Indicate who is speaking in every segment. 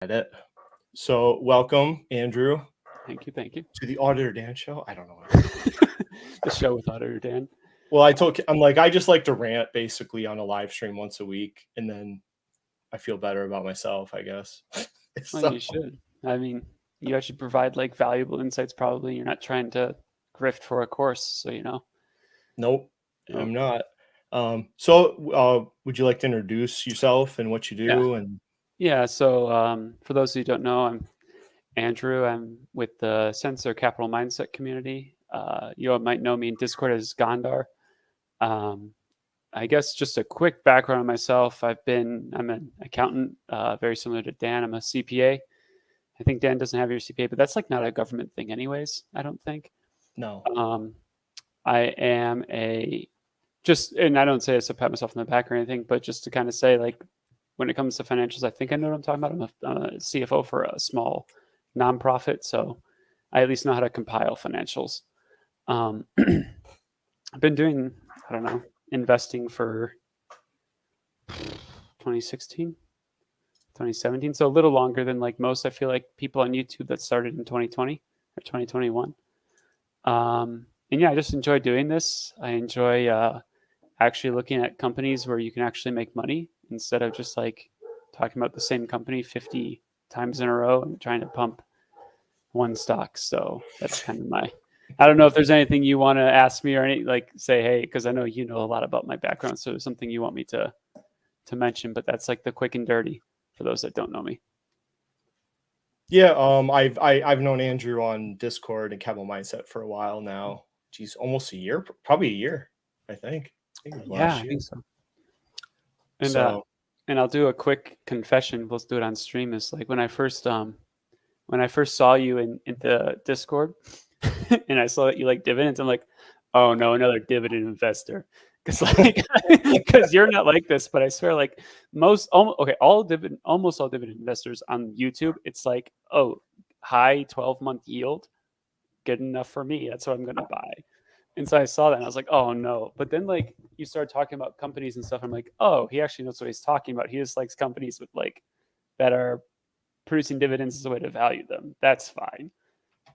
Speaker 1: At it. So welcome, Andrew,
Speaker 2: Thank you. Thank you.
Speaker 1: to the Auditor Dan show. I don't know.
Speaker 2: The show with Auditor Dan.
Speaker 1: Well, I'm like, I just like to rant basically on a live stream once a week, and then I feel better about myself, I guess.
Speaker 2: Well, you should. I mean, you actually provide like valuable insights. Probably you're not trying to grift for a course, so
Speaker 1: Nope,
Speaker 2: No.
Speaker 1: I'm not. Would you like to introduce yourself and what you
Speaker 2: Yeah.
Speaker 1: do? And
Speaker 2: Yeah. So, for those who don't know, I'm Andrew. I'm with the Sensor Capital Mindset community. You all might know me in Discord as Gondar. Um, I guess just a quick background on myself. I'm an accountant, very similar to Dan. I'm a CPA. I think Dan doesn't have your CPA, but that's like not a government thing, anyways. I don't think.
Speaker 1: no,
Speaker 2: I am and I don't say this to pat myself on the back or anything, but just to kind of say, like, when it comes to financials, I think I know what I'm talking about. I'm a CFO for a small nonprofit, so I at least know how to compile financials. I've been doing, I don't know, investing for 2016, 2017, so a little longer than like most. I feel like people on YouTube that started in 2020 or 2021. And yeah, I just enjoy doing this. I enjoy actually looking at companies where you can actually make money instead of just like talking about the same company 50 times in a row and trying to pump one stock. So that's kind of I don't know if there's anything you want to ask me or any like say, hey, because I know you know a lot about my background. So there's something you want me to mention, but that's like the quick and dirty for those that don't know me.
Speaker 1: yeah. I've known Andrew on Discord and Capital Mindset for a while now. Geez, almost a year, probably a year. I think it was
Speaker 2: Yeah,
Speaker 1: last
Speaker 2: I
Speaker 1: year.
Speaker 2: think so. And
Speaker 1: So
Speaker 2: and I'll do a quick confession. We'll do it on stream. Is like when I first saw you in the Discord, and I saw that you like dividends. I'm like, oh no, another dividend investor. Because you're not like this, but I swear, like almost all dividend investors on YouTube, it's like, oh, high 12-month yield, good enough for me. That's what I'm gonna buy. And so I saw that and I was like, oh no. But then like you started talking about companies and stuff. I'm like, oh, he actually knows what he's talking about. He just likes companies with like that are producing dividends as a way to value them. That's fine.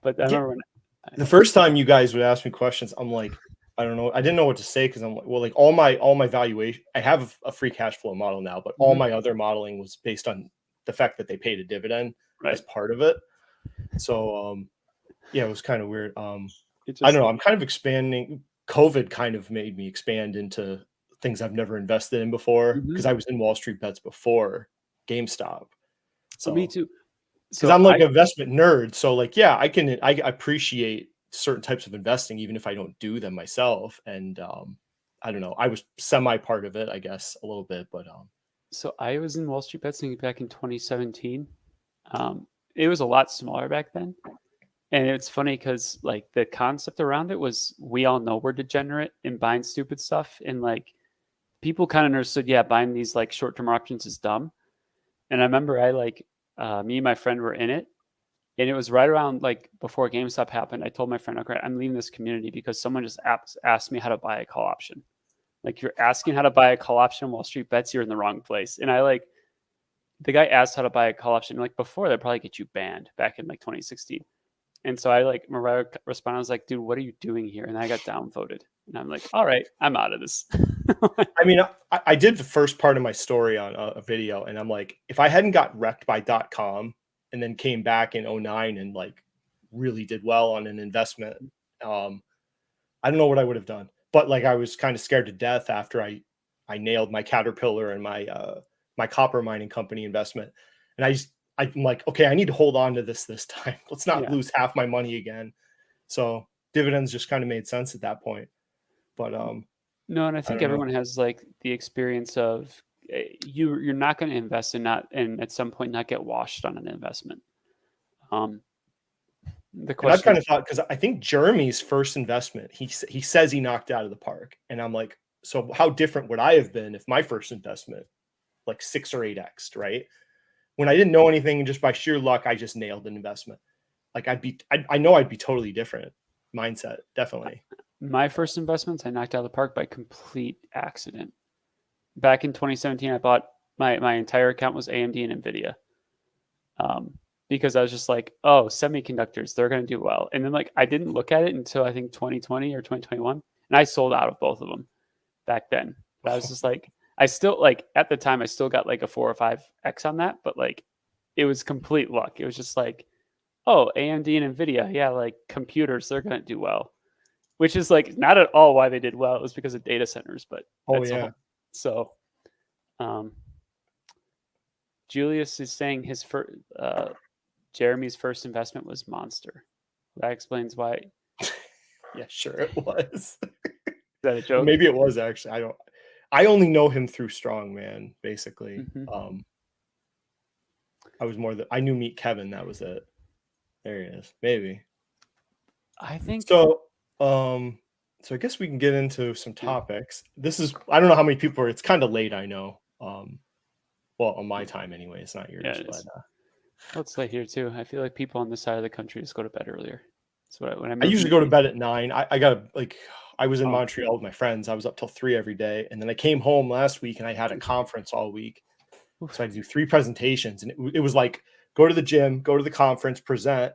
Speaker 2: But I remember
Speaker 1: the first time you guys would ask me questions, I'm like, I don't know. I didn't know what to say because I'm like, well, like all my valuation, I have a free cash flow model now, but all my other modeling was based on the fact that they paid a dividend as part of it. So yeah, it was kind of weird. I don't know. I'm kind of expanding. COVID kind of made me expand into things I've never invested in before because I was in Wall Street bets before GameStop. So
Speaker 2: me too.
Speaker 1: Because I'm like an investment nerd. So like, yeah, I appreciate certain types of investing, even if I don't do them myself. And I don't know, I was semi part of it, I guess, a little bit, but
Speaker 2: so I was in Wall Street bets back in 2017. It was a lot smaller back then. And it's funny because like the concept around it was we all know we're degenerate in buying stupid stuff. And like people kind of understood, yeah, buying these like short-term options is dumb. And I remember me and my friend were in it. And it was right around like before GameStop happened. I told my friend, okay, I'm leaving this community because someone just asked me how to buy a call option. Like you're asking how to buy a call option on Wall Street bets, you're in the wrong place. And the guy asked how to buy a call option. Like before, they'd probably get you banned back in like 2016. And so I responded, I was like, dude, what are you doing here? And I got downvoted. And I'm like, all right, I'm out of this.
Speaker 1: I mean, I did the first part of my story on a video, and I'm like, if I hadn't got wrecked by .com and then came back in 2009 and like really did well on an investment, I don't know what I would have done. But like I was kind of scared to death after I nailed my Caterpillar and my copper mining company investment. And I'm like, okay, I need to hold on to this time. Let's not lose half my money again. So dividends just kind of made sense at that point. But
Speaker 2: no, and I think everyone has like the experience of you're not going to invest and at some point not get washed on an investment. The question,
Speaker 1: and I've kind of thought, because I think Jeremy's first investment, he says he knocked out of the park, and I'm like, so how different would I have been if my first investment like 6 or 8x, right? When I didn't know anything and just by sheer luck, I just nailed an investment. Like I know I'd be totally different mindset, definitely.
Speaker 2: My first investments, I knocked out of the park by complete accident. Back in 2017, I bought my entire account was AMD and Nvidia. because I was just like, oh, semiconductors, they're going to do well. And then like I didn't look at it until I think 2020 or 2021, and I sold out of both of them back then. But I was just like, I still like at the time I still got like a 4 or 5x on that, but like it was complete luck. It was just like, oh, AMD and Nvidia, yeah, like computers, they're going to do well, which is like not at all why they did well. It was because of data centers, but
Speaker 1: Oh
Speaker 2: that's
Speaker 1: yeah.
Speaker 2: So, Julius is saying his first, Jeremy's first investment was Monster. That explains why.
Speaker 1: Yeah, sure it was.
Speaker 2: Is that a joke?
Speaker 1: Maybe it was actually. I only know him through Strongman, basically.
Speaker 2: Mm-hmm.
Speaker 1: I knew Meet Kevin, that was it. There he is. Maybe.
Speaker 2: I think
Speaker 1: so. So I guess we can get into some topics. This is, I don't know how many people are. It's kind of late, I know. Well, on my time anyway. It's not yours.
Speaker 2: Yeah, it is. Well, it's late here too. I feel like people on this side of the country just go to bed earlier. So when
Speaker 1: I usually go to bed at 9. I was in Montreal with my friends. I was up till 3 every day, and then I came home last week and I had a conference all week. So I had to do 3 presentations, and it was like go to the gym, go to the conference, present,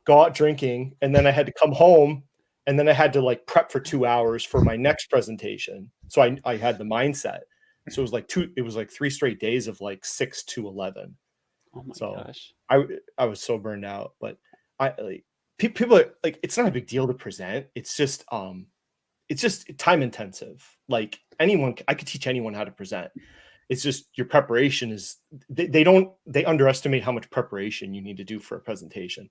Speaker 1: go out drinking, and then I had to come home, and then I had to like prep for 2 hours for my next presentation. So I had the mindset. So it was like 3 straight days of like 6 to 11.
Speaker 2: Oh my gosh.
Speaker 1: I was so burned out, but people are like, it's not a big deal to present. It's just time intensive. Like I could teach anyone how to present. It's just your preparation is they underestimate how much preparation you need to do for a presentation.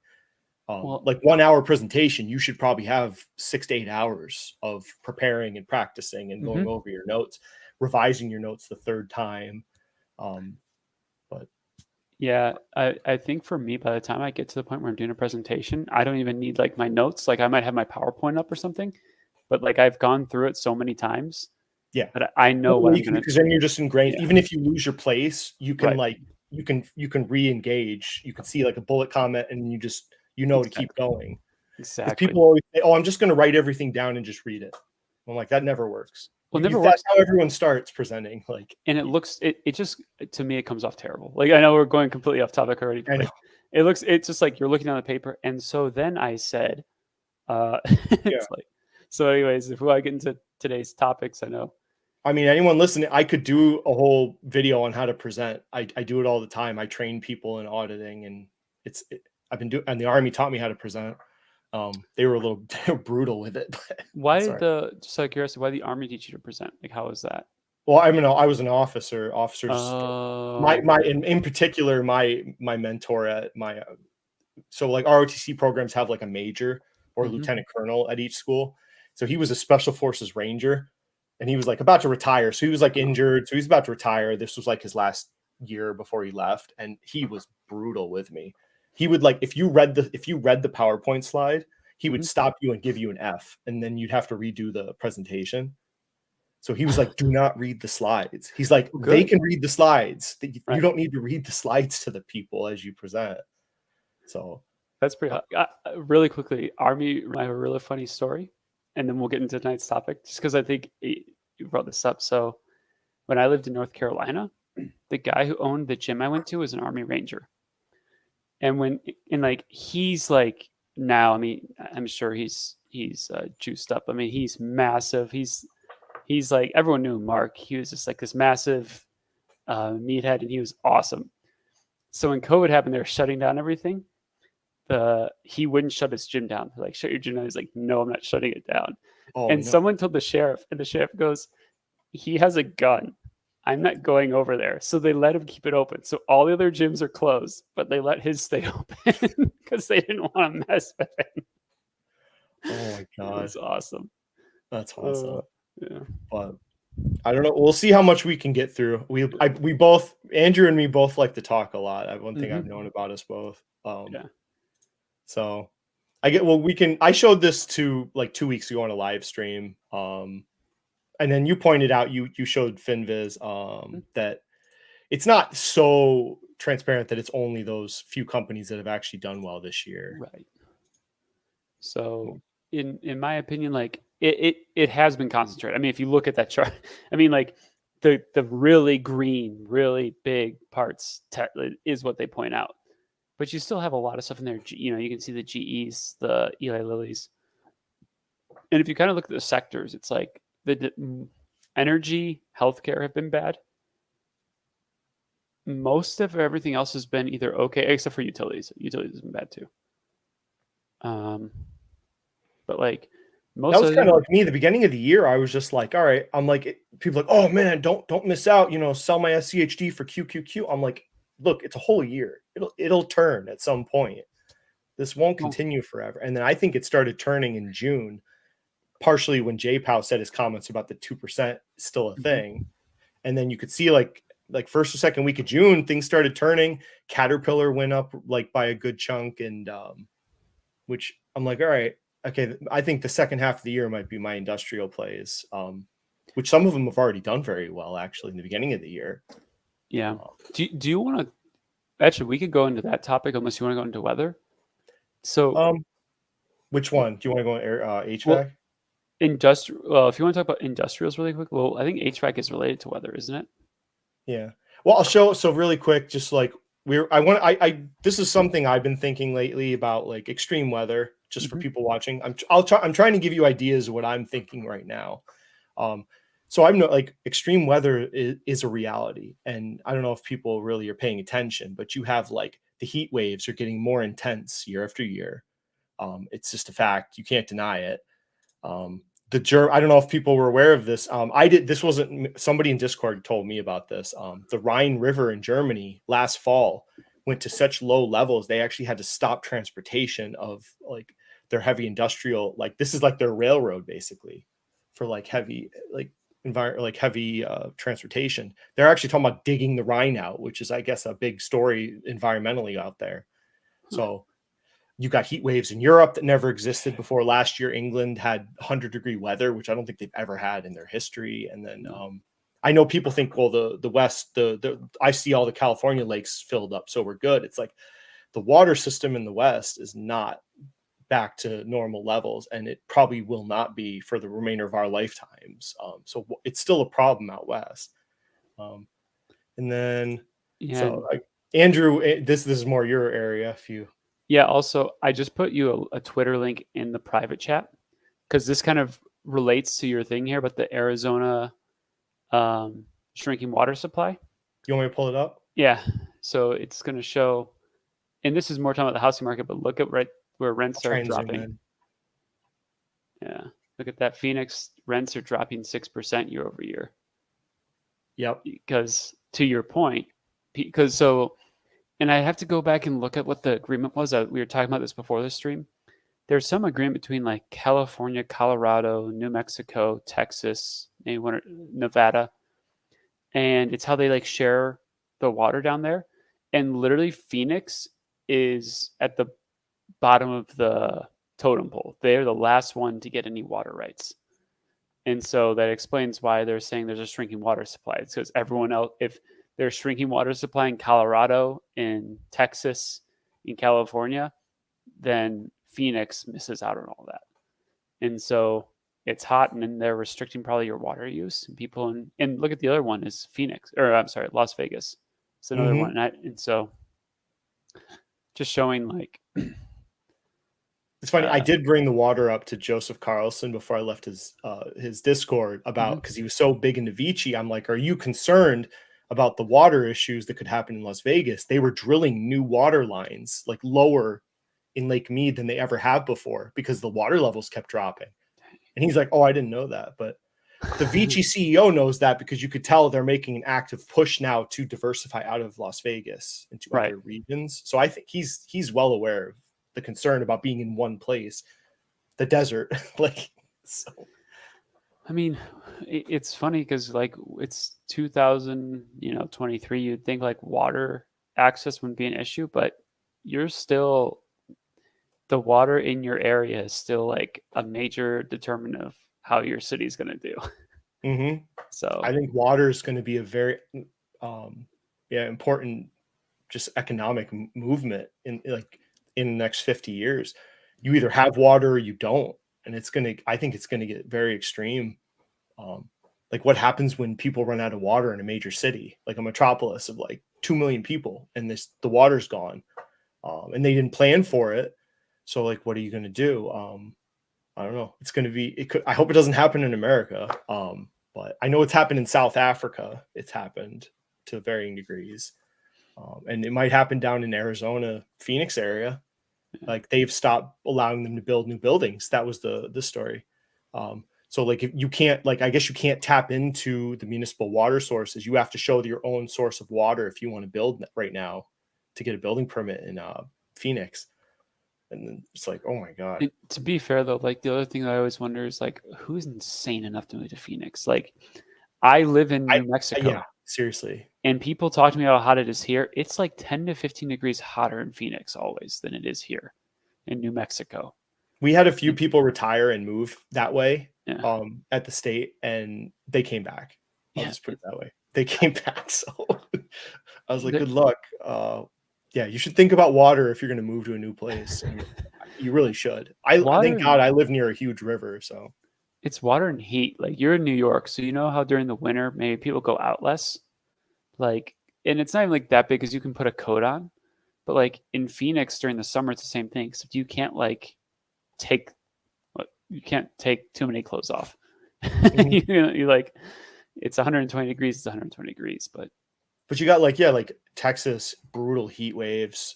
Speaker 1: Like 1 hour presentation, you should probably have 6 to 8 hours of preparing and practicing and going over your notes, revising your notes the 3rd time. But
Speaker 2: yeah, I think for me, by the time I get to the point where I'm doing a presentation, I don't even need like my notes. Like I might have my PowerPoint up or something, but like I've gone through it so many times.
Speaker 1: Yeah,
Speaker 2: that I know what I'm going to do.
Speaker 1: Because then you're just ingrained.
Speaker 2: Yeah.
Speaker 1: Even if you lose your place, you can you can re-engage. You can see like a bullet comment, and you know to keep going.
Speaker 2: Exactly.
Speaker 1: People always say, "Oh, I'm just going to write everything down and just read it." I'm like, that never works.
Speaker 2: Well,
Speaker 1: that's how everyone starts presenting. Like,
Speaker 2: and it just, to me, it comes off terrible. Like, I know we're going completely off topic already. But like, it's just like you're looking on the paper. And so then I said, it's like, so anyways, if we want to get into today's topics,
Speaker 1: I mean, anyone listening, I could do a whole video on how to present. I do it all the time. I train people in auditing, and I've been doing, and the Army taught me how to present. They were brutal with it. But
Speaker 2: why did just out of curiosity, why did the Army teach you to present? Like, how was that?
Speaker 1: Well, I mean, I was an officer. Officers, in particular, my mentor at my, so like ROTC programs have like a major or lieutenant colonel at each school. So he was a special forces ranger, and he was like about to retire. So he was like injured. So he's about to retire. This was like his last year before he left, and he was brutal with me. He would like, if you read the PowerPoint slide, he would stop you and give you an F, and then you'd have to redo the presentation. So he was like, do not read the slides. He's like, they can read the slides. You don't need to read the slides to the people as you present. So
Speaker 2: that's pretty really quickly, Army, I have a really funny story, and then we'll get into tonight's topic, just because I think you brought this up. So when I lived in North Carolina, the guy who owned the gym I went to was an Army Ranger. And he's like, now, I mean, I'm sure he's juiced up. I mean, he's massive. He's like, everyone knew Mark. He was just like this massive meathead, and he was awesome. So when COVID happened, they were shutting down everything. He wouldn't shut his gym down. They're like, shut your gym down. He's like, no, I'm not shutting it down. Someone told the sheriff, and the sheriff goes, he has a gun. I'm not going over there. So they let him keep it open. So all the other gyms are closed, but they let his stay open because they didn't want to mess with him.
Speaker 1: Oh my God.
Speaker 2: That's awesome.
Speaker 1: That's awesome.
Speaker 2: Yeah.
Speaker 1: But I don't know. We'll see how much we can get through. We both, Andrew and me both, like to talk a lot. One thing I've known about us both. So I showed this to like 2 weeks ago on a live stream. And then you pointed out, you showed FinViz that it's not so transparent that it's only those few companies that have actually done well this year.
Speaker 2: Right. So in my opinion, like it has been concentrated. I mean, if you look at that chart, I mean, like the really green, really big parts is what they point out. but you still have a lot of stuff in there. You know, you can see the GEs, the Eli Lillys, and if you kind of look at the sectors, it's like energy, healthcare have been bad. Most of everything else has been either okay, except for utilities. Utilities has been bad too. But like most
Speaker 1: That was
Speaker 2: of
Speaker 1: kind of
Speaker 2: them,
Speaker 1: like me. The beginning of the year, I was just like, all right. I'm like, people like, oh man, don't miss out. You know, sell my SCHD for QQQ. I'm like, look, it's a whole year. It'll turn at some point. This won't
Speaker 2: well,
Speaker 1: continue forever. And then I think it started turning in June, partially when J Pow said his comments about the 2% still a thing. And then you could see like first or second week of June, things started turning. Caterpillar went up like by a good chunk, and which I'm like, all right, okay. I think the second half of the year might be my industrial plays, which some of them have already done very well actually in the beginning of the year.
Speaker 2: yeah. Do you want to actually? We could go into that topic unless you want to go into weather. So,
Speaker 1: Which one? Do you want to go on HVAC?
Speaker 2: well, industrial. Well, if you want to talk about industrials really quick, well, I think HVAC is related to weather, isn't it?
Speaker 1: Yeah. Well, I'll show. So really quick, just like this is something I've been thinking lately about, like extreme weather, just for people watching. I'm trying to give you ideas of what I'm thinking right now. So I'm not like extreme weather is a reality. And I don't know if people really are paying attention, but you have like the heat waves are getting more intense year after year. It's just a fact. You can't deny it. I don't know if people were aware of this. This wasn't somebody in Discord told me about this. The Rhine River in Germany last fall went to such low levels they actually had to stop transportation of like their heavy industrial. Like this is like their railroad basically for like heavy heavy transportation. They're actually talking about digging the Rhine out, which is I guess a big story environmentally out there. So you got heat waves in Europe that never existed before. Last year, England had 100-degree weather, which I don't think they've ever had in their history. And then I know people think, well, the West, I see all the California lakes filled up, so we're good. It's like the water system in the West is not back to normal levels, and it probably will not be for the remainder of our lifetimes. So it's still a problem out West. And then,
Speaker 2: Yeah.
Speaker 1: Andrew, this is more your area. If you
Speaker 2: Yeah. Also, I just put you a Twitter link in the private chat because this kind of relates to your thing here, but the Arizona shrinking water supply.
Speaker 1: You want me to pull it up?
Speaker 2: Yeah. So it's going to show, and this is more talking about the housing market, but look at right where rents
Speaker 1: I'll try
Speaker 2: are
Speaker 1: and zoom
Speaker 2: dropping.
Speaker 1: in.
Speaker 2: Yeah. Look at that. Phoenix rents are dropping 6% year over year.
Speaker 1: Yep.
Speaker 2: Because to your point, and I have to go back and look at what the agreement was. We were talking about this before the stream. There's some agreement between like California, Colorado, New Mexico, Texas, maybe Nevada, and it's how they like share the water down there. And literally, Phoenix is at the bottom of the totem pole. They're the last one to get any water rights. And so that explains why they're saying there's a shrinking water supply. It's because everyone else, if there's shrinking water supply in Colorado, in Texas, in California, then Phoenix misses out on all that. And so it's hot, and then they're restricting probably your water use. And people, and look at the other one is Phoenix, or I'm sorry, Las Vegas. It's another one. And so just showing like,
Speaker 1: it's funny. I did bring the water up to Joseph Carlson before I left his Discord about, because he was so big into Vici. I'm like, are you concerned about the water issues that could happen in Las Vegas? They were drilling new water lines like lower in Lake Mead than they ever have before because the water levels kept dropping. And he's like, oh, I didn't know that. But the Vici CEO knows that because you could tell they're making an active push now to diversify out of Las Vegas into other regions. So I think he's well aware of the concern about being in one place, the desert. Like, so.
Speaker 2: I mean, it's funny because like it's 2023. You'd think like water access wouldn't be an issue, but you're still, the water in your area is still like a major determinant of how your city's going to do. So
Speaker 1: I think water is going to be a very important just economic movement in the next 50 years. You either have water or you don't, and I think it's going to get very extreme. Like what happens when people run out of water in a major city, like a metropolis of like 2 million people, and the water's gone. and they didn't plan for it. So like, what are you going to do? I don't know. It's going to be, it could, I hope it doesn't happen in America. But I know it's happened in South Africa. It's happened to varying degrees. And it might happen down in Arizona, Phoenix area. Like they've stopped allowing them to build new buildings. That was the story. So like if you can't, like, I guess you can't tap into the municipal water sources. You have to show your own source of water if you want to build right now to get a building permit in Phoenix. And then it's like, oh my God.
Speaker 2: And to be fair though, like the other thing that I always wonder is like, who's insane enough to move to Phoenix? Like I live in New Mexico.
Speaker 1: Yeah, seriously.
Speaker 2: And people talk to me about how hot it is here. It's like 10 to 15 degrees hotter in Phoenix always than it is here in New Mexico.
Speaker 1: We had a few people retire and move that way
Speaker 2: Yeah.
Speaker 1: at the state, and they came back. I'll
Speaker 2: Yeah.
Speaker 1: just put it that way. They came back. So I was like, good luck. Yeah, you should think about water if you're going to move to a new place. And you really should. Thank God I live near a huge river. So
Speaker 2: it's water and heat. Like you're in New York, so you know how during the winter maybe people go out less. Like, and it's not even like that big because you can put a coat on. But like in Phoenix during the summer, it's the same thing. Except you can't take too many clothes off.
Speaker 1: Mm-hmm.
Speaker 2: you like it's 120 degrees. It's 120 degrees, but
Speaker 1: you got like Texas, brutal heat waves.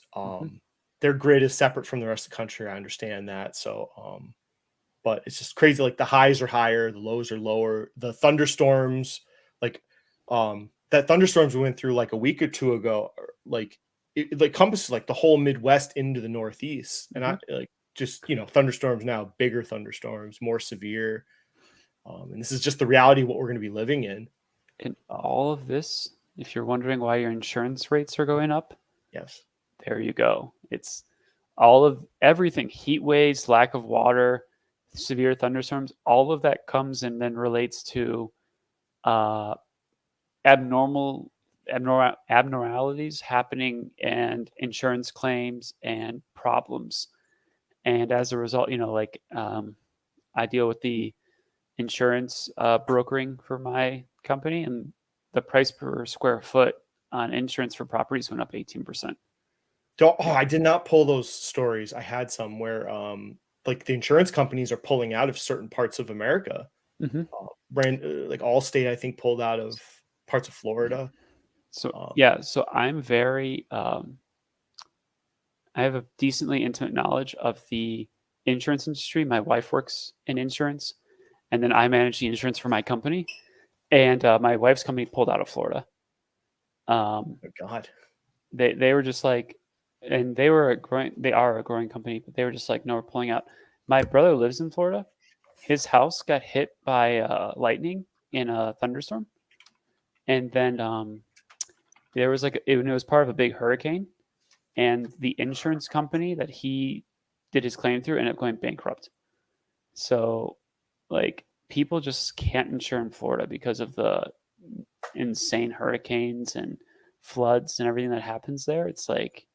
Speaker 1: Their grid is separate from the rest of the country. I understand that. So, but it's just crazy. Like the highs are higher, the lows are lower. The thunderstorms, like that thunderstorms we went through like a week or two ago, like it like compasses like the whole Midwest into the Northeast. And I like just, thunderstorms now, bigger thunderstorms, more severe. And this is just the reality of what we're going to be living in.
Speaker 2: And all of this, if you're wondering why your insurance rates are going up,
Speaker 1: yes,
Speaker 2: there you go. It's all of everything: heat waves, lack of water, severe thunderstorms. All of that comes and then relates to abnormalities happening and insurance claims and problems. And as a result, I deal with the insurance brokering for my company, and the price per square foot on insurance for properties went up 18%.
Speaker 1: Oh, I did not pull those stories. I had some where like the insurance companies are pulling out of certain parts of America. Like Allstate, I think, pulled out of parts of Florida.
Speaker 2: So so I'm very I have a decently intimate knowledge of the insurance industry. My wife works in insurance, and then I manage the insurance for my company. And my wife's company pulled out of Florida.
Speaker 1: Oh God.
Speaker 2: They were just like, and they are a growing company, but they were just like, no, we're pulling out. My brother lives in Florida. His house got hit by lightning in a thunderstorm. And then there was it was part of a big hurricane, and the insurance company that he did his claim through ended up going bankrupt. So like people just can't insure in Florida because of the insane hurricanes and floods and everything that happens there. It's like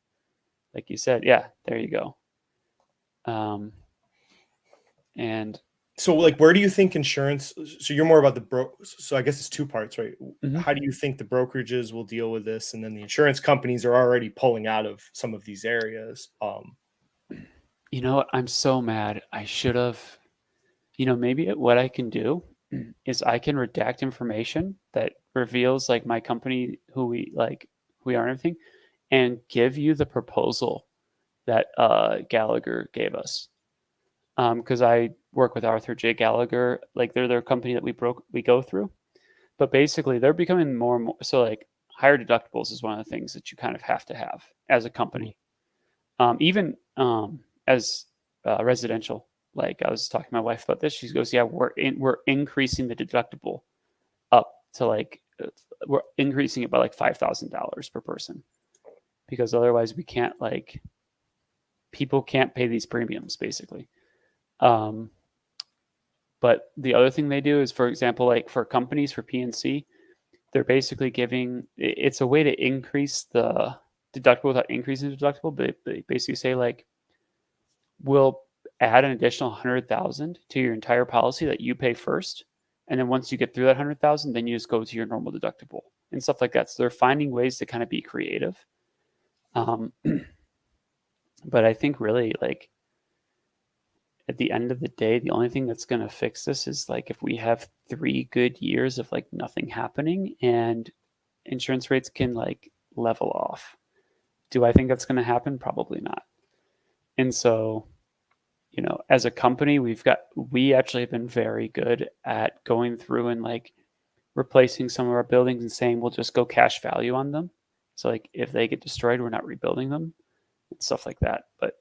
Speaker 2: you said, yeah, there you go. And
Speaker 1: so like, where do you think insurance, so you're more about so I guess it's two parts, right? How do you think the brokerages will deal with this? And then the insurance companies are already pulling out of some of these areas.
Speaker 2: You know what? I'm so mad. I should have, maybe what I can do is I can redact information that reveals like my company, who we are and everything, and give you the proposal that Gallagher gave us. Because I work with Arthur J. Gallagher, like they're their company that we go through. But basically they're becoming more and more, so like higher deductibles is one of the things that you kind of have to have as a company. Even as residential. Like I was talking to my wife about this. She goes, yeah, we're increasing the deductible up to we're increasing it by like $5,000 per person, because otherwise we can't people can't pay these premiums basically. But the other thing they do is, for example, like for companies, for PNC, they're basically it's a way to increase the deductible without increasing the deductible. But they basically say like, we'll add an additional 100,000 to your entire policy that you pay first. And then once you get through that 100,000, then you just go to your normal deductible and stuff like that. So they're finding ways to kind of be creative. But I think really like at the end of the day, the only thing that's going to fix this is like if we have 3 good years of like nothing happening and insurance rates can like level off. Do I think that's going to happen? Probably not. And so, as a company, we actually have been very good at going through and like replacing some of our buildings and saying we'll just go cash value on them. So like if they get destroyed, we're not rebuilding them and stuff like that. But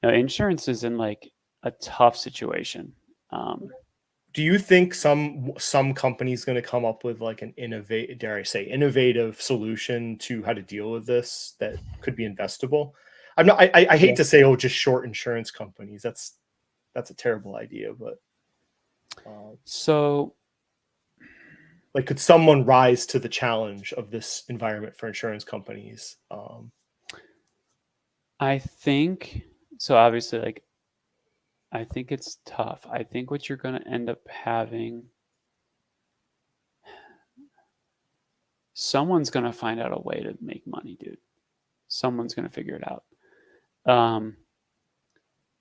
Speaker 2: insurance is in like a tough situation.
Speaker 1: Do you think some company's going to come up with like an innovative solution to how to deal with this that could be investable? I hate
Speaker 2: Yeah.
Speaker 1: to say, oh, just short insurance companies. That's a terrible idea, but
Speaker 2: So
Speaker 1: like, could someone rise to the challenge of this environment for insurance companies?
Speaker 2: I think so. Obviously, like I think it's tough. I think what you're going to end up having, someone's going to find out a way to make money, dude. Someone's going to figure it out.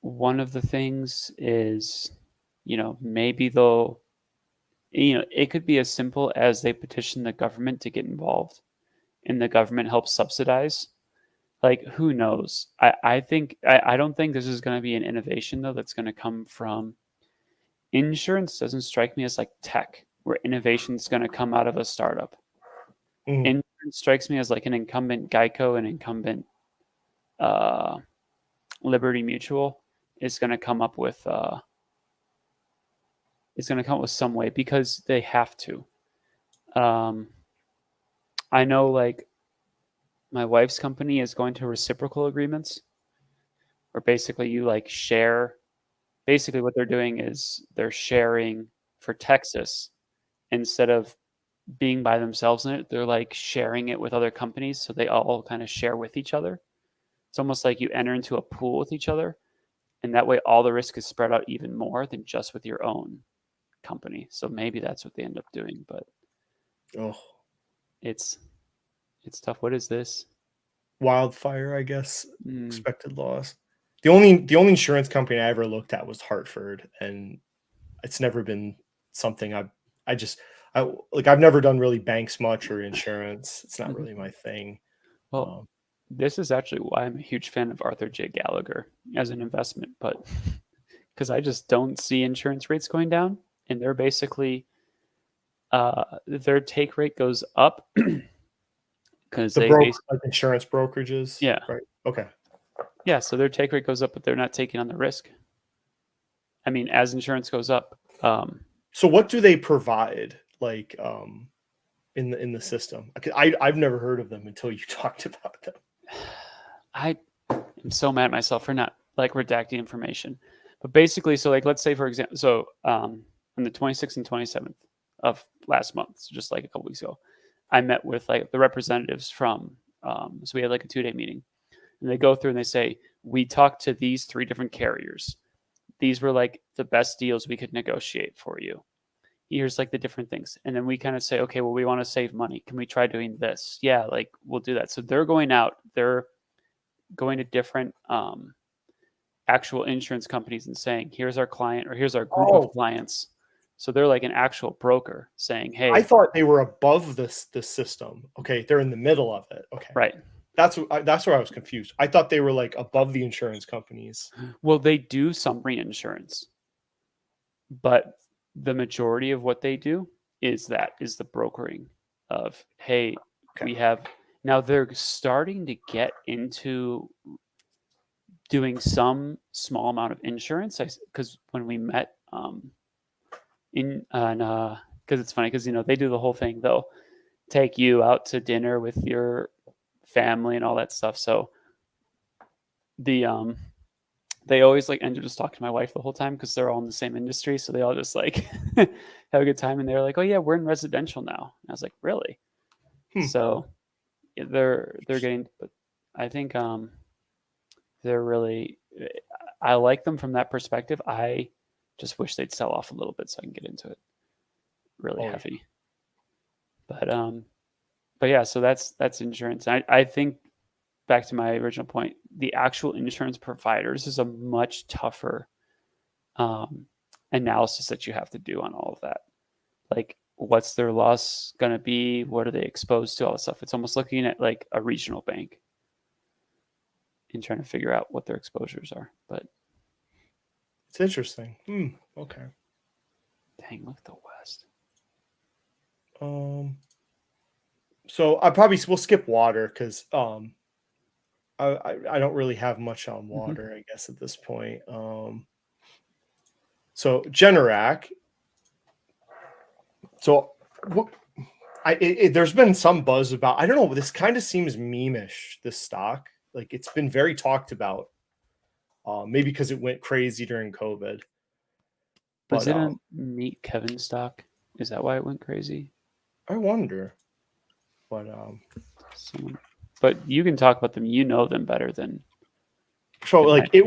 Speaker 2: One of the things is, maybe they'll, it could be as simple as they petition the government to get involved and the government helps subsidize. Like, who knows? I don't think this is going to be an innovation, though, that's going to come from insurance. Doesn't strike me as like tech, where innovation is going to come out of a startup.
Speaker 1: Mhm.
Speaker 2: Insurance strikes me as like an incumbent Geico and incumbent uh, Liberty Mutual is going to come up with some way because they have to. Um, I know like my wife's company is going to reciprocal agreements where basically you like share. Basically, what they're doing is they're sharing for Texas instead of being by themselves in it. They're like sharing it with other companies, so they all kind of share with each other. It's almost like you enter into a pool with each other, and that way all the risk is spread out even more than just with your own company. So maybe that's what they end up doing, but
Speaker 1: Oh,
Speaker 2: it's tough. What is this?
Speaker 1: wildfire, I guess.
Speaker 2: Mm.
Speaker 1: Expected loss. The only insurance company I ever looked at was Hartford, and it's never been something I just I've never done really banks much or insurance. It's not
Speaker 2: Mhm.
Speaker 1: really my thing.
Speaker 2: Well,
Speaker 1: Um,
Speaker 2: this is actually why I'm a huge fan of Arthur J. Gallagher as an investment, but because I just don't see insurance rates going down, and they're basically their take rate goes up because
Speaker 1: the
Speaker 2: they
Speaker 1: broker,
Speaker 2: base
Speaker 1: like insurance brokerages,
Speaker 2: yeah,
Speaker 1: right? Okay.
Speaker 2: yeah. So their take rate goes up, but they're not taking on the risk. I mean, as insurance goes up,
Speaker 1: So what do they provide, like, in the system? I've never heard of them until you talked about them.
Speaker 2: I am so mad at myself for not like redacting information. But basically, so like let's say for example, so on the 26th and 27th of last month, so just like a couple weeks ago, I met with like the representatives from so we had like a 2-day meeting, and they go through and they say we talked to these 3 different carriers. These were like the best deals we could negotiate for you. Here's like the different things, and then we kind of say, okay, well, we want to save money. Can we try doing this? Yeah, like we'll do that. So they're going out. They're going to different actual insurance companies and saying, here's our client or here's our group of
Speaker 1: Oh,
Speaker 2: clients. So they're like an actual broker saying,
Speaker 1: I
Speaker 2: hey,
Speaker 1: thought they were above this system. Okay, they're in the middle of it. Okay,
Speaker 2: right.
Speaker 1: that's where I was confused. I thought they were like above the insurance companies.
Speaker 2: Well, they do some reinsurance, but the majority of what they do is the brokering of, hey,
Speaker 1: Okay.
Speaker 2: we have now they're starting to get into doing some small amount of insurance. Because when we met in on because it's funny because they do the whole thing. They'll take you out to dinner with your family and all that stuff. So the they always like end up just talking to my wife the whole time because they're all in the same industry. So they all just like have a good time. And they're like, "Oh yeah, we're in residential now." And I was like, "Really?"
Speaker 1: Hmm.
Speaker 2: So yeah, they're getting, but I think they're really. I like them from that perspective. I just wish they'd sell off a little bit so I can get into it really
Speaker 1: Oh, yeah.
Speaker 2: heavy. But yeah, so that's insurance. I think back to my original point, the actual insurance providers is a much tougher analysis that you have to do on all of that. Like, what's their loss going to be? What are they exposed to? All this stuff. It's almost looking at like a regional bank and trying to figure out what their exposures are. But
Speaker 1: it's interesting. Okay.
Speaker 2: Dang, look at the West.
Speaker 1: So I probably will skip water because I don't really have much on water, I guess, at this point. So Generac. So there's been some buzz about, I don't know, this kind of seems meme-ish, this stock. Like, it's been very talked about. Maybe because it went crazy during COVID.
Speaker 2: Was it a Meet Kevin stock? Is that why it went crazy?
Speaker 1: I wonder.
Speaker 2: But you can talk about them. You know them better than.
Speaker 1: So like it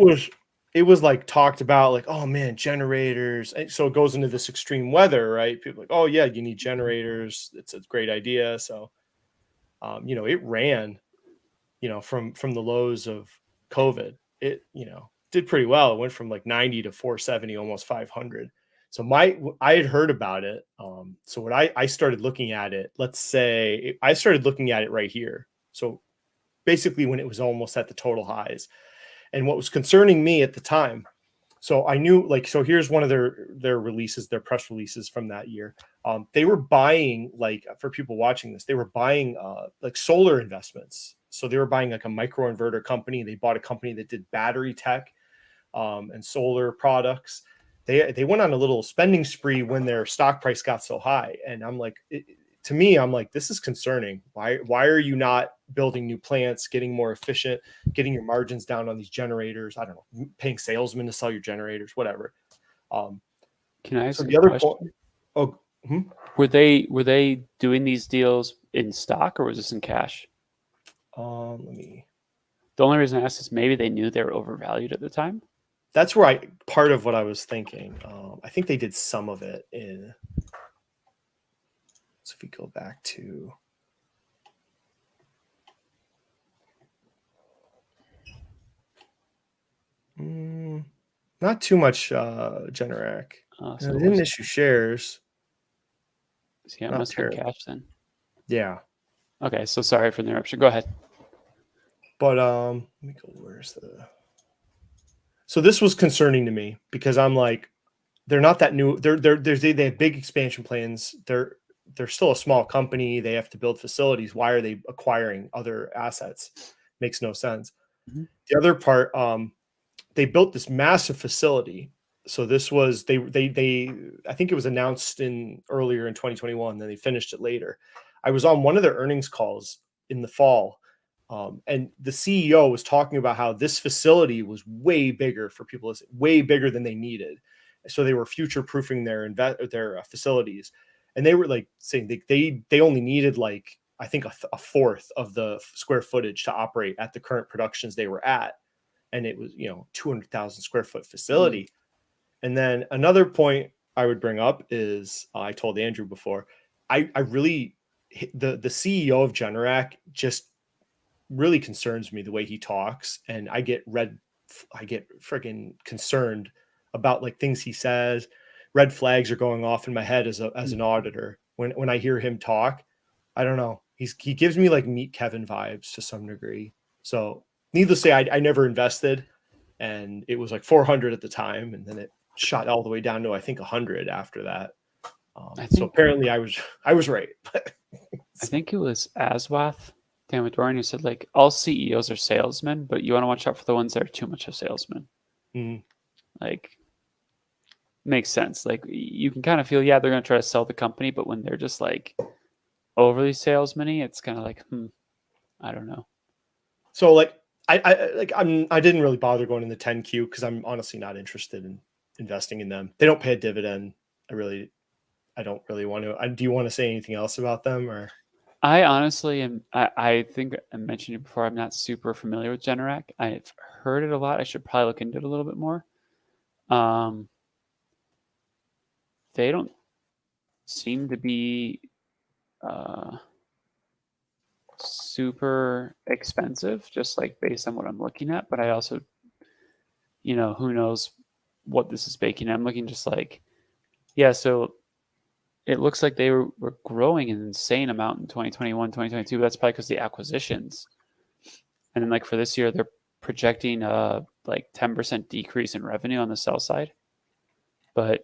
Speaker 1: was like talked about, like, oh man, generators. So it goes into this extreme weather, right? People are like, oh yeah, you need generators. It's a great idea. So, it ran, from the lows of COVID. It, did pretty well. It went from like 90 to 470, almost 500. So I had heard about it. So when I started looking at it, let's say I started looking at it right here. So basically when it was almost at the total highs. And what was concerning me at the time, so I knew, like, so here's one of their releases, their press releases from that year. They were buying, like, for people watching this, they were buying like solar investments. So they were buying like a microinverter company. They bought a company that did battery tech and solar products. They went on a little spending spree when their stock price got so high. And I'm like, to me, I'm like, this is concerning. Why are you not building new plants, getting more efficient, getting your margins down on these generators? I don't know, paying salesmen to sell your generators, whatever.
Speaker 2: Can I ask
Speaker 1: so
Speaker 2: a
Speaker 1: the other
Speaker 2: question?
Speaker 1: point?
Speaker 2: Were they doing these deals in stock or was this in cash?
Speaker 1: Let me.
Speaker 2: The only reason I asked is maybe they knew they were overvalued at the time.
Speaker 1: That's where part of what I was thinking. I think they did some of it in. So if we go back to. Not too much Generac.
Speaker 2: So
Speaker 1: they didn't issue shares.
Speaker 2: Yeah, it must have been cash then.
Speaker 1: Yeah.
Speaker 2: Okay, so sorry for the interruption. Go ahead.
Speaker 1: But let me go. Where's the? So this was concerning to me because I'm like, they're not that new. They have big expansion plans. They're still a small company. They have to build facilities. Why are they acquiring other assets? Makes no sense. Mm-hmm. The other part, they built this massive facility. So this was they I think it was announced earlier in 2021. Then they finished it later. I was on one of their earnings calls in the fall. And the CEO was talking about how this facility was way bigger for people, way bigger than they needed. So they were future proofing their facilities, and they were like saying they only needed like, I think a fourth of the square footage to operate at the current productions they were at, and it was 200,000 square foot facility. And then another point I would bring up is I told Andrew before, I really the CEO of Generac just really concerns me the way he talks, and I get freaking concerned about like things he says. Red flags are going off in my head as an auditor when I hear him talk. I don't know. He gives me like Meet Kevin vibes to some degree. So needless to say, I never invested, and it was like 400 at the time, and then it shot all the way down to I think 100 after that. So apparently I was right.
Speaker 2: I think it was Aswath Damadorian who said, like, all CEOs are salesmen, but you want to watch out for the ones that are too much of salesmen.
Speaker 1: Mm-hmm.
Speaker 2: Like, makes sense. Like, you can kind of feel, they're going to try to sell the company, but when they're just like overly salesman-y, it's kind of like, I don't know.
Speaker 1: So like I didn't really bother going in the 10Q because I'm honestly not interested in investing in them. They don't pay a dividend. I don't really want to. Do you want to say anything else about them, or?
Speaker 2: I honestly am. I think I mentioned it before. I'm not super familiar with Generac. I've heard it a lot. I should probably look into it a little bit more. They don't seem to be super expensive, just like based on what I'm looking at. But I also, who knows what this is baking. I'm looking just like, yeah, so it looks like they were growing an insane amount in 2021, 2022. That's probably because the acquisitions. And then like for this year, they're projecting like 10% decrease in revenue on the sell side. But,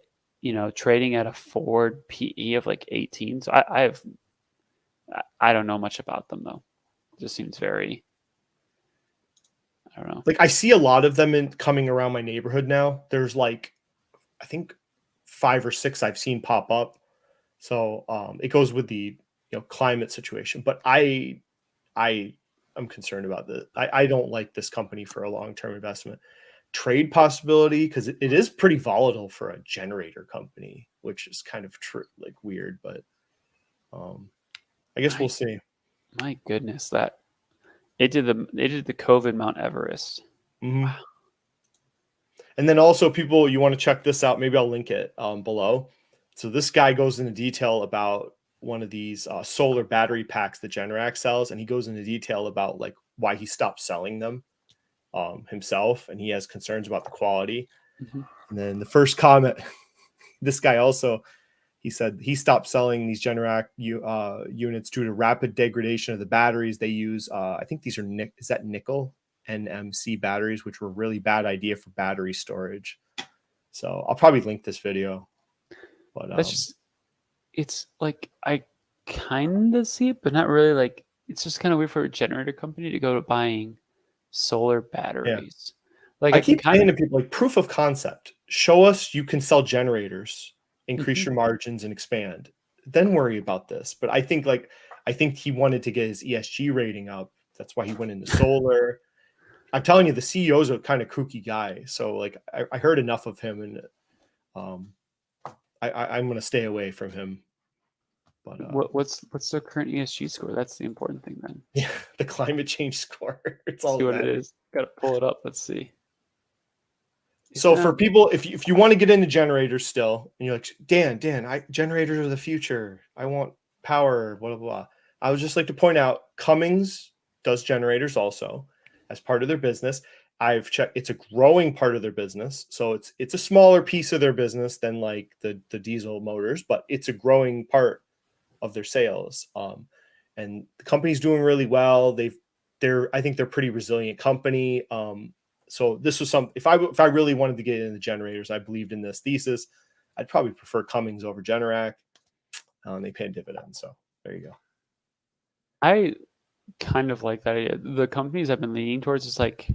Speaker 2: trading at a forward PE of like 18. So I don't know much about them though. It just seems very, I don't know.
Speaker 1: Like I see a lot of them coming around my neighborhood now. There's like, I think 5 or 6 I've seen pop up. So it goes with the climate situation. But I'm concerned about this. I don't like this company for a long-term investment. Trade possibility, because it is pretty volatile for a generator company, which is kind of like weird, but I guess we'll see.
Speaker 2: My goodness, that they did the COVID Mount Everest.
Speaker 1: Mm-hmm. Wow. And then also, people, you want to check this out, maybe I'll link it below. So this guy goes into detail about one of these solar battery packs that Generac sells, and he goes into detail about like why he stopped selling them himself, and he has concerns about the quality. Mm-hmm. And then the first comment, this guy also, he said he stopped selling these Generac units due to rapid degradation of the batteries they use. I think these are nickel NMC batteries, which were a really bad idea for battery storage. So I'll probably link this video. But
Speaker 2: that's just, it's like I kind of see it, but not really. Like it's just kind of weird for a generator company to go to buying solar batteries. Yeah. Like
Speaker 1: I keep saying to people, like, proof of concept. Show us you can sell generators, increase your margins, and expand. Then worry about this. But I think he wanted to get his ESG rating up. That's why he went into solar. I'm telling you, the CEO is a kind of kooky guy. So like I heard enough of him, and I'm going to stay away from him. But
Speaker 2: what's the current ESG score? That's the important thing then.
Speaker 1: Yeah, the climate change score. It's all
Speaker 2: see what it is. Got to pull it up. Let's see.
Speaker 1: So for people, if you want to get into generators still, and you're like, Dan, generators are the future. I want power, blah, blah, blah. I would just like to point out Cummins does generators also as part of their business. I've checked, it's a growing part of their business. So it's a smaller piece of their business than like the diesel motors, but it's a growing part of their sales. And the company's doing really well. I think they're a pretty resilient company. So this was if I really wanted to get into generators, I believed in this thesis, I'd probably prefer Cummins over Generac. They pay a dividend. So there you go.
Speaker 2: I kind of like that idea. The companies I've been leaning towards is like,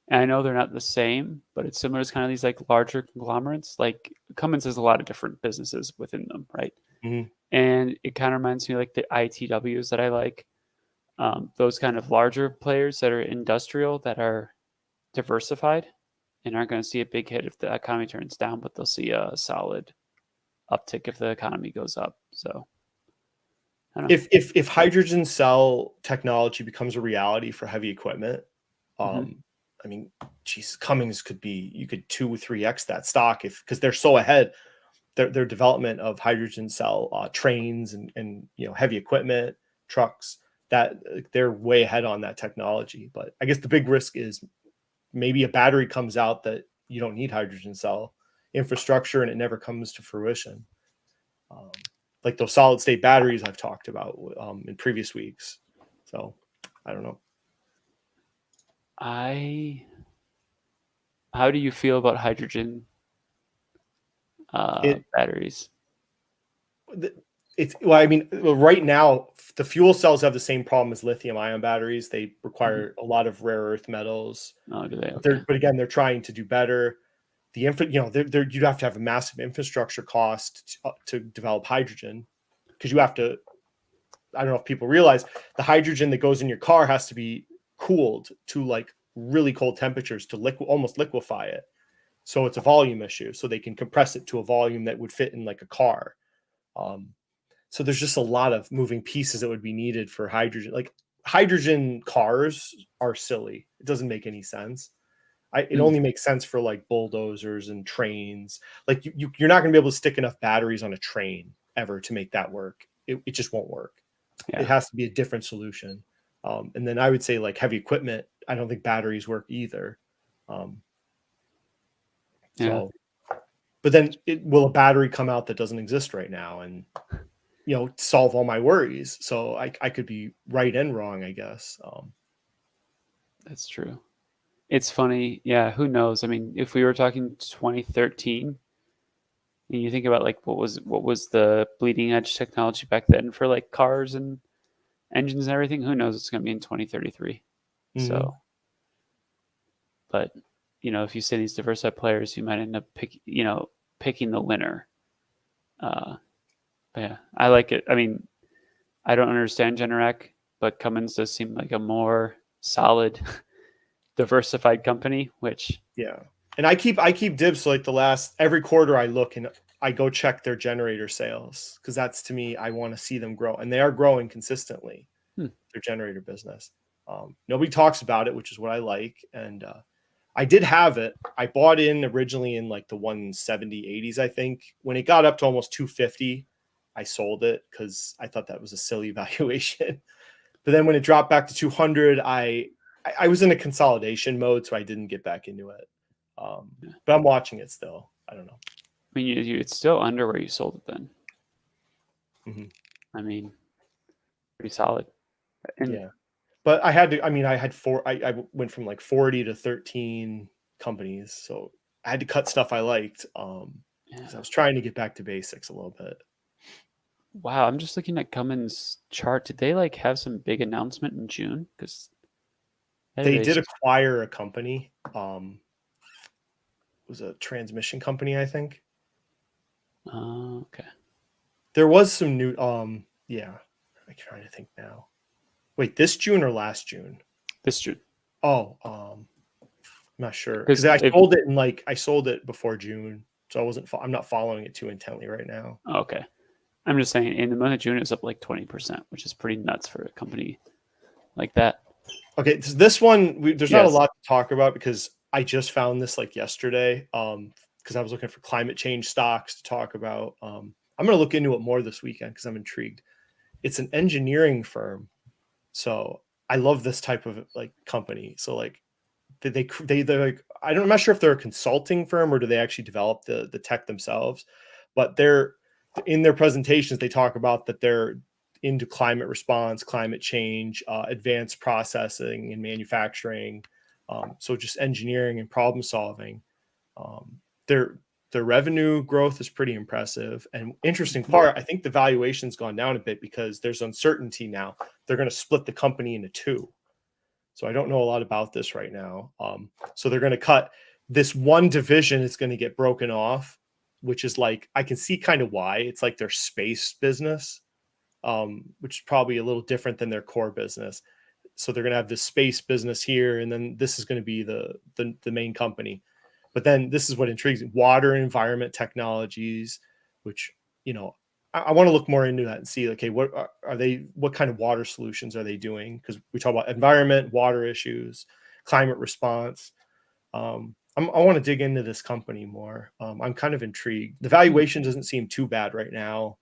Speaker 2: and I know they're not the same, but it's similar to kind of these like larger conglomerates. Like Cummins has a lot of different businesses within them, right? Mm-hmm. And it kind of reminds me like the ITWs that I like. Those kind of larger players that are industrial, that are diversified and aren't going to see a big hit if the economy turns down, but they'll see a solid uptick if the economy goes up. So
Speaker 1: if hydrogen cell technology becomes a reality for heavy equipment, I mean, geez, Cummins you could 2 or 3x that stock because they're so ahead. Their development of hydrogen cell trains and heavy equipment, trucks, that they're way ahead on that technology. But I guess the big risk is maybe a battery comes out that you don't need hydrogen cell infrastructure and it never comes to fruition. Like those solid state batteries I've talked about in previous weeks. So I don't know.
Speaker 2: How do you feel about hydrogen batteries?
Speaker 1: Right now the fuel cells have the same problem as lithium ion batteries. They require a lot of rare earth metals.
Speaker 2: Oh, do they? Okay.
Speaker 1: But again, they're trying to do better. You'd have to have a massive infrastructure cost to develop hydrogen, because you have to, I don't know if people realize, the hydrogen that goes in your car has to be cooled to like really cold temperatures to almost liquefy it. So it's a volume issue. So they can compress it to a volume that would fit in like a car. So there's just a lot of moving pieces that would be needed for hydrogen. Like hydrogen cars are silly. It doesn't make any sense. It only makes sense for like bulldozers and trains. Like you're not going to be able to stick enough batteries on a train ever to make that work. It just won't work.
Speaker 2: Yeah.
Speaker 1: It has to be a different solution. And then I would say like heavy equipment, I don't think batteries work either. So, but then will a battery come out that doesn't exist right now and, solve all my worries? So I could be right and wrong, I guess.
Speaker 2: That's true. It's funny. Yeah. Who knows? I mean, if we were talking 2013, and you think about like what was the bleeding edge technology back then for like cars and engines and everything, who knows what's going to be in 2033. So, but if you say these diversified players, you might end up picking the winner. But yeah, I like it. I mean, I don't understand Generac, but Cummins does seem like a more solid, diversified company. Which
Speaker 1: and I keep dibs. So like every quarter I look and I go check their generator sales, because that's, to me, I want to see them grow, and they are growing consistently. Their generator business. Nobody talks about it, which is what I like. And I did have it. I bought in originally in like the 170, 80s, I think. When it got up to almost 250, I sold it because I thought that was a silly valuation. But then when it dropped back to 200, I was in a consolidation mode, so I didn't get back into it. But I'm watching it still. I don't know.
Speaker 2: I mean, it's still under where you sold it then. I mean, pretty solid.
Speaker 1: Yeah. But I had to, I had I went from like 40 to 13 companies. So I had to cut stuff I liked. Because I was trying to get back to basics a little bit.
Speaker 2: Wow. I'm just looking at Cummins' chart. Did they like have some big announcement in June? Because
Speaker 1: they did acquire a company. It was a transmission company, I think.
Speaker 2: Okay.
Speaker 1: There was some new, yeah. I'm trying to think now. Wait, this June or last June?
Speaker 2: This June.
Speaker 1: Oh, I'm not sure, because I sold it before June, so I'm not following it too intently right now.
Speaker 2: Okay, I'm just saying in the month of June it's up like 20%, which is pretty nuts for a company like that. Okay,
Speaker 1: this one there's not a lot to talk about because I just found this like yesterday. Because I was looking for climate change stocks to talk about. I'm going to look into it more this weekend because I'm intrigued. It's an engineering firm. So I love this type of like company. So like they're like, I'm not sure if they're a consulting firm or do they actually develop the tech themselves, but they're in their presentations, they talk about that they're into climate response, climate change, advanced processing and manufacturing. So just engineering and problem solving. Their revenue growth is pretty impressive. And interesting part, I think the valuation's gone down a bit because there's uncertainty now. They're going to split the company into two. So I don't know a lot about this right now. So they're going to cut this one division. It's going to get broken off, which is like, I can see kind of why. It's like their space business, which is probably a little different than their core business. So they're going to have this space business here, and then this is going to be the main company. But then this is what intrigues me: water and environment technologies, which, I want to look more into that and see, okay, what kind of water solutions are they doing? Because we talk about environment, water issues, climate response. I want to dig into this company more. I'm kind of intrigued. The valuation doesn't seem too bad right now.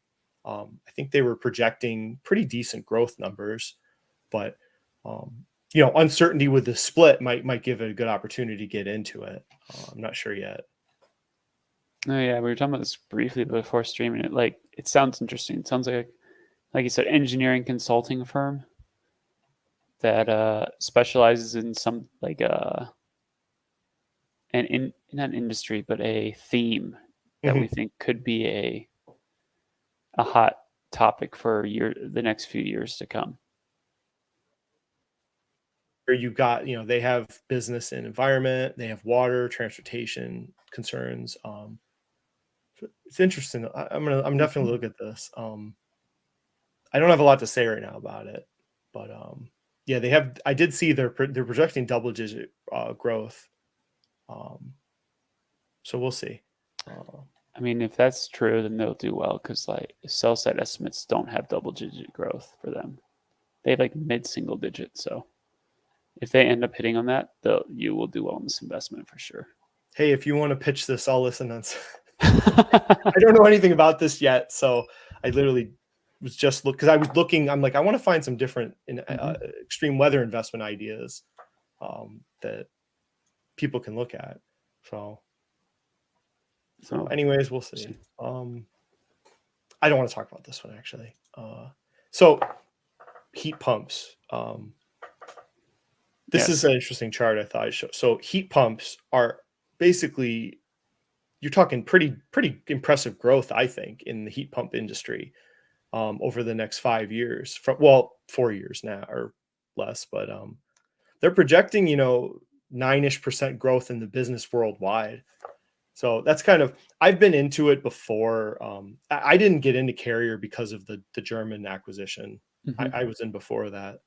Speaker 1: I think they were projecting pretty decent growth numbers, but uncertainty with the split might give it a good opportunity to get into it. I'm not sure yet.
Speaker 2: Oh yeah, we were talking about this briefly before streaming it. It sounds interesting. It sounds like you said, engineering consulting firm that specializes in some not industry, but a theme that we think could be a hot topic for the next few years to come.
Speaker 1: Where you got, they have business and environment, they have water, transportation concerns. It's interesting. I'm definitely look at this. I don't have a lot to say right now about it, but yeah, I did see they're projecting double-digit growth. So we'll see.
Speaker 2: I mean, if that's true, then they'll do well, because sell side estimates don't have double-digit growth for them. They have mid-single digit. So if they end up hitting on that, you will do well in this investment for sure.
Speaker 1: Hey, if you want to pitch this, I'll listen. I don't know anything about this yet, so I literally was just because I was looking. I'm like, I want to find some different extreme weather investment ideas that people can look at. So anyways, we'll see. I don't want to talk about this one actually. So heat pumps. This is an interesting chart I thought I'd show. So heat pumps are basically, you're talking pretty impressive growth, I think, in the heat pump industry over the next 5 years. 4 years now or less, but they're projecting 9-ish% growth in the business worldwide. So that's kind of, I've been into it before. I didn't get into Carrier because of the German acquisition. I was in before that,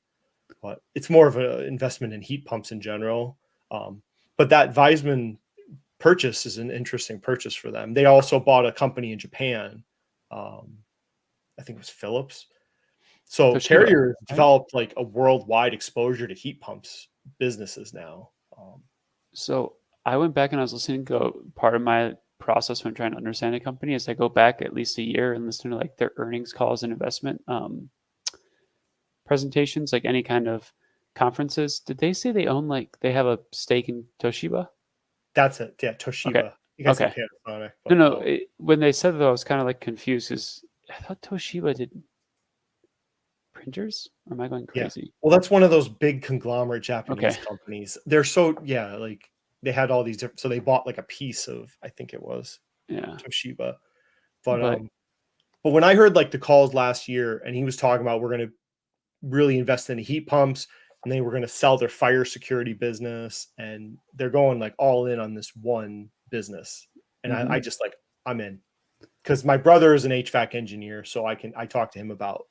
Speaker 1: but it's more of an investment in heat pumps in general. But that Weissman purchase is an interesting purchase for them. They also bought a company in Japan. I think it was Philips. So Toshiba, Carrier developed like a worldwide exposure to heat pumps businesses now.
Speaker 2: So I went back and I was listening to part of my process when trying to understand a company is I go back at least a year and listen to like their earnings calls and investment presentations, like any kind of conferences. Did they say they own, like they have a stake in Toshiba?
Speaker 1: That's it. Yeah, Toshiba.
Speaker 2: Okay.
Speaker 1: You guys say Panasonic.
Speaker 2: No. When they said that, I was kind of like confused because I thought Toshiba did printers. Or am I going crazy?
Speaker 1: Yeah. Well, that's one of those big conglomerate Japanese companies. They're so like they had all these different. So they bought like a piece of, I think it was Toshiba, but when I heard like the calls last year, and he was talking about we're going to really invest in the heat pumps, and they were going to sell their fire security business, and they're going like all in on this one business. And I just like, I'm in, because my brother is an HVAC engineer, so I talk to him about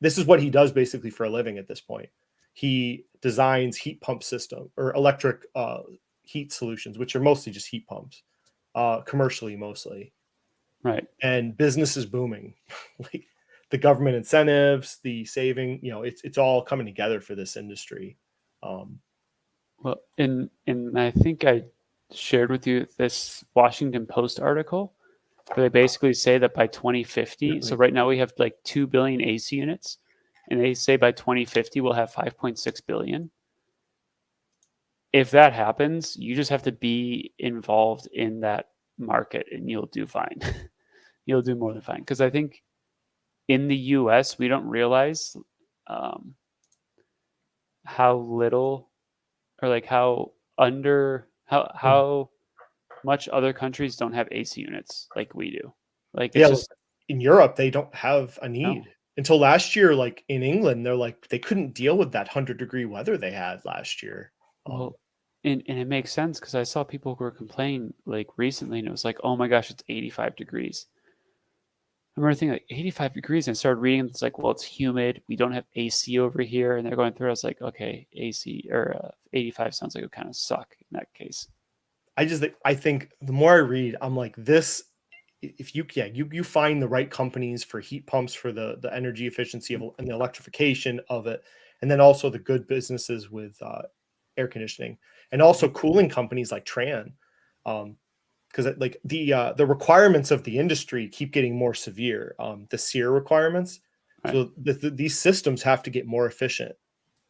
Speaker 1: this is what he does basically for a living at this point. He designs heat pump system or electric heat solutions, which are mostly just heat pumps, commercially mostly.
Speaker 2: Right.
Speaker 1: And business is booming. Like the government incentives, the saving, it's all coming together for this industry.
Speaker 2: Well, and I think I shared with you this Washington Post article where they basically say that by 2050, so right now we have like 2 billion AC units, and they say by 2050 we'll have 5.6 billion. If that happens, you just have to be involved in that market and you'll do fine. You'll do more than fine. Because I think in the US, we don't realize how little or like how much other countries don't have AC units like we do. Like it's just
Speaker 1: in Europe, they don't have a need. Until last year, like in England, they're like they couldn't deal with that 100-degree weather they had last year.
Speaker 2: Well, and it makes sense because I saw people who were complaining like recently, and it was like, oh my gosh, it's 85 degrees. I remember thinking like 85 degrees, and I started reading. It's like, well, it's humid. We don't have AC over here, and they're going through. I was like, okay, AC or 85 sounds like it would kind of suck in that case.
Speaker 1: I think the more I read, I'm like this. If you find the right companies for heat pumps for the energy efficiency of and the electrification of it, and then also the good businesses with air conditioning and also cooling companies like Tran, because like the requirements of the industry keep getting more severe. The SEER requirements, so these systems have to get more efficient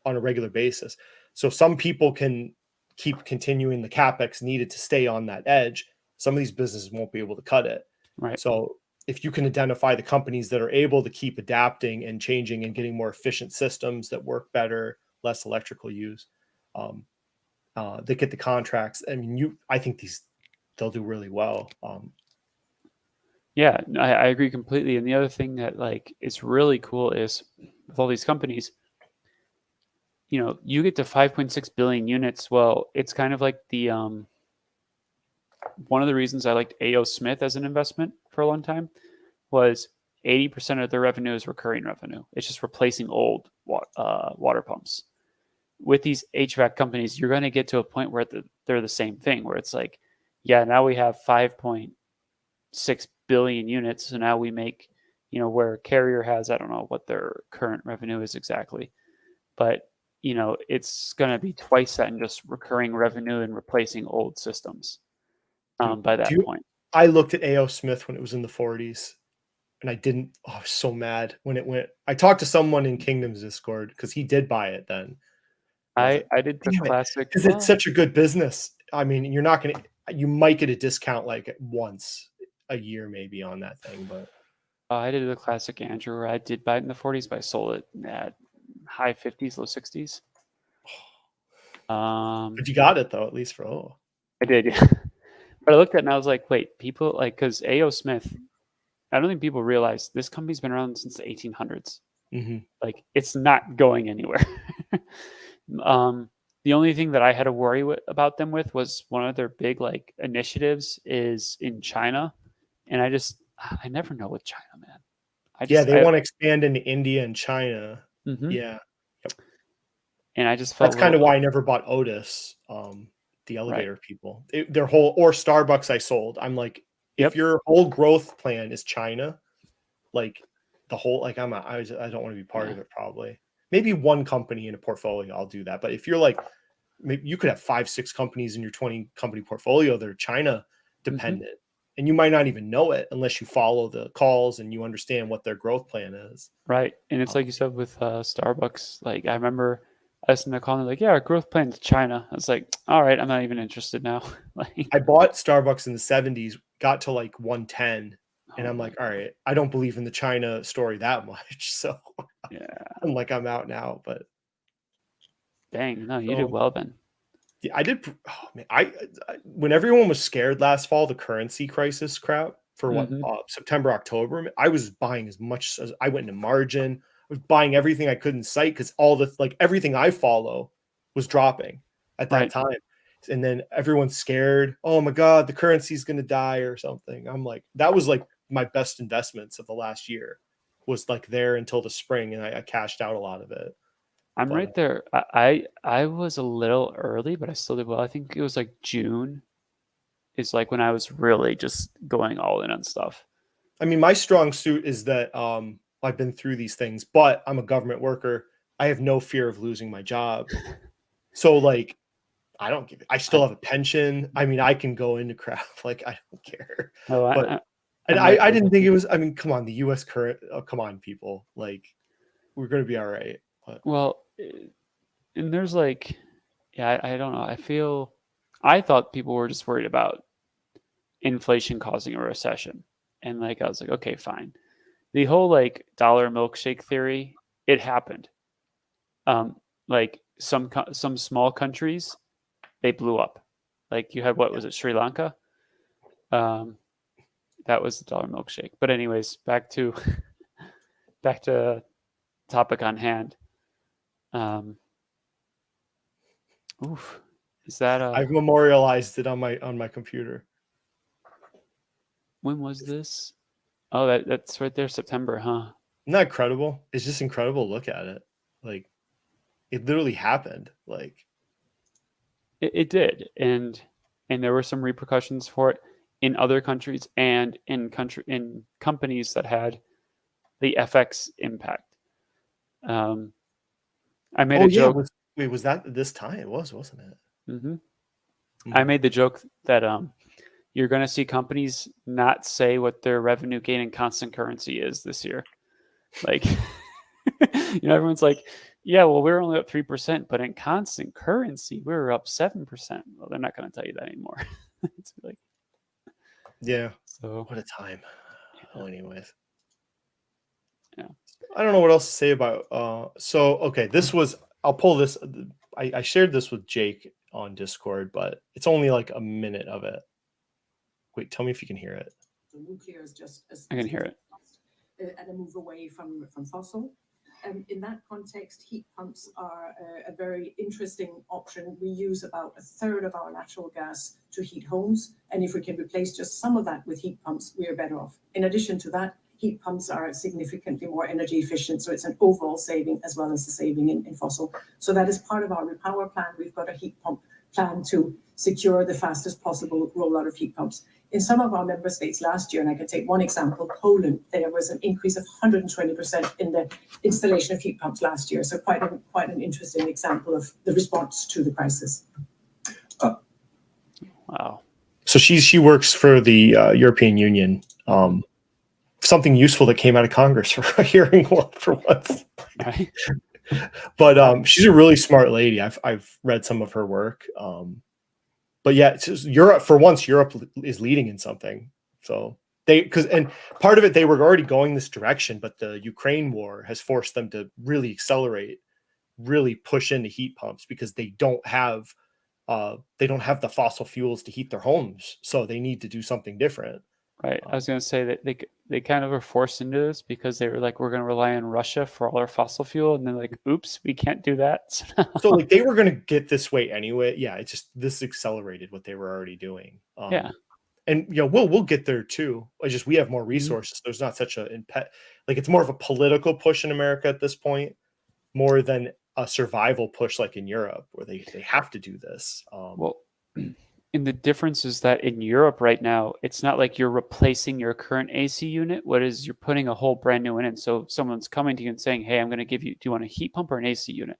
Speaker 1: on a regular basis. So some people can keep continuing the capex needed to stay on that edge. Some of these businesses won't be able to cut it.
Speaker 2: Right.
Speaker 1: So if you can identify the companies that are able to keep adapting and changing and getting more efficient systems that work better, less electrical use, they get the contracts. I mean, I think they'll do really well.
Speaker 2: Yeah, I agree completely. And the other thing that like is really cool is with all these companies, you get to 5.6 billion units. Well, it's kind of like the one of the reasons I liked A.O. Smith as an investment for a long time was 80% of their revenue is recurring revenue. It's just replacing old water pumps. With these HVAC companies, you're going to get to a point where they're the same thing, where it's like, yeah, now we have 5.6 billion units. So now we make, where Carrier has, I don't know what their current revenue is exactly, but, it's going to be twice that in just recurring revenue and replacing old systems by that point.
Speaker 1: I looked at A.O. Smith when it was in the 40s. and I didn't. Oh, I was so mad when it went. I talked to someone in Kingdom's Discord because he did buy it then. I was like,
Speaker 2: I did the
Speaker 1: damn it,
Speaker 2: classic.
Speaker 1: because it's such a good business. I mean, you're not gonna. You might get a discount like once a year maybe on that thing, but
Speaker 2: I did the classic Andrew where I did buy it in the 40s, but I sold it at high 50s, low 60s.
Speaker 1: but you got it though, at least for
Speaker 2: I did, yeah. But I looked at it and I was like, wait, people like, because A.O. Smith, I don't think people realize this company's been around since the 1800s. Like, it's not going anywhere. The only thing that I had to worry about them with was one of their big like initiatives is in China, and I never know with China, man.
Speaker 1: They want to expand into India and China. Yeah,
Speaker 2: and I just felt
Speaker 1: that's kind of why I never bought Otis, the elevator people. Their whole or Starbucks I sold. I'm like, if your whole growth plan is China, like the whole like I don't want to be part of it. Probably maybe one company in a portfolio I'll do that. But if you're like, maybe you could have 5-6 companies in your 20 company portfolio that are China dependent, and you might not even know it unless you follow the calls and you understand what their growth plan is.
Speaker 2: Right, and it's like you said with Starbucks. Like I remember I was in the call and they're like, yeah, our growth plan to China. I was like, all right, I'm not even interested now. Like
Speaker 1: I bought Starbucks in the 70s, got to like 110, and I'm like, all right, I don't believe in the China story that much. So
Speaker 2: yeah,
Speaker 1: I'm like, I'm out now. But
Speaker 2: dang, no, you did well then.
Speaker 1: Yeah, I did. Oh, man, I when everyone was scared last fall, the currency crisis crap for September, October, I was buying as much as I went into margin. I was buying everything I could in sight because all the like everything I follow was dropping at that time. And then everyone's scared. Oh my God, the currency's going to die or something. I'm like, that was like my best investments of the last year was like there until the spring, and I cashed out a lot of it.
Speaker 2: I'm right there. I was a little early, but I still did well. I think it was like June is like when I was really just going all in on stuff.
Speaker 1: I mean, my strong suit is that I've been through these things, but I'm a government worker. I have no fear of losing my job. So like, I don't give it. I still have a pension. I mean, I can go into crap. Like, I don't care.
Speaker 2: Oh,
Speaker 1: but I didn't think it was, I mean, come on, the US current, come on, people. Like, we're going to be all right. But.
Speaker 2: Well, and there's like, yeah, I don't know. I thought people were just worried about inflation causing a recession. And like, I was like, okay, fine. The whole like dollar milkshake theory, it happened. Like some small countries, they blew up. Like you had, what was it, Sri Lanka? That was the dollar milkshake. But anyways, back to topic on hand. Is that
Speaker 1: I've memorialized it on my computer.
Speaker 2: When was this? Oh, that's right there, September, huh?
Speaker 1: Isn't that incredible? It's just incredible to look at it. Like, it literally happened. Like,
Speaker 2: it did, and there were some repercussions for it in other countries and in companies that had the FX impact. I made a joke.
Speaker 1: Was that this time? It was, wasn't it?
Speaker 2: I made the joke that you're going to see companies not say what their revenue gain in constant currency is this year. Like, everyone's like, yeah, well, we're only up 3%, but in constant currency, we're up 7%. Well, they're not going to tell you that anymore. It's like,
Speaker 1: yeah.
Speaker 2: So
Speaker 1: what a time. Well, anyways.
Speaker 2: Yeah.
Speaker 1: I don't know what else to say about. Okay, I'll pull this. I shared this with Jake on Discord, but it's only like a minute of it. Wait, tell me if you can hear it.
Speaker 3: So nuclear is just
Speaker 2: I can hear it.
Speaker 3: And a move away from fossil. In that context, heat pumps are a very interesting option. We use about 1/3 of our natural gas to heat homes, and if we can replace just some of that with heat pumps, we are better off. In addition to that, heat pumps are significantly more energy efficient, so it's an overall saving as well as a saving in fossil. So that is part of our repower plan. We've got a heat pump plan to secure the fastest possible rollout of heat pumps. In some of our member states last year, and I can take one example, Poland, there was an increase of 120% in the installation of heat pumps last year. So quite an interesting example of the response to the crisis.
Speaker 2: Wow.
Speaker 1: So she works for the European Union. something useful that came out of Congress for a hearing for once.
Speaker 2: Right.
Speaker 1: But she's a really smart lady. I've read some of her work. But yeah, it's just Europe, for once, Europe is leading in something. So and part of it, they were already going this direction, but the Ukraine war has forced them to really accelerate, really push into heat pumps, because they don't have the fossil fuels to heat their homes. So they need to do something different.
Speaker 2: Right. I was going to say that they kind of were forced into this because they were like, we're going to rely on Russia for all our fossil fuel. And then like, oops, we can't do that.
Speaker 1: So like they were going to get this way anyway. Yeah. It's just, this accelerated what they were already doing.
Speaker 2: Yeah.
Speaker 1: And we'll get there too. It's just, we have more resources. There's not such like, it's more of a political push in America at this point, more than a survival push like in Europe, where they have to do this.
Speaker 2: Well, and the difference is that in Europe right now, it's not like you're replacing your current AC unit. What is, you're putting a whole brand new one in. So someone's coming to you and saying, hey, I'm going to give you, do you want a heat pump or an AC unit?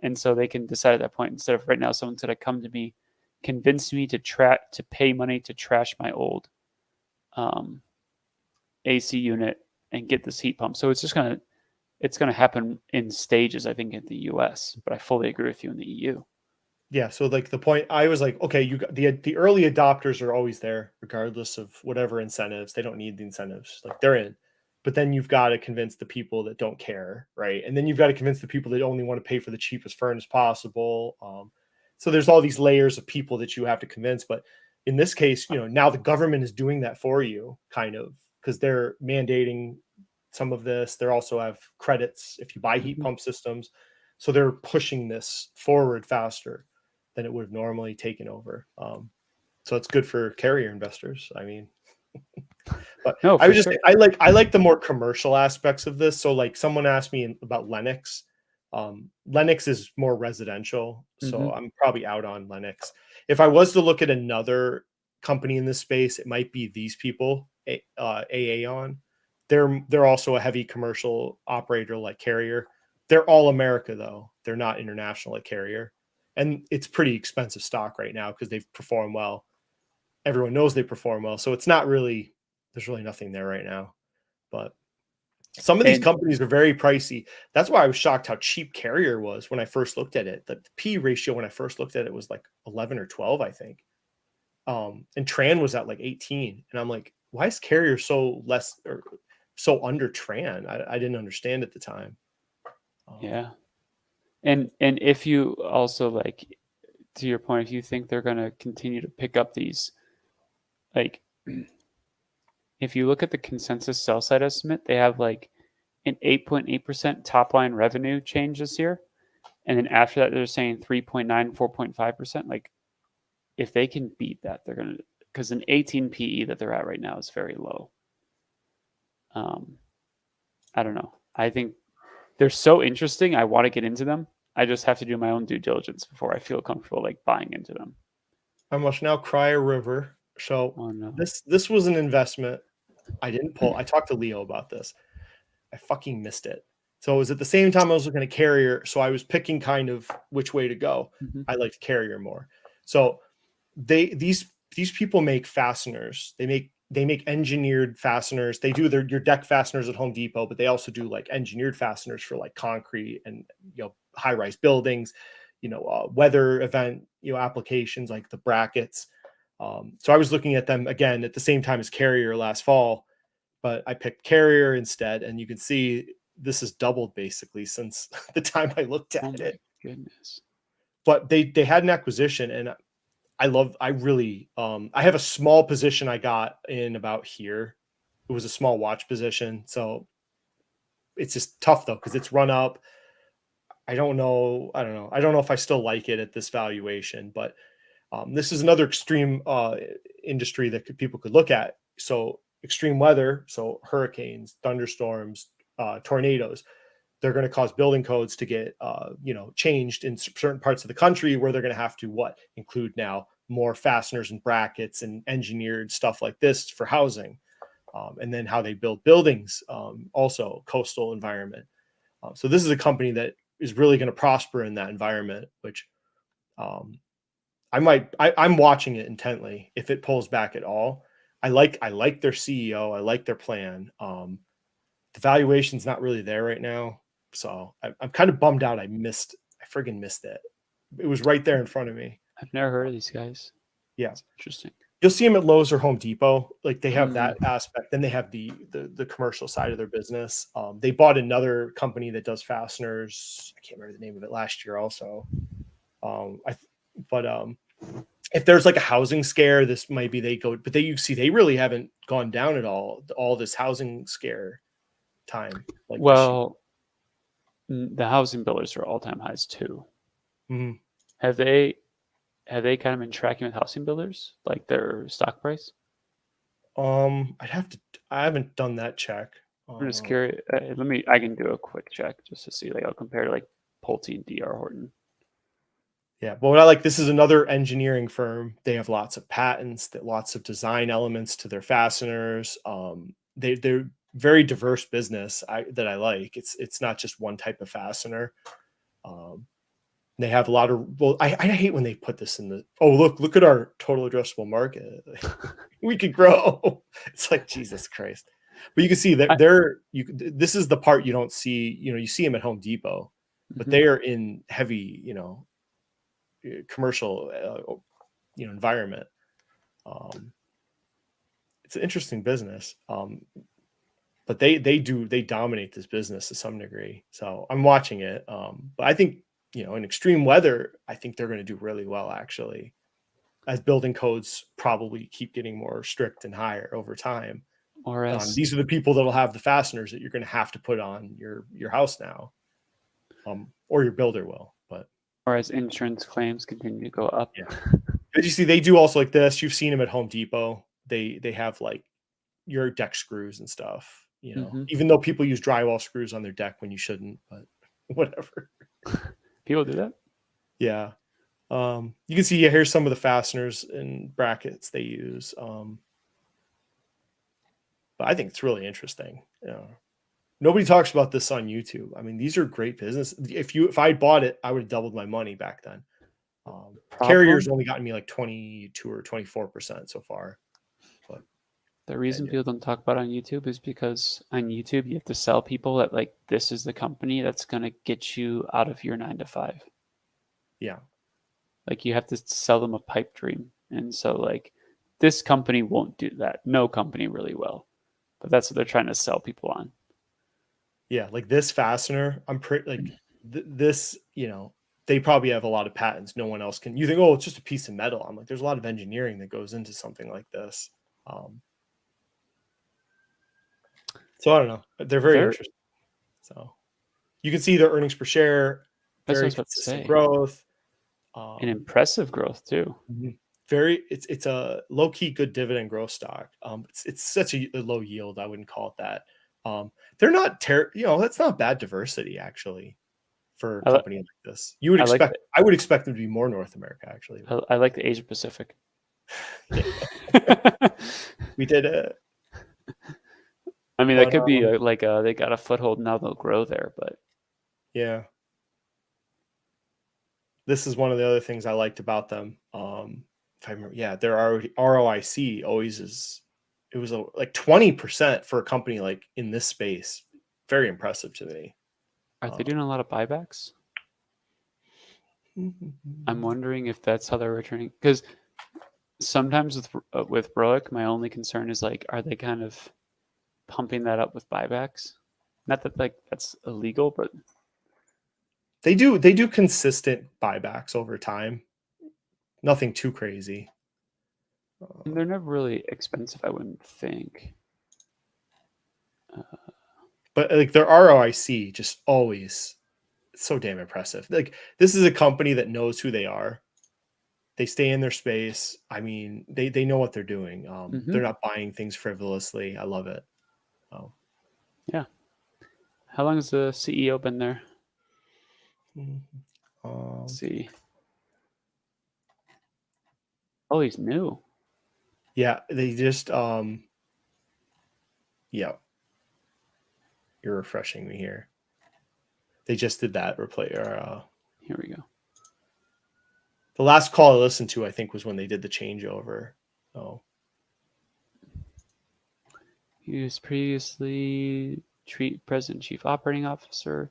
Speaker 2: And so they can decide at that point, instead of right now, someone's going to come to me, convince me to pay money to trash my old AC unit and get this heat pump. So it's just going to happen in stages, I think, in the US, but I fully agree with you in the EU.
Speaker 1: Yeah. So like the point, I was like, okay, you got the early adopters are always there, regardless of whatever incentives. They don't need the incentives, like they're in. But then you've got to convince the people that don't care, right? And then you've got to convince the people that only want to pay for the cheapest furnace possible. So there's all these layers of people that you have to convince. But in this case, now the government is doing that for you, kind of, because they're mandating some of this. They also have credits if you buy heat pump systems. So they're pushing this forward faster than it would have normally taken over. So it's good for carrier investors. I mean, but
Speaker 2: no,
Speaker 1: I was just,
Speaker 2: sure.
Speaker 1: I like the more commercial aspects of this. So like someone asked me about Lennox. Lennox is more residential. So I'm probably out on Lennox. If I was to look at another company in this space, it might be these people, Aeon. They're also a heavy commercial operator like Carrier. They're all America though. They're not international like Carrier. And it's pretty expensive stock right now because they've performed well. Everyone knows they perform well. So it's not really, there's really nothing there right now. But some of these companies are very pricey. That's why I was shocked how cheap Carrier was when I first looked at it. The P ratio when I first looked at it was like 11 or 12, I think. And Tran was at like 18. And I'm like, why is Carrier so less or so under Tran? I didn't understand at the time.
Speaker 2: Yeah. And if you also, like, to your point, if you think they're going to continue to pick up these, like, if you look at the consensus sell side estimate, they have like an 8.8% top line revenue change this year. And then after that, they're saying 3.9, 4.5%. Like, if they can beat that, they're going to, because an 18 PE that they're at right now is very low. I don't know. I think they're so interesting. I want to get into them. I just have to do my own due diligence before I feel comfortable like buying into them.
Speaker 1: I must now cry a river. So this was an investment I didn't pull. I talked to Leo about this. I fucking missed it. So it was at the same time I was looking at Carrier. So I was picking kind of which way to go. I liked Carrier more. So these people make fasteners. They make engineered fasteners. They do your deck fasteners at Home Depot, but they also do like engineered fasteners for like concrete and high-rise buildings, weather event applications like the brackets. So I was looking at them again at the same time as Carrier last fall, but I picked Carrier instead, and you can see this has doubled basically since the time I looked at it.
Speaker 2: Goodness.
Speaker 1: But they had an acquisition, and I have a small position I got in about here. It was a small watch position. So it's just tough though, because it's run up. I don't know if I still like it at this valuation, but this is another extreme industry that people could look at. So extreme weather, so hurricanes, thunderstorms, tornadoes, they're going to cause building codes to get changed in certain parts of the country, where they're going to have to include now more fasteners and brackets and engineered stuff like this for housing, and then how they build buildings, also coastal environment. So this is a company that is really going to prosper in that environment, which I'm watching it intently if it pulls back at all. I like their CEO. I like their plan. The valuation's not really there right now, so I'm kind of bummed out. I friggin' missed it. It was right there in front of me.
Speaker 2: I've never heard of these guys.
Speaker 1: Yeah,
Speaker 2: That's interesting.
Speaker 1: you'll see them at Lowe's or Home Depot. Like they have
Speaker 2: Mm.
Speaker 1: that aspect. Then they have the commercial side of their business. They bought another company that does fasteners. I can't remember the name of it last year. Also, if there's like a housing scare, this might be they go. But you see, they really haven't gone down at all. All this housing scare time. Like
Speaker 2: Well, the housing builders are all-time highs too.
Speaker 1: Mhm.
Speaker 2: Have they kind of been tracking with housing builders, like their stock price?
Speaker 1: I haven't done that check.
Speaker 2: I'm just curious. I can do a quick check just to see, like, I'll compare to like Pulte and DR Horton.
Speaker 1: Yeah, but what I like, this is another engineering firm. They have lots of patents, lots of design elements to their fasteners. They're very diverse business that I like. It's not just one type of fastener. They have a lot of. Well, I hate when they put this in the. Oh, look at our total addressable market. We could grow. It's like Jesus Christ. But you can see that this is the part you don't see. You see them at Home Depot, but they are in heavy, commercial, environment. It's an interesting business. But they dominate this business to some degree. So I'm watching it. But I think, in extreme weather, I think they're going to do really well, actually, as building codes probably keep getting more strict and higher over time.
Speaker 2: Or as
Speaker 1: These are the people that'll have the fasteners that you're going to have to put on your house now, or your builder will. But
Speaker 2: or as insurance claims continue to go up.
Speaker 1: yeah, but you see, they do also like this. You've seen them at Home Depot. They have like your deck screws and stuff. Even though people use drywall screws on their deck when you shouldn't, but whatever.
Speaker 2: People do that.
Speaker 1: Yeah. You can see here's some of the fasteners and brackets they use. But I think it's really interesting. Nobody talks about this on YouTube. I mean, these are great business. If I bought it, I would have doubled my money back then. Carrier's only gotten me like 22 or 24% so far. But
Speaker 2: the reason people don't talk about it on YouTube is because on YouTube you have to sell people that, like, this is the company that's going to get you out of your 9 to 5.
Speaker 1: Yeah.
Speaker 2: Like, you have to sell them a pipe dream. And so, like, this company won't do that. No company really will. But that's what they're trying to sell people on.
Speaker 1: Yeah, like this fastener, I'm pretty like this, they probably have a lot of patents no one else can. You think, oh, it's just a piece of metal. I'm like, there's a lot of engineering that goes into something like this. So I don't know. They're very interesting. So you can see their earnings per share, very consistent growth.
Speaker 2: And impressive growth too.
Speaker 1: It's a low-key good dividend growth stock. It's such a low yield. I wouldn't call it that. They're not that's not bad diversity, actually, for a company like this. You would expect I would expect them to be more North America, actually.
Speaker 2: I like the Asia Pacific.
Speaker 1: We did it.
Speaker 2: I mean, that could be they got a foothold now, they'll grow there, but
Speaker 1: yeah. This is one of the other things I liked about them. If I remember, their ROIC always is. It was like 20% for a company like in this space. Very impressive to me.
Speaker 2: Are they doing a lot of buybacks? I'm wondering if that's how they're returning. Because sometimes with ROIC, my only concern is, like, are they kind of pumping that up with buybacks? Not that, like, that's illegal, but
Speaker 1: they do consistent buybacks over time. Nothing too crazy.
Speaker 2: They're never really expensive, I wouldn't think.
Speaker 1: But like their ROIC just always so damn impressive. Like, this is a company that knows who they are. They stay in their space. I mean, they know what they're doing. They're not buying things frivolously. I love it.
Speaker 2: Yeah. How long has the CEO been there? Let's see. Oh, he's new.
Speaker 1: Yeah, they just yeah. You're refreshing me here. They just did that
Speaker 2: here we go.
Speaker 1: The last call I listened to, I think, was when they did the changeover. Oh.
Speaker 2: He was previously President Chief Operating Officer.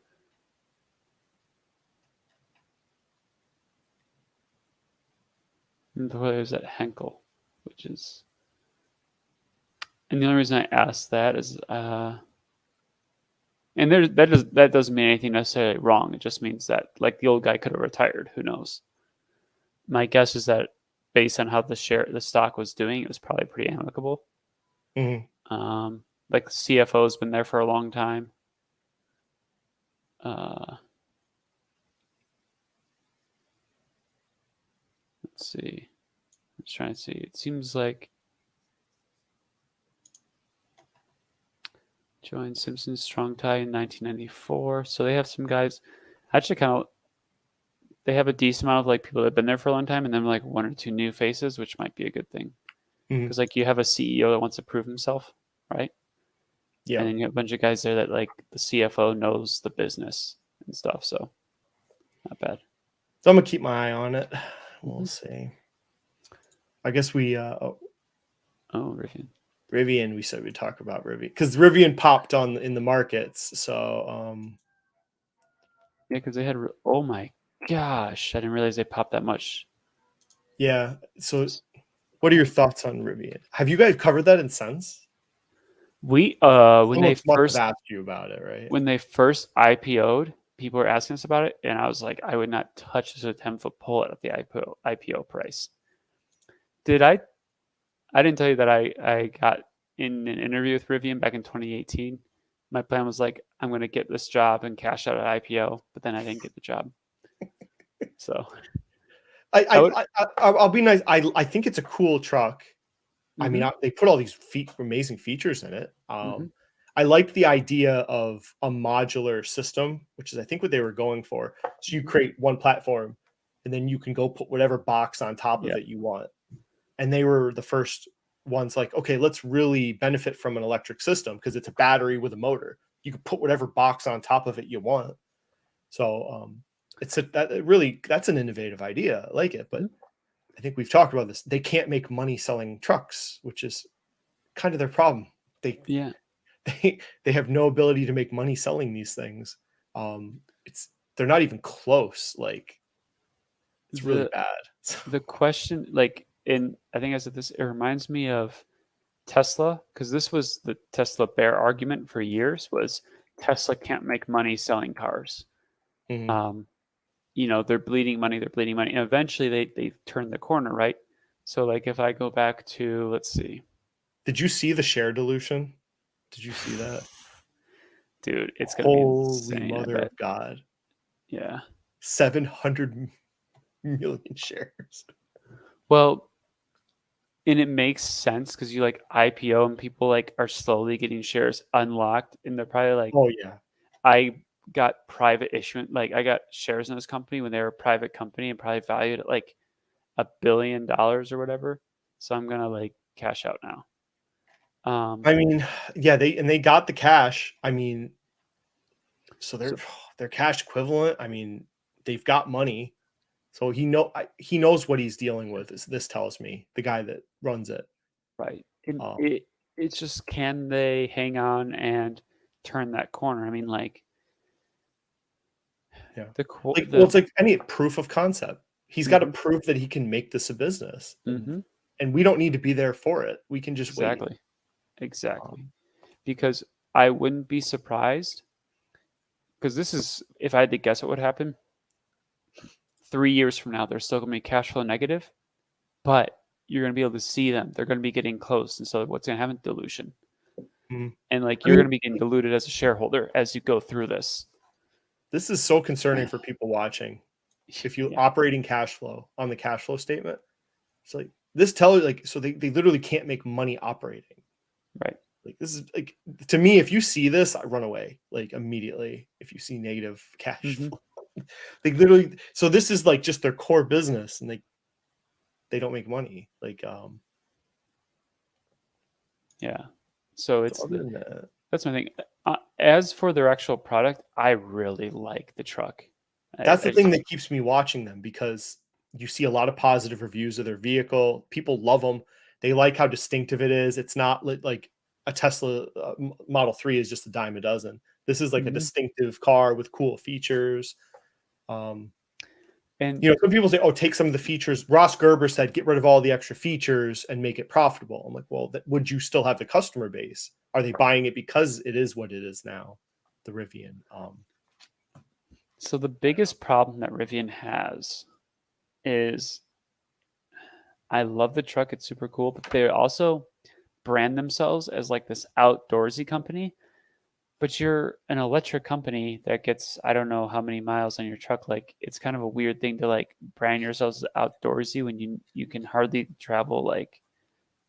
Speaker 2: And before he was at Henkel, which is. And the only reason I asked that is, and that doesn't mean anything necessarily wrong. It just means that like the old guy could have retired. Who knows? My guess is that based on how the stock was doing, it was probably pretty amicable. Like the CFO has been there for a long time. Let's see. I'm just trying to see. It seems like joined Simpson's strong tie in 1994. So they have some guys. Actually, they have a decent amount of like people that have been there for a long time, and then like one or two new faces, which might be a good thing. Because like you have a CEO that wants to prove himself, right?
Speaker 1: Yeah.
Speaker 2: And then you have a bunch of guys there that like the CFO knows the business and stuff. So not bad.
Speaker 1: So I'm gonna keep my eye on it. We'll see. I guess we
Speaker 2: Rivian.
Speaker 1: Rivian, we said we'd talk about Rivian because Rivian popped in the markets. So
Speaker 2: yeah, because they had oh my gosh, I didn't realize they popped that much.
Speaker 1: Yeah. So what are your thoughts on Rivian? Have you guys covered that in Sense?
Speaker 2: We when they first
Speaker 1: asked you about it, right?
Speaker 2: When they first IPO'd, people were asking us about it, and I was like, I would not touch this with a 10-foot pole at the IPO price. I didn't tell you that I got in an interview with Rivian back in 2018. My plan was like, I'm going to get this job and cash out at IPO, but then I didn't get the job. So
Speaker 1: I'll be nice. I think it's a cool truck. I mean, they put all these amazing features in it. I liked the idea of a modular system, which is I think what they were going for. So you create one platform, and then you can go put whatever box on top of it you want. And they were the first ones like, okay, let's really benefit from an electric system because it's a battery with a motor. You can put whatever box on top of it you want. So that's an innovative idea. I like it, but I think we've talked about this. They can't make money selling trucks, which is kind of their problem. They have no ability to make money selling these things. They're not even close. Like it's really bad.
Speaker 2: The question, like I think I said this, it reminds me of Tesla, because this was the Tesla bear argument for years was Tesla can't make money selling cars. They're bleeding money. And eventually they turned the corner, right? So like if I go back to, let's see.
Speaker 1: Did you see the share dilution? Did you see that?
Speaker 2: Dude, it's going to be insane.
Speaker 1: Holy mother of God.
Speaker 2: Yeah.
Speaker 1: 700 million shares.
Speaker 2: Well, and it makes sense because you like IPO and people like are slowly getting shares unlocked, and they're probably like,
Speaker 1: oh yeah,
Speaker 2: I got private issuance, like I got shares in this company when they were a private company and probably valued at like $1 billion or whatever. So I'm gonna like cash out now.
Speaker 1: I mean, yeah, they got the cash. I mean, so they're cash equivalent. I mean, they've got money. So he knows what he's dealing with. This tells me, the guy that runs it.
Speaker 2: Right. And it's just, can they hang on and turn that corner? I mean, like,
Speaker 1: yeah. Well, it's like any proof of concept. He's got to prove that he can make this a business. And we don't need to be there for it. We can just wait.
Speaker 2: Exactly. Because I wouldn't be surprised, because this is, if I had to guess what would happen, 3 years from now, they're still going to be cash flow negative, but you're going to be able to see them. They're going to be getting close. And so what's going to happen? Dilution. And like you're going to be getting diluted as a shareholder as you go through this.
Speaker 1: This is so concerning for people watching. If you operating cash flow on the cash flow statement, it's like this tells you, like, so they literally can't make money operating.
Speaker 2: Right.
Speaker 1: Like this is like, to me, if you see this, I run away like immediately. If you see negative cash flow. They literally, so this is like just their core business, and they don't make money. Like
Speaker 2: yeah. So that's my thing. As for their actual product, I really like the truck.
Speaker 1: That's the thing that keeps me watching them, because you see a lot of positive reviews of their vehicle. People love them. They like how distinctive it is. It's not like a Tesla Model 3 is just a dime a dozen. This is like a
Speaker 2: Mhm.
Speaker 1: distinctive car with cool features.
Speaker 2: And
Speaker 1: Some people say, "Oh, take some of the features." Ross Gerber said, "Get rid of all the extra features and make it profitable." I'm like, "Well, would you still have the customer base? Are they buying it because it is what it is now, the Rivian?"
Speaker 2: so the biggest problem that Rivian has is I love the truck, it's super cool, but they also brand themselves as like this outdoorsy company. But you're an electric company that gets I don't know how many miles on your truck. Like it's kind of a weird thing to like brand yourselves as outdoorsy when you can hardly travel like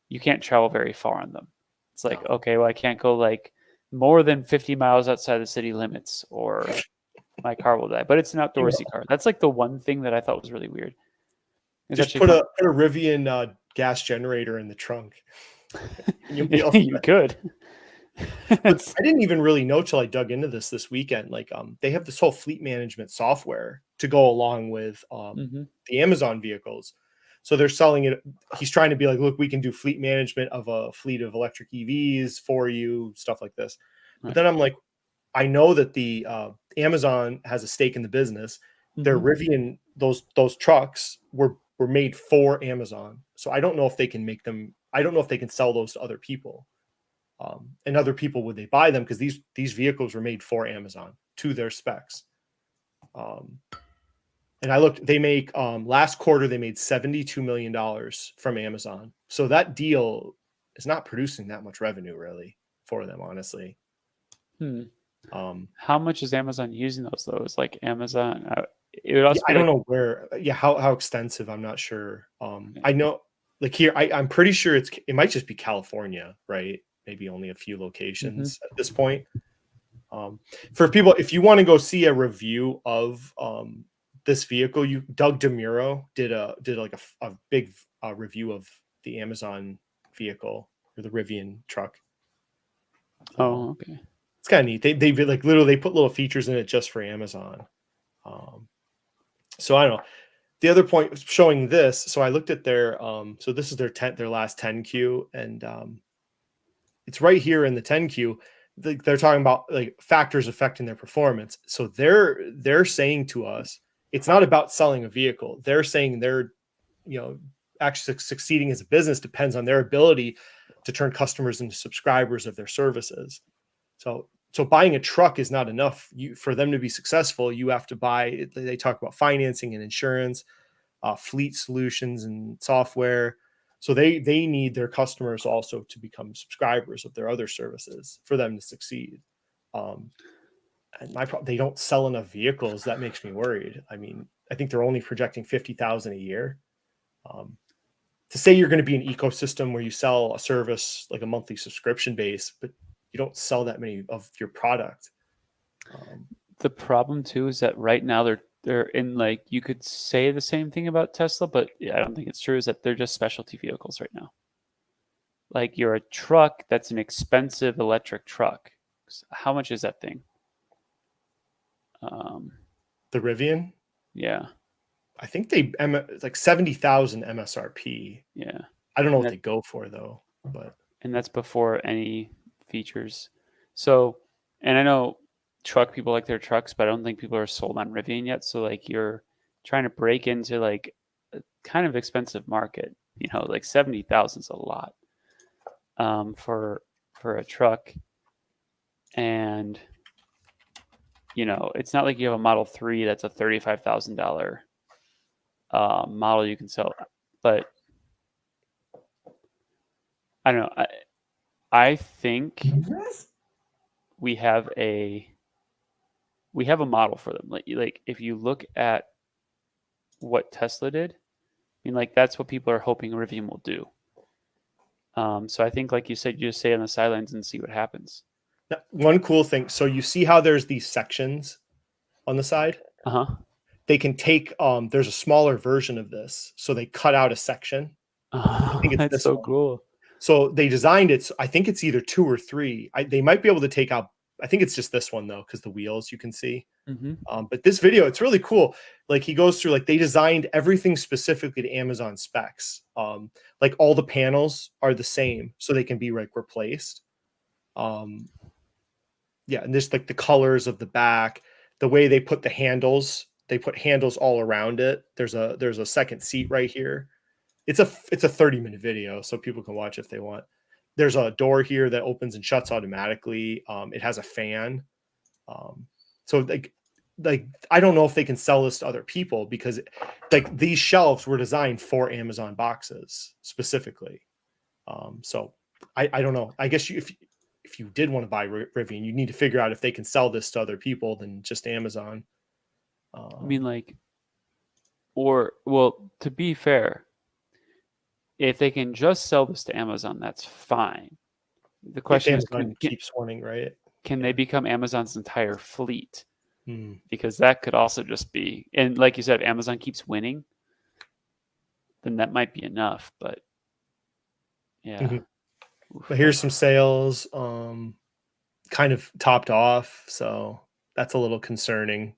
Speaker 2: you can't travel very far on them. It's like,
Speaker 1: No.
Speaker 2: okay, well I can't go like more than 50 miles outside the city limits or my car will die. But it's an outdoorsy car. That's like the one thing that I thought was really weird. It's
Speaker 1: Just
Speaker 2: actually
Speaker 1: put
Speaker 2: fun.
Speaker 1: a Rivian gas generator in the trunk. You'll be all
Speaker 2: You
Speaker 1: set.
Speaker 2: could.
Speaker 1: But I didn't even really know till I dug into this weekend. Like, they have this whole fleet management software to go along with
Speaker 2: Mhm.
Speaker 1: the Amazon vehicles. So they're selling it. He's trying to be like, look, we can do fleet management of a fleet of electric EVs for you, stuff like this. But
Speaker 2: Right.
Speaker 1: then I'm like, I know that the Amazon has a stake in the business. Their
Speaker 2: Mhm.
Speaker 1: Rivian, those trucks were made for Amazon. So I don't know if they can make them. I don't know if they can sell those to other people. And other people, would they buy them? Because these vehicles were made for Amazon to their specs. And I looked, they make last quarter they made $72 million from Amazon. So that deal is not producing that much revenue really for them, honestly.
Speaker 2: Hmm.
Speaker 1: Um,
Speaker 2: How much is Amazon using those though? It's like Amazon. It would also
Speaker 1: I
Speaker 2: be
Speaker 1: don't
Speaker 2: like
Speaker 1: know where. Yeah, how extensive? I'm not sure. I know, like here, I'm pretty sure it might just be California, right? Maybe only a few locations at this point. For people, if you want to go see a review of this vehicle, Doug DeMuro did like a big review of the Amazon vehicle or the Rivian truck.
Speaker 2: Oh, okay.
Speaker 1: It's kind of neat. They like literally they put little features in it just for Amazon. So I don't know. The other point was showing this. So I looked at their so this is their last 10Q, and it's right here in the 10Q. They're talking about like factors affecting their performance. So they're saying to us, it's not about selling a vehicle. They're saying they're, actually succeeding as a business depends on their ability to turn customers into subscribers of their services. So buying a truck is not enough. For them to be successful, you have to buy. They talk about financing and insurance, fleet solutions and software. So they need their customers also to become subscribers of their other services for them to succeed. And they don't sell enough vehicles. That makes me worried. I mean, I think they're only projecting 50,000 a year. To say you're going to be an ecosystem where you sell a service like a monthly subscription base, but you don't sell that many of your product.
Speaker 2: The problem too is that right now they're in like you could say the same thing about Tesla, but I don't think it's true. Is that they're just specialty vehicles right now? Like you're a truck that's an expensive electric truck. How much is that thing?
Speaker 1: The Rivian,
Speaker 2: Yeah,
Speaker 1: I think it's like 70,000 MSRP.
Speaker 2: yeah,
Speaker 1: I don't know
Speaker 2: and
Speaker 1: what
Speaker 2: that
Speaker 1: they go for though, but
Speaker 2: and that's before any features. So, and I know truck people like their trucks, but I don't think people are sold on Rivian yet. So like you're trying to break into like a kind of expensive market. Like 70,000 is a lot for a truck, and it's not like you have a Model 3 that's a $35,000 model you can sell, but I don't know. I think we have a model for them. Like if you look at what Tesla did, I mean, like that's what people are hoping Rivian will do. So I think, like you said, you just stay on the sidelines and see what happens.
Speaker 1: one cool thing. So you see how there's these sections on the side?
Speaker 2: Uh huh.
Speaker 1: They can take there's a smaller version of this. So they cut out a section. I think it's
Speaker 2: That's
Speaker 1: this
Speaker 2: so
Speaker 1: one.
Speaker 2: cool.
Speaker 1: So they designed it. So I think it's either 2 or 3. They might be able to take out. I think it's just this one though, because the wheels you can see.
Speaker 2: Mm-hmm.
Speaker 1: But this video, it's really cool. Like he goes through, like they designed everything specifically to Amazon specs. Like all the panels are the same, so they can be like replaced. Yeah, and this like the colors of the back, the way they put the handles, they put handles all around it. There's a second seat right here. It's a 30-minute video, so people can watch if they want. There's a door here that opens and shuts automatically. It has a fan. So like I don't know if they can sell this to other people because like these shelves were designed for Amazon boxes specifically. So I don't know. I guess if you did want to buy Rivian, you need to figure out if they can sell this to other people than just Amazon.
Speaker 2: I mean, like, or well, to be fair, if they can just sell this to Amazon, that's fine. The
Speaker 1: if
Speaker 2: question is,
Speaker 1: Amazon keeps winning, right?
Speaker 2: can they become Amazon's entire fleet?
Speaker 1: Hmm.
Speaker 2: Because that could also just be, and like you said, if Amazon keeps winning, then that might be enough. But yeah.
Speaker 1: Mhm. But here's some sales, kind of topped off, so that's a little concerning.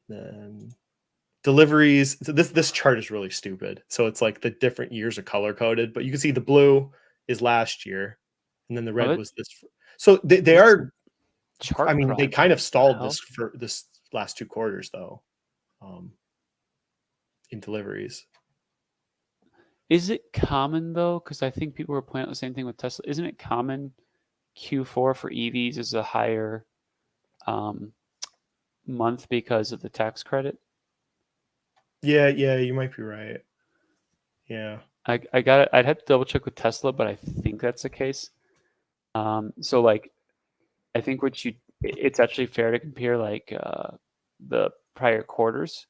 Speaker 1: Then deliveries. So this chart is really stupid. So it's like the different years are color coded, but you can see the blue is last year, and then the red was this. So they are.
Speaker 2: Chart
Speaker 1: I mean, they
Speaker 2: crime.
Speaker 1: kind of stalled
Speaker 2: Hell?
Speaker 1: this for this last 2 quarters though, in deliveries.
Speaker 2: Is it common though? Because I think people were pointing out the same thing with Tesla. Isn't it common Q4 for EVs is a higher month because of the tax credit?
Speaker 1: Yeah, you might be right. Yeah.
Speaker 2: I got it. I'd have to double check with Tesla, but I think that's the case. So like, I think it's actually fair to compare like the prior quarters,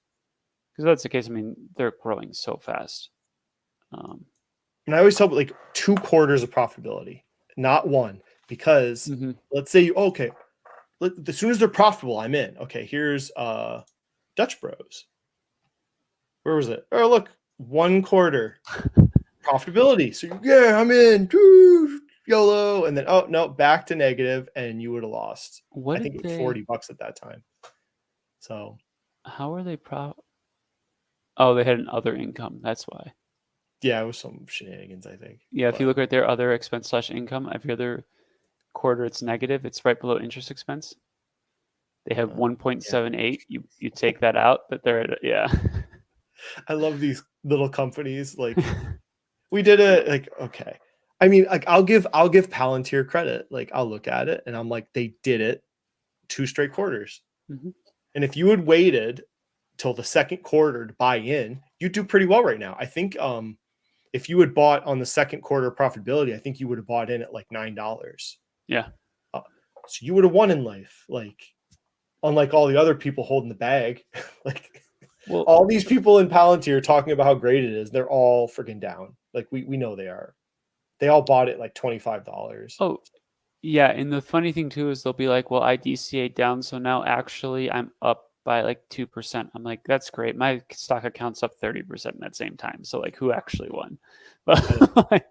Speaker 2: because that's the case. I mean, they're growing so fast.
Speaker 1: And I always tell like 2 quarters of profitability, not one, because
Speaker 2: Mhm.
Speaker 1: let's say okay, as soon as they're profitable, I'm in. Okay, here's Dutch Bros. Where was it? Oh, look, 1 quarter profitability. So yeah, I'm in. Woo, YOLO, and then oh no, back to negative, and you would have lost.
Speaker 2: What
Speaker 1: I think
Speaker 2: did
Speaker 1: it was
Speaker 2: they?
Speaker 1: $40 at that time. So
Speaker 2: How are they Oh, they had an other income. That's why.
Speaker 1: yeah, it was some shenanigans, I think.
Speaker 2: Yeah, if
Speaker 1: But
Speaker 2: you look at their other expense / income, every other quarter it's negative. It's right below interest expense. They have 1.78. You take that out, but they're at yeah.
Speaker 1: I love these little companies. Like we did it. Like okay, I mean, like I'll give Palantir credit. Like I'll look at it and I'm like, they did it 2 straight quarters.
Speaker 2: Mhm.
Speaker 1: And if you had waited till the second quarter to buy in, you'd do pretty well right now. I think if you had bought on the second quarter profitability, I think you would have bought in at like $9.
Speaker 2: Yeah.
Speaker 1: So you would have won in life. Like unlike all the other people holding the bag, like
Speaker 2: Well,
Speaker 1: all these people in Palantir talking about how great it is, they're all freaking down. Like we know they are. They all bought it like $25.
Speaker 2: oh, yeah, and the funny thing too is they'll be like, "Well, I DCA down, so now actually I'm up by like 2%." I'm like, "That's great. My stock account's up 30% in that same time." So like, who actually won? But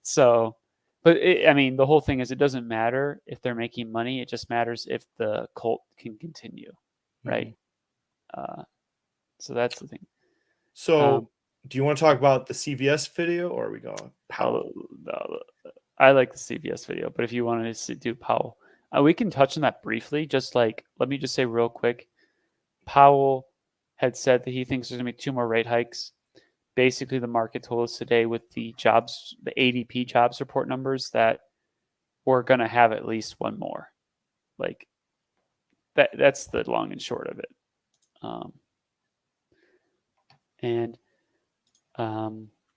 Speaker 2: so, but I mean, the whole thing is it doesn't matter if they're making money. It just matters if the cult can continue, right? So that's the thing.
Speaker 1: So do you want to talk about the CVS video or are we going Powell?
Speaker 2: I like the CVS video, but if you wanted to do Powell, we can touch on that briefly. Just like, let me just say real quick, Powell had said that he thinks there's going to be 2 more rate hikes. Basically, the market told us today with the ADP jobs report numbers that we're going to have at least 1 more. Like that's the long and short of it. And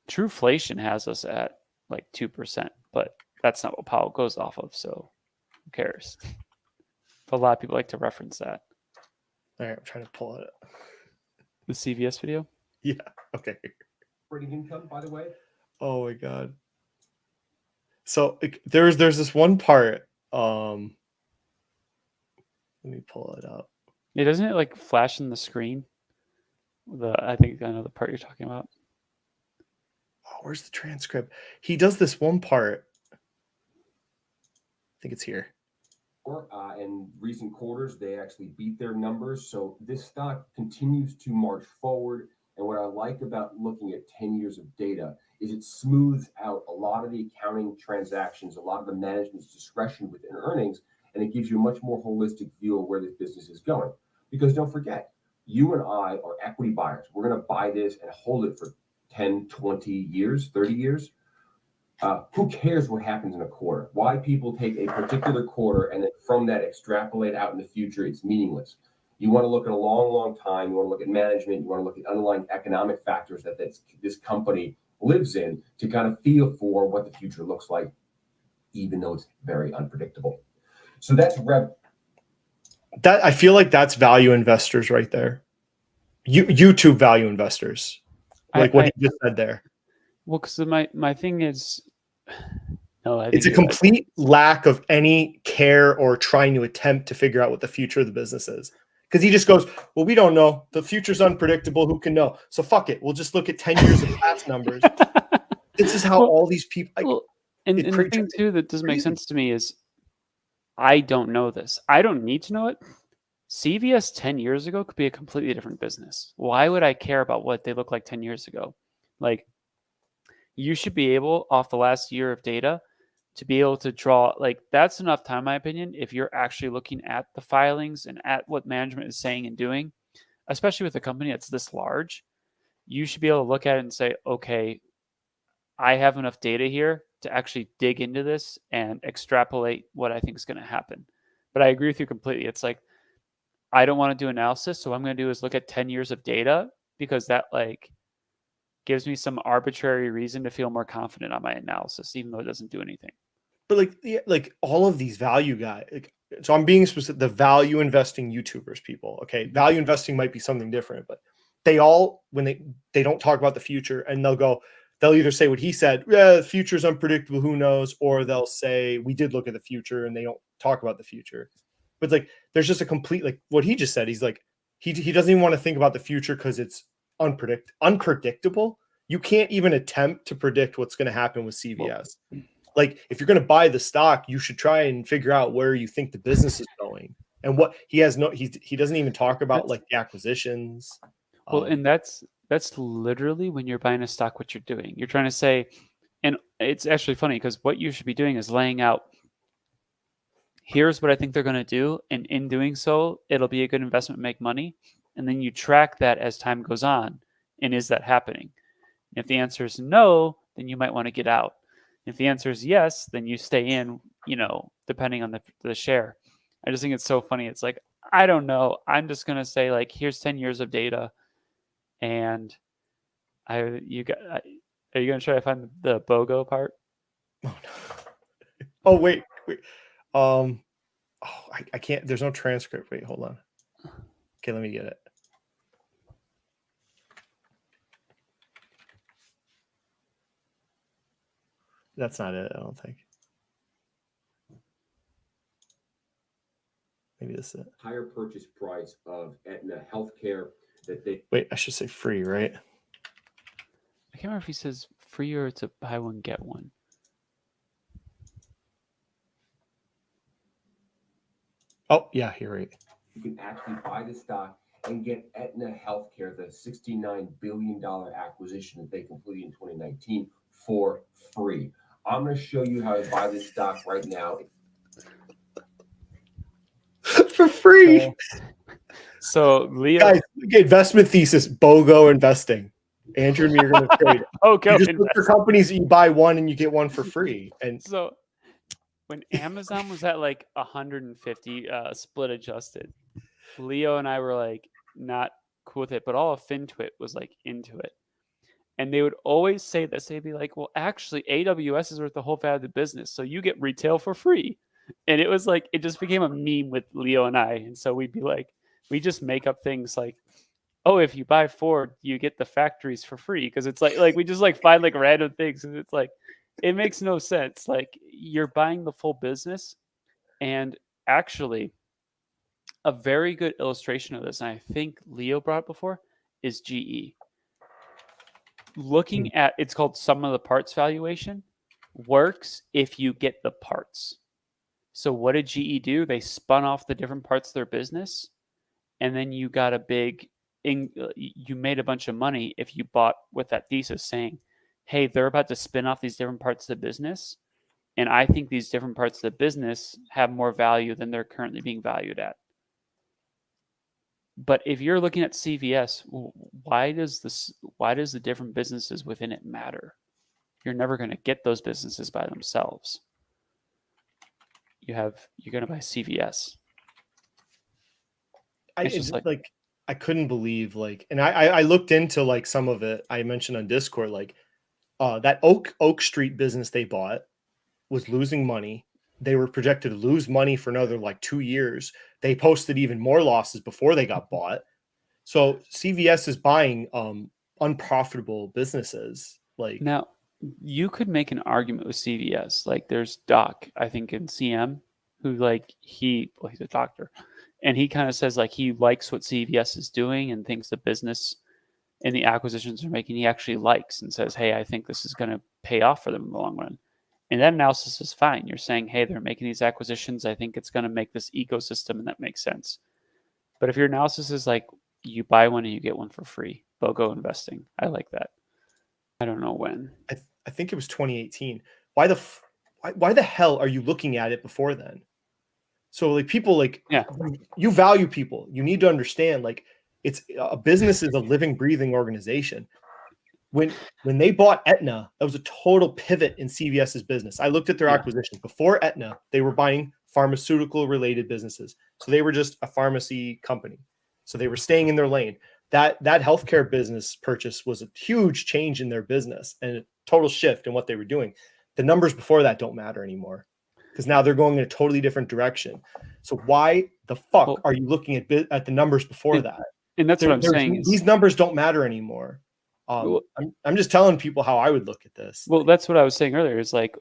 Speaker 2: Trueflation has us at like 2%, but that's not what Powell goes off of. So who cares? But a lot of people like to reference that.
Speaker 1: All right, I'm trying to pull it up.
Speaker 2: The CVS video?
Speaker 1: Yeah. Okay.
Speaker 4: Operating income, by the way.
Speaker 1: Oh my god. So there's this one part. Let me pull it up.
Speaker 2: Yeah, doesn't it like flash in the screen? I think I know the part you're talking about.
Speaker 1: Oh, where's the transcript? He does this one part. I think it's here.
Speaker 4: In recent quarters, they actually beat their numbers. So this stock continues to march forward. And what I like about looking at 10 years of data is it smooths out a lot lot of the accounting transactions, a lot of the management's discretion within earnings, and it gives you a much more holistic view of where this business is going. Because don't forget, you and I are equity buyers. We're going to buy this and hold it for 10, 20 years, 30 years. Who cares what happens in a quarter? Why people take a particular quarter and then from that extrapolate out in the future, it's meaningless. You want to look at a long, long time. You want to look at management. You want to look at underlying economic factors that this company lives in to kind of feel for what the future looks like, even though it's very unpredictable. So that's
Speaker 1: That I feel like that's value investors right there. YouTube value investors, like what he just said there.
Speaker 2: Well, because my thing is, no, I
Speaker 1: It's a
Speaker 2: think you're right.
Speaker 1: complete lack of any care or trying to attempt to figure out what the future of the business is. Because he just goes, well, we don't know. The future's unpredictable. Who can know? So fuck it. We'll just look at 10 years of past numbers. This is how all these people.
Speaker 2: And the thing too that doesn't make sense to me is, I don't know this. I don't need to know it. CVS 10 years ago could be a completely different business. Why would I care about what they look like 10 years ago? Like, you should be able, off the last year of data, to be able to draw, like, that's enough time, in my opinion, if you're actually looking at the filings and at what management is saying and doing, especially with a company that's this large, you should be able to look at it and say, okay, I have enough data here to actually dig into this and extrapolate what I think is going to happen. But I agree with you completely. It's like, I don't want to do analysis. So what I'm going to do is look at 10 years of data, because that like gives me some arbitrary reason to feel more confident on my analysis, even though it doesn't do anything.
Speaker 1: But like all of these value guys, so I'm being specific, the value investing YouTubers, people. Okay. Value investing might be something different, but they all, when they don't talk about the future, and they'll either say what he said, yeah, the future's unpredictable, who knows, or they'll say we did look at the future, and they don't talk about the future. But it's like there's just a complete, like what he just said. He's like he doesn't even want to think about the future because it's unpredictable. You can't even attempt to predict what's going to happen with CVS. Like if you're going to buy the stock, you should try and figure out where you think the business is going, and what he doesn't even talk about like the acquisitions.
Speaker 2: Well, and that's literally when you're buying a stock, what you're doing. You're trying to say, and it's actually funny because what you should be doing is laying out, here's what I think they're going to do. And in doing so, it'll be a good investment, make money. And then you track that as time goes on. And is that happening? If the answer is no, then you might want to get out. If the answer is yes, then you stay in, depending on the share. I just think it's so funny. It's like, I don't know. I'm just going to say, like, here's 10 years of data. And are you going to try to find the BOGO part?
Speaker 1: Oh, no. Oh, wait. I can't. There's no transcript. Wait, hold on. Okay, let me get it. That's not it, I don't think. Maybe this is it.
Speaker 4: Higher purchase price of Aetna Healthcare that they...
Speaker 1: Wait, I should say free, right?
Speaker 2: I can't remember if he says free or it's a buy one, get one.
Speaker 1: Oh, yeah, you're right.
Speaker 4: You can actually buy the stock and get Aetna Healthcare, the $69 billion acquisition that they completed in 2019, for free. I'm going to show you how to buy this stock right now.
Speaker 1: For free.
Speaker 2: So Leo,
Speaker 1: guys, investment thesis: BOGO investing. Andrew and me are going to trade.
Speaker 2: Okay,
Speaker 1: you just look for companies that you buy one and you get one for free. And
Speaker 2: so when Amazon was at like 150 split adjusted, Leo and I were like not cool with it, but all of FinTwit was like into it. And they would always say this. They'd be like, well, actually, AWS is worth the whole value of the business. So you get retail for free. And it was like, it just became a meme with Leo and I. And so we'd be like, we just make up things like, oh, if you buy Ford, you get the factories for free. Because it's like we just like find like random things. And it's like, it makes no sense. Like you're buying the full business. And actually, a very good illustration of this, and I think Leo brought it before, is GE. Looking at, it's called sum of the parts valuation, works if you get the parts. So what did GE do? They spun off the different parts of their business, and then you got you made a bunch of money if you bought with that thesis saying, hey, they're about to spin off these different parts of the business, and I think these different parts of the business have more value than they're currently being valued at. But if you're looking at CVS, why does the different businesses within it matter? You're never going to get those businesses by themselves. You're going to buy CVS. It's just
Speaker 1: like I couldn't believe and I looked into like some of it. I mentioned on Discord that Oak Street business they bought was losing money. They were projected to lose money for another like 2 years. They posted even more losses before they got bought. So CVS is buying unprofitable businesses. Like
Speaker 2: now, you could make an argument with CVS. Like there's Doc, I think in CM, who he's a doctor, and he kind of says like he likes what CVS is doing and thinks the business and the acquisitions they're making he actually likes, and says, hey, I think this is going to pay off for them in the long run. And that analysis is fine. You're saying, hey, they're making these acquisitions. I think it's going to make this ecosystem, and that makes sense. But if your analysis is like you buy one and you get one for free, BOGO investing, I like that. I don't know when.
Speaker 1: I think it was 2018. Why the hell are you looking at it before then? So like people you value people. You need to understand it's a business is a living, breathing organization. When they bought Aetna, that was a total pivot in CVS's business. I looked at their acquisitions. Before Aetna, they were buying pharmaceutical related businesses. So they were just a pharmacy company. So they were staying in their lane. That healthcare business purchase was a huge change in their business and a total shift in what they were doing. The numbers before that don't matter anymore because now they're going in a totally different direction. So why the fuck are you looking at the numbers before that?
Speaker 2: And that's what I'm saying.
Speaker 1: These numbers don't matter anymore. I'm just telling people how I would look at this.
Speaker 2: Well, that's what I was saying earlier. Is like,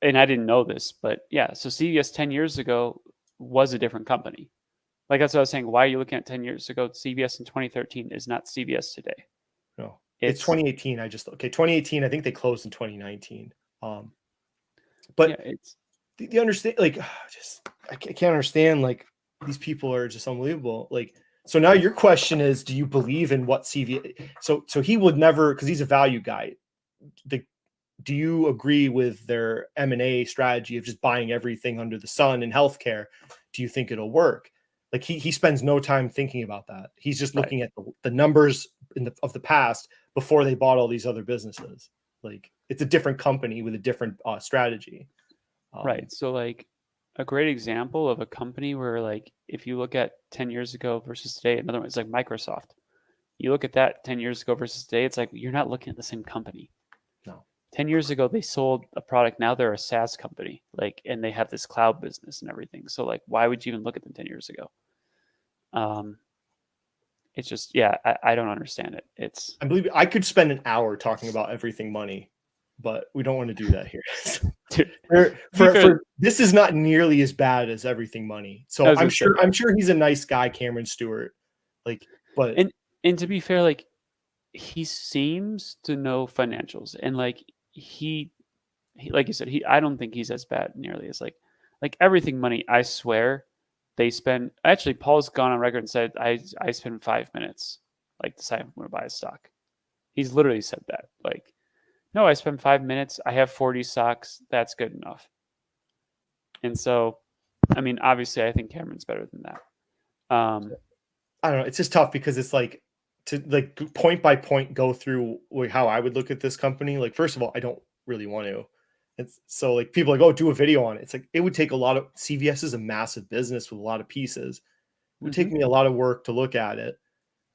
Speaker 2: and I didn't know this, but yeah. So CVS 10 years ago was a different company. Like that's what I was saying. Why are you looking at 10 years ago? CVS in 2013 is not CVS today.
Speaker 1: No, it's 2018. 2018. I think they closed in 2019. But
Speaker 2: yeah, it's
Speaker 1: you understand. I can't understand. These people are just unbelievable. So now your question is, do you believe in what CVS? So he would never, because he's a value guy. Do you agree with their M&A strategy of just buying everything under the sun in healthcare? Do you think it'll work? He spends no time thinking about that. He's just looking at the numbers of the past before they bought all these other businesses. It's a different company with a different strategy.
Speaker 2: Right. So a great example of a company where if you look at 10 years ago versus today, another one is like Microsoft. You look at that 10 years ago versus today, it's like you're not looking at the same company.
Speaker 1: No.
Speaker 2: 10 years ago they sold a product, now they're a SaaS company, and they have this cloud business and everything. So why would you even look at them 10 years ago? It's just I don't understand it. I
Speaker 1: believe I could spend an hour talking about everything money, but we don't want to do that here. This is not nearly as bad as everything money. So I'm sure he's a nice guy, Cameron Stewart. But
Speaker 2: and to be fair, he seems to know financials, and he like you said, I don't think he's as bad nearly as everything money. I swear they spend. Actually, Paul's gone on record and said I spend 5 minutes deciding if I'm going to buy a stock. He's literally said that no, I spend 5 minutes. I have 40 stocks. That's good enough. And so, I mean, obviously, I think Cameron's better than that.
Speaker 1: I don't know. It's just tough because it's to point by point go through how I would look at this company. First of all, I don't really want to. It's so people oh, do a video on it. It's it would take a lot of. CVS is a massive business with a lot of pieces. It would take me a lot of work to look at it,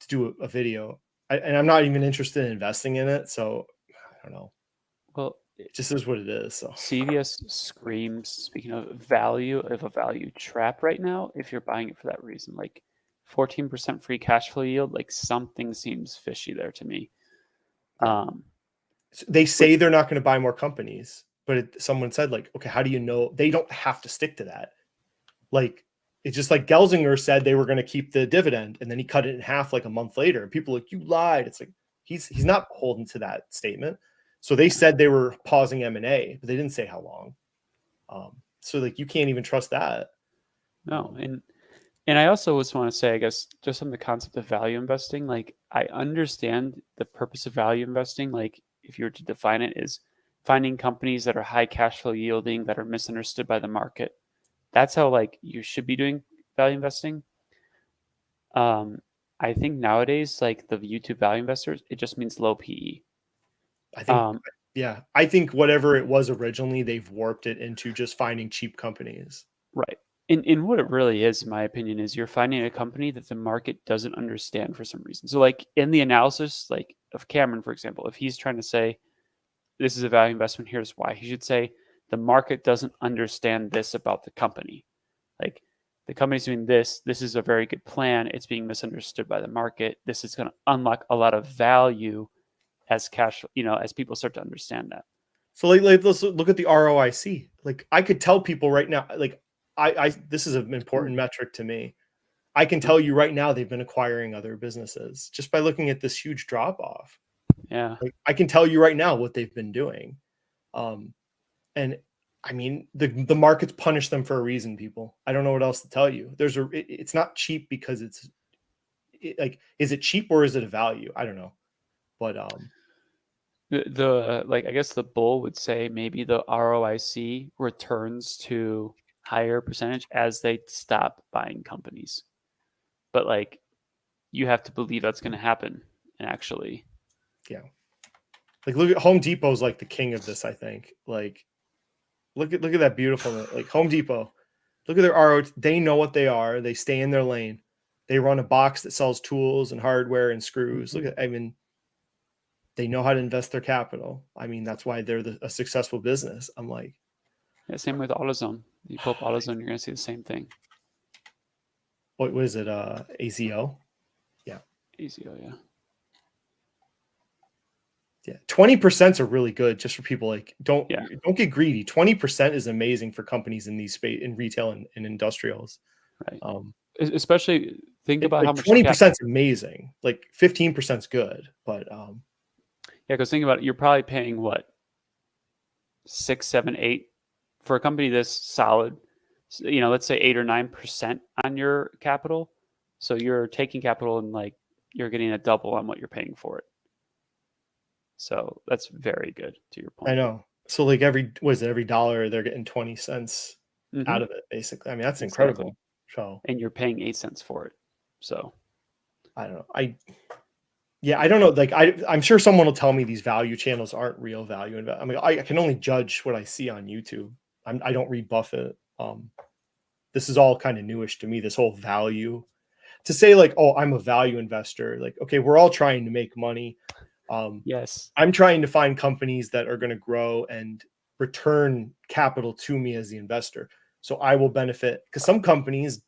Speaker 1: to do a video. And I'm not even interested in investing in it. So I don't know.
Speaker 2: Well,
Speaker 1: it just is what it is. So
Speaker 2: CVS screams, speaking of a value trap right now, if you're buying it for that reason, 14% free cash flow yield, something seems fishy there to me.
Speaker 1: They say they're not going to buy more companies, but someone said okay, how do you know? They don't have to stick to that. It's just Gelsinger said they were going to keep the dividend, and then he cut it in half a month later. And people you lied. It's he's not beholden to that statement. So they said they were pausing M&A, but they didn't say how long. So you can't even trust that.
Speaker 2: No, and I also just want to say, I guess, just on the concept of value investing, I understand the purpose of value investing. if you were to define it, is finding companies that are high cash flow yielding that are misunderstood by the market. That's how like you should be doing value investing. I think nowadays, like the YouTube value investors, it just means low PE.
Speaker 1: I think, yeah, I think whatever it was originally, they've warped it into just finding cheap companies.
Speaker 2: Right. And what it really is, in my opinion, is you're finding a company that the market doesn't understand for some reason. So like in the analysis, like of Cameron, for example, if he's trying to say, this is a value investment, here's why, he should say, the market doesn't understand this about the company. Like the company's doing this is a very good plan. It's being misunderstood by the market. This is going to unlock a lot of value as cash, as people start to understand that.
Speaker 1: So like let's look at the ROIC. Like I could tell people right now, like I this is an important metric to me. I can tell you right now they've been acquiring other businesses just by looking at this huge drop off.
Speaker 2: Yeah.
Speaker 1: Like I can tell you right now what they've been doing. And I mean the markets punish them for a reason, people. I don't know what else to tell you. It's not cheap because like, is it cheap or is it a value? I don't know. But
Speaker 2: the like I guess the bull would say maybe the ROIC returns to higher percentage as they stop buying companies. But like you have to believe that's going to happen. And actually,
Speaker 1: yeah. Like look at Home Depot's like the king of this, I think. Like look at that beautiful like Home Depot. Look at their RO. They know what they are. They stay in their lane. They run a box that sells tools and hardware and screws. Look at, I mean, they know how to invest their capital. I mean, that's why they're a successful business. I'm like,
Speaker 2: yeah, same with AutoZone. You pull up AutoZone, you're going to see the same thing.
Speaker 1: what is it? AZO? Yeah.
Speaker 2: AZO, yeah.
Speaker 1: Yeah. 20% are really good just for people like, don't get greedy. 20% is amazing for companies in these space in retail and industrials.
Speaker 2: Right. Especially think about how much
Speaker 1: 20% is amazing. Like 15% is good, but
Speaker 2: yeah, because think about it, you're probably paying what 6, 7, 8 for a company this solid. Let's say 8 or 9% on your capital. So you're taking capital and like you're getting a double on what you're paying for it. So that's very good to your point.
Speaker 1: I know. So like every dollar they're getting 20 cents out of it, basically. I mean, that's incredible. So
Speaker 2: and you're paying 8 cents for it. So
Speaker 1: I don't know. I don't know. Like I'm sure someone will tell me these value channels aren't real value. I mean, I can only judge what I see on YouTube. I don't read Buffett. This is all kind of newish to me. This whole value to say like, oh, I'm a value investor. Like, okay, we're all trying to make money.
Speaker 2: Yes,
Speaker 1: I'm trying to find companies that are going to grow and return capital to me as the investor. So I will benefit because some companies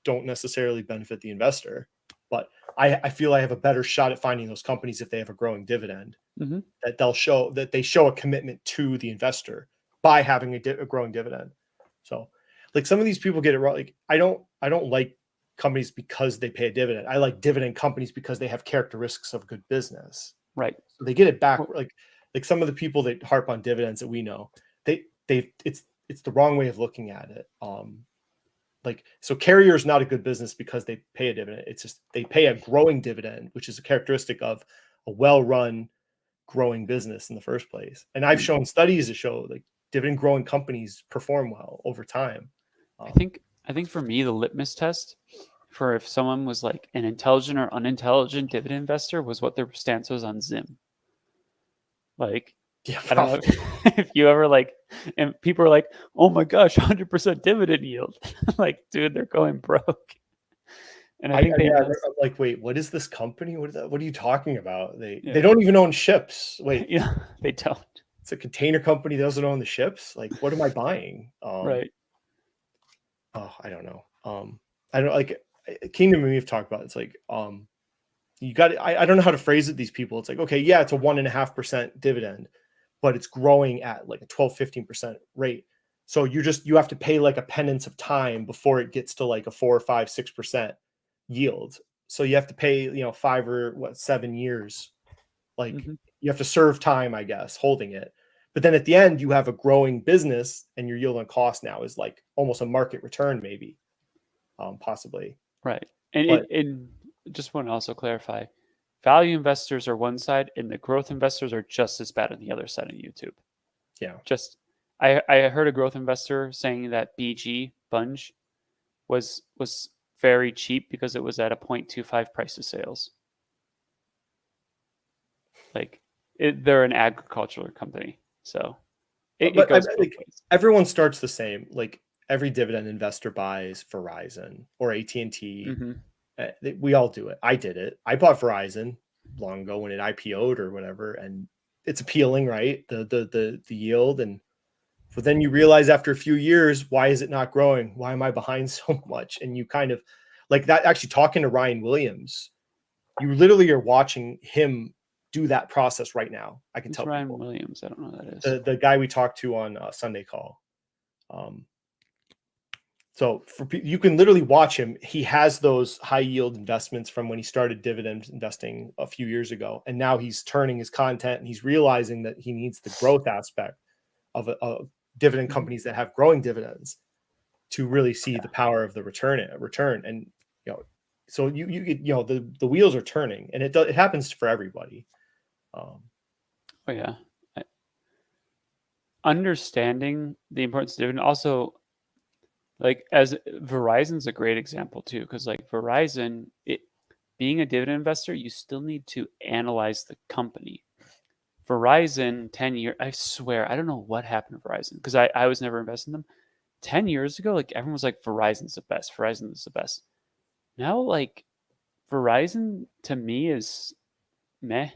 Speaker 1: don't necessarily benefit the investor, but I feel I have a better shot at finding those companies if they have a growing dividend that they show a commitment to the investor by having a growing dividend. So like some of these people get it wrong. Like I don't like companies because they pay a dividend. I like dividend companies because they have characteristics of good business.
Speaker 2: Right.
Speaker 1: So they get it back. Like some of the people that harp on dividends that we know, it's the wrong way of looking at it. Like, so Carrier is not a good business because they pay a dividend. It's just, they pay a growing dividend, which is a characteristic of a well-run growing business in the first place. And I've shown studies that show like dividend growing companies perform well over time.
Speaker 2: I think for me, the litmus test for if someone was like an intelligent or unintelligent dividend investor was what their stance was on Zim. Like,
Speaker 1: yeah,
Speaker 2: I don't know if you ever like, and people are like, oh my gosh, 100% dividend yield. Like, dude, they're going broke. And I think
Speaker 1: I'm like, wait, what is this company? What are you talking about? They don't even own ships. Wait,
Speaker 2: yeah, they don't.
Speaker 1: It's a container company that doesn't own the ships. Like, what am I buying?
Speaker 2: Right.
Speaker 1: Oh, I don't know. I don't like Kingdom. We've talked about. It's like, you got. I don't know how to phrase it. These people. It's like, okay, yeah, it's a 1.5% dividend, but it's growing at like a 12-15% rate. So you have to pay like a penance of time before it gets to like a 4, 5, 6% yield. So you have to pay 5 or 7 years. Like you have to serve time, I guess, holding it. But then at the end, you have a growing business, and your yield on cost now is like almost a market return, maybe, possibly.
Speaker 2: Right. And just want to also clarify, value investors are one side and the growth investors are just as bad on the other side of YouTube.
Speaker 1: Yeah.
Speaker 2: Just I heard a growth investor saying that BG Bunge was very cheap because it was at a 0.25 price to sales. Like they're an agricultural company, so it
Speaker 1: But
Speaker 2: goes both
Speaker 1: like,
Speaker 2: ways.
Speaker 1: everyone starts the same. Like every dividend investor buys Verizon or AT&T. We all do it. I did it. I bought Verizon long ago when it IPO'd or whatever, and it's appealing, right? The yield, and but then you realize after a few years, why is it not growing? Why am I behind so much? And you kind of like that. Actually, talking to Ryan Williams, you literally are watching him do that process right now. I can
Speaker 2: It's
Speaker 1: tell
Speaker 2: Ryan
Speaker 1: people.
Speaker 2: Williams. I don't know who that is.
Speaker 1: The guy we talked to on Sunday call. So you can literally watch him. He has those high yield investments from when he started dividend investing a few years ago, and now he's turning his content and he's realizing that he needs the growth aspect of dividend companies that have growing dividends to really see the power of the return. And so you get the wheels are turning, and it happens for everybody.
Speaker 2: Oh yeah. Understanding the importance of dividend also, like, as Verizon's a great example too, because like Verizon, being a dividend investor, you still need to analyze the company. Verizon 10 years, I swear, I don't know what happened to Verizon because I was never invested in them. 10 years ago, like everyone was like, Verizon's the best. Verizon's the best. Now, like Verizon to me is meh.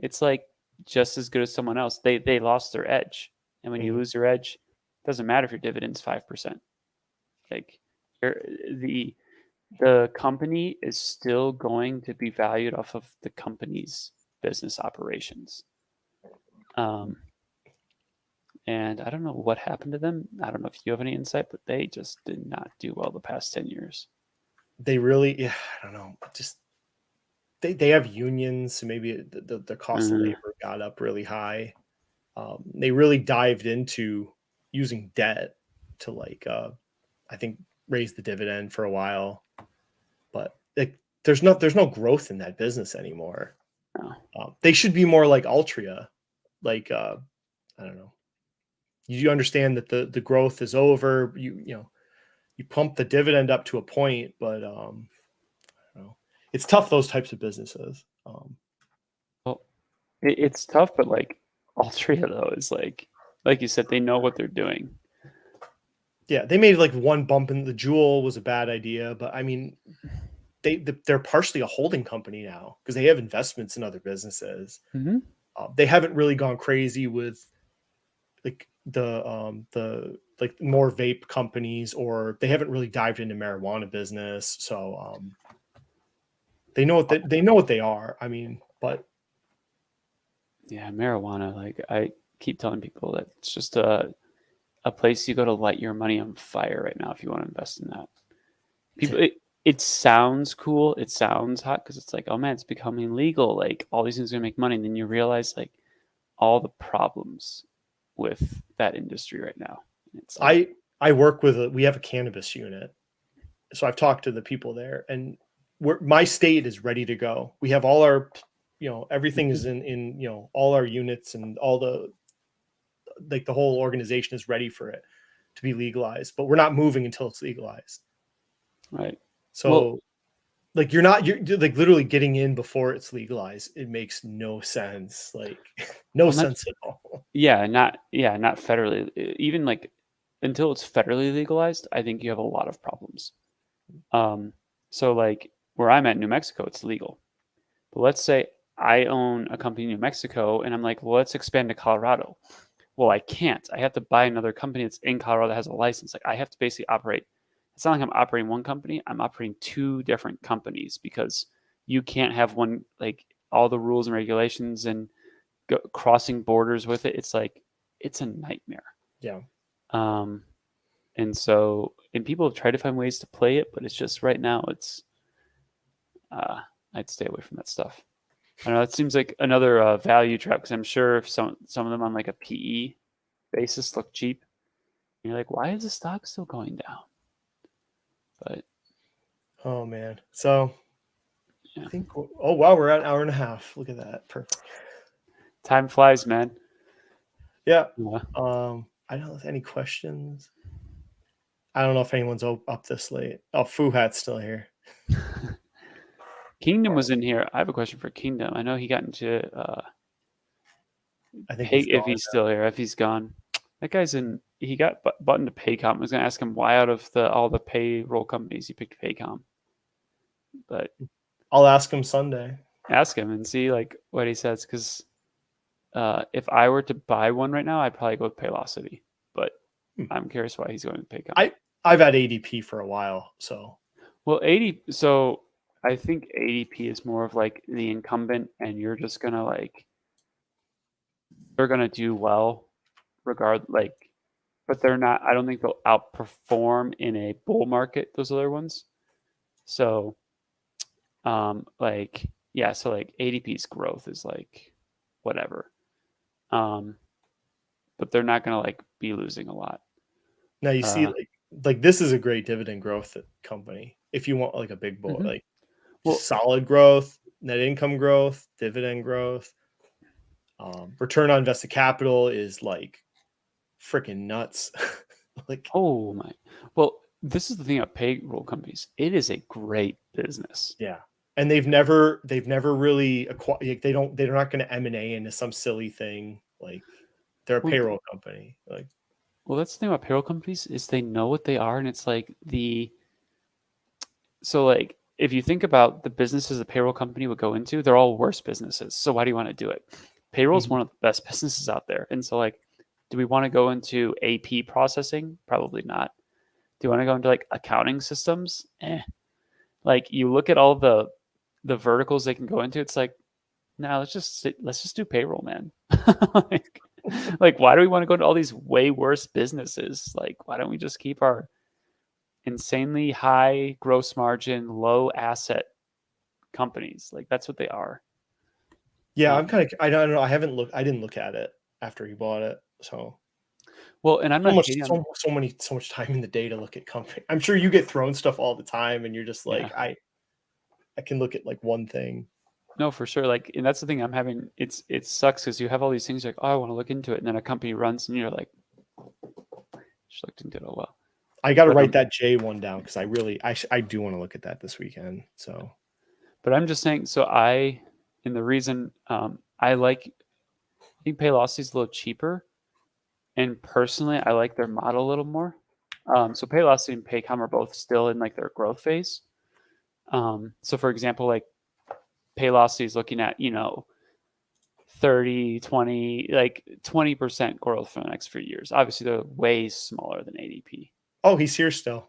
Speaker 2: It's like just as good as someone else. They lost their edge. And when you lose your edge, it doesn't matter if your dividend's 5%. Like the company is still going to be valued off of the company's business operations. And I don't know what happened to them. I don't know if you have any insight, but they just did not do well the past 10 years.
Speaker 1: They really, I don't know, just they have unions, so maybe the cost of labor got up really high. They really dived into using debt to I think raise the dividend for a while, but like there's no growth in that business anymore.
Speaker 2: No.
Speaker 1: They should be more like Altria, like I don't know. You understand that the growth is over. You pump the dividend up to a point, but it's tough, those types of businesses.
Speaker 2: Well, it's tough, but like Altria though is like you said, they know what they're doing.
Speaker 1: Yeah, they made like one bump in the Jewel was a bad idea, but I mean, they're partially a holding company now because they have investments in other businesses. They haven't really gone crazy with like the like more vape companies, or they haven't really dived into marijuana business. So they know what they are. I mean, but
Speaker 2: yeah, marijuana. Like I keep telling people that it's just a place you go to light your money on fire right now if you want to invest in that. People, it sounds cool. It sounds hot because it's like, oh man, it's becoming legal. Like all these things are gonna make money, and then you realize like all the problems with that industry right now. It's like,
Speaker 1: I work with we have a cannabis unit, so I've talked to the people there, and my state is ready to go. We have all our, everything is in all our units, and all the whole organization is ready for it to be legalized, but we're not moving until it's legalized.
Speaker 2: right.
Speaker 1: So like you're like literally getting in before it's legalized. It makes no sense. Like no sense at all.
Speaker 2: Yeah, not federally. Even like until it's federally legalized, I think you have a lot of problems. So like where I'm at, New Mexico, it's legal. But let's say I own a company in New Mexico and I'm like, well, let's expand to Colorado. Well, I can't. I have to buy another company that's in Colorado that has a license. Like I have to basically operate. It's not like I'm operating one company. I'm operating two different companies because you can't have one, like all the rules and regulations and crossing borders with it. It's like, it's a nightmare.
Speaker 1: Yeah.
Speaker 2: And so, and people have tried to find ways to play it, but it's just right now it's, I'd stay away from that stuff. I don't know. It seems like another value trap because I'm sure if some of them on like a PE basis look cheap. And you're like, why is the stock still going down? But
Speaker 1: oh man, so I think. Oh wow, we're at an hour and a half. Look at that. Perfect.
Speaker 2: Time flies, man.
Speaker 1: Yeah.
Speaker 2: Yeah.
Speaker 1: I don't know if any questions. I don't know if anyone's up this late. Oh, Foo Hat's still here.
Speaker 2: Kingdom was in here. I have a question for Kingdom. I know he got into
Speaker 1: I think
Speaker 2: if he's still here, if he's gone. That guy's in. He got buttoned to Paycom. I was gonna ask him why out of all the payroll companies he picked Paycom, but
Speaker 1: I'll ask him Sunday.
Speaker 2: ask him and see like what he says. Because if I were to buy one right now, I'd probably go with Paylocity. But I'm curious why he's going with Paycom.
Speaker 1: I've had ADP for a while, so.
Speaker 2: Well, So I think ADP is more of like the incumbent, and you're just gonna like. They're gonna do well, but they're not. I don't think they'll outperform in a bull market. Those other ones. So, so like ADP's growth is like whatever. But they're not gonna like be losing a lot.
Speaker 1: Now you see like this is a great dividend growth company. If you want like a big bull, like solid growth, net income growth, dividend growth, return on invested capital is like freaking nuts. Like,
Speaker 2: oh my, well, this is the thing about payroll companies. It is a great business.
Speaker 1: Yeah. And they've never really acquired, like, they're not going to M&A into some silly thing. Like they're a payroll company. Like,
Speaker 2: well, that's the thing about payroll companies is they know what they are. And it's like so like, if you think about the businesses a payroll company would go into, they're all worse businesses. So why do you want to do it? Payroll is one of the best businesses out there. And so like, do we want to go into AP processing? Probably not. Do you want to go into like accounting systems? Like you look at all the verticals they can go into, it's like, no, let's just do payroll, man. like why do we want to go into all these way worse businesses? Like why don't we just keep our insanely high gross margin, low asset companies? Like that's what they are.
Speaker 1: Yeah, I don't know. I didn't look at it after he bought it. So
Speaker 2: well, and I'm not
Speaker 1: so much time in the day to look at company. I'm sure you get thrown stuff all the time and you're just like, I can look at like one thing.
Speaker 2: No, for sure. Like, and that's the thing I'm having. It sucks because you have all these things like, oh, I want to look into it, and then a company runs, and you're like, just looked into it. Oh well.
Speaker 1: I got to write that J one down because I do want to look at that this weekend. So,
Speaker 2: but I'm just saying. So the reason I think Paylocity is a little cheaper, and personally, I like their model a little more. So Paylocity and Paycom are both still in like their growth phase. So for example, like Paylocity is looking at 30, 20, like 20% growth for the next few years. Obviously, they're way smaller than ADP.
Speaker 1: Oh, he's here still.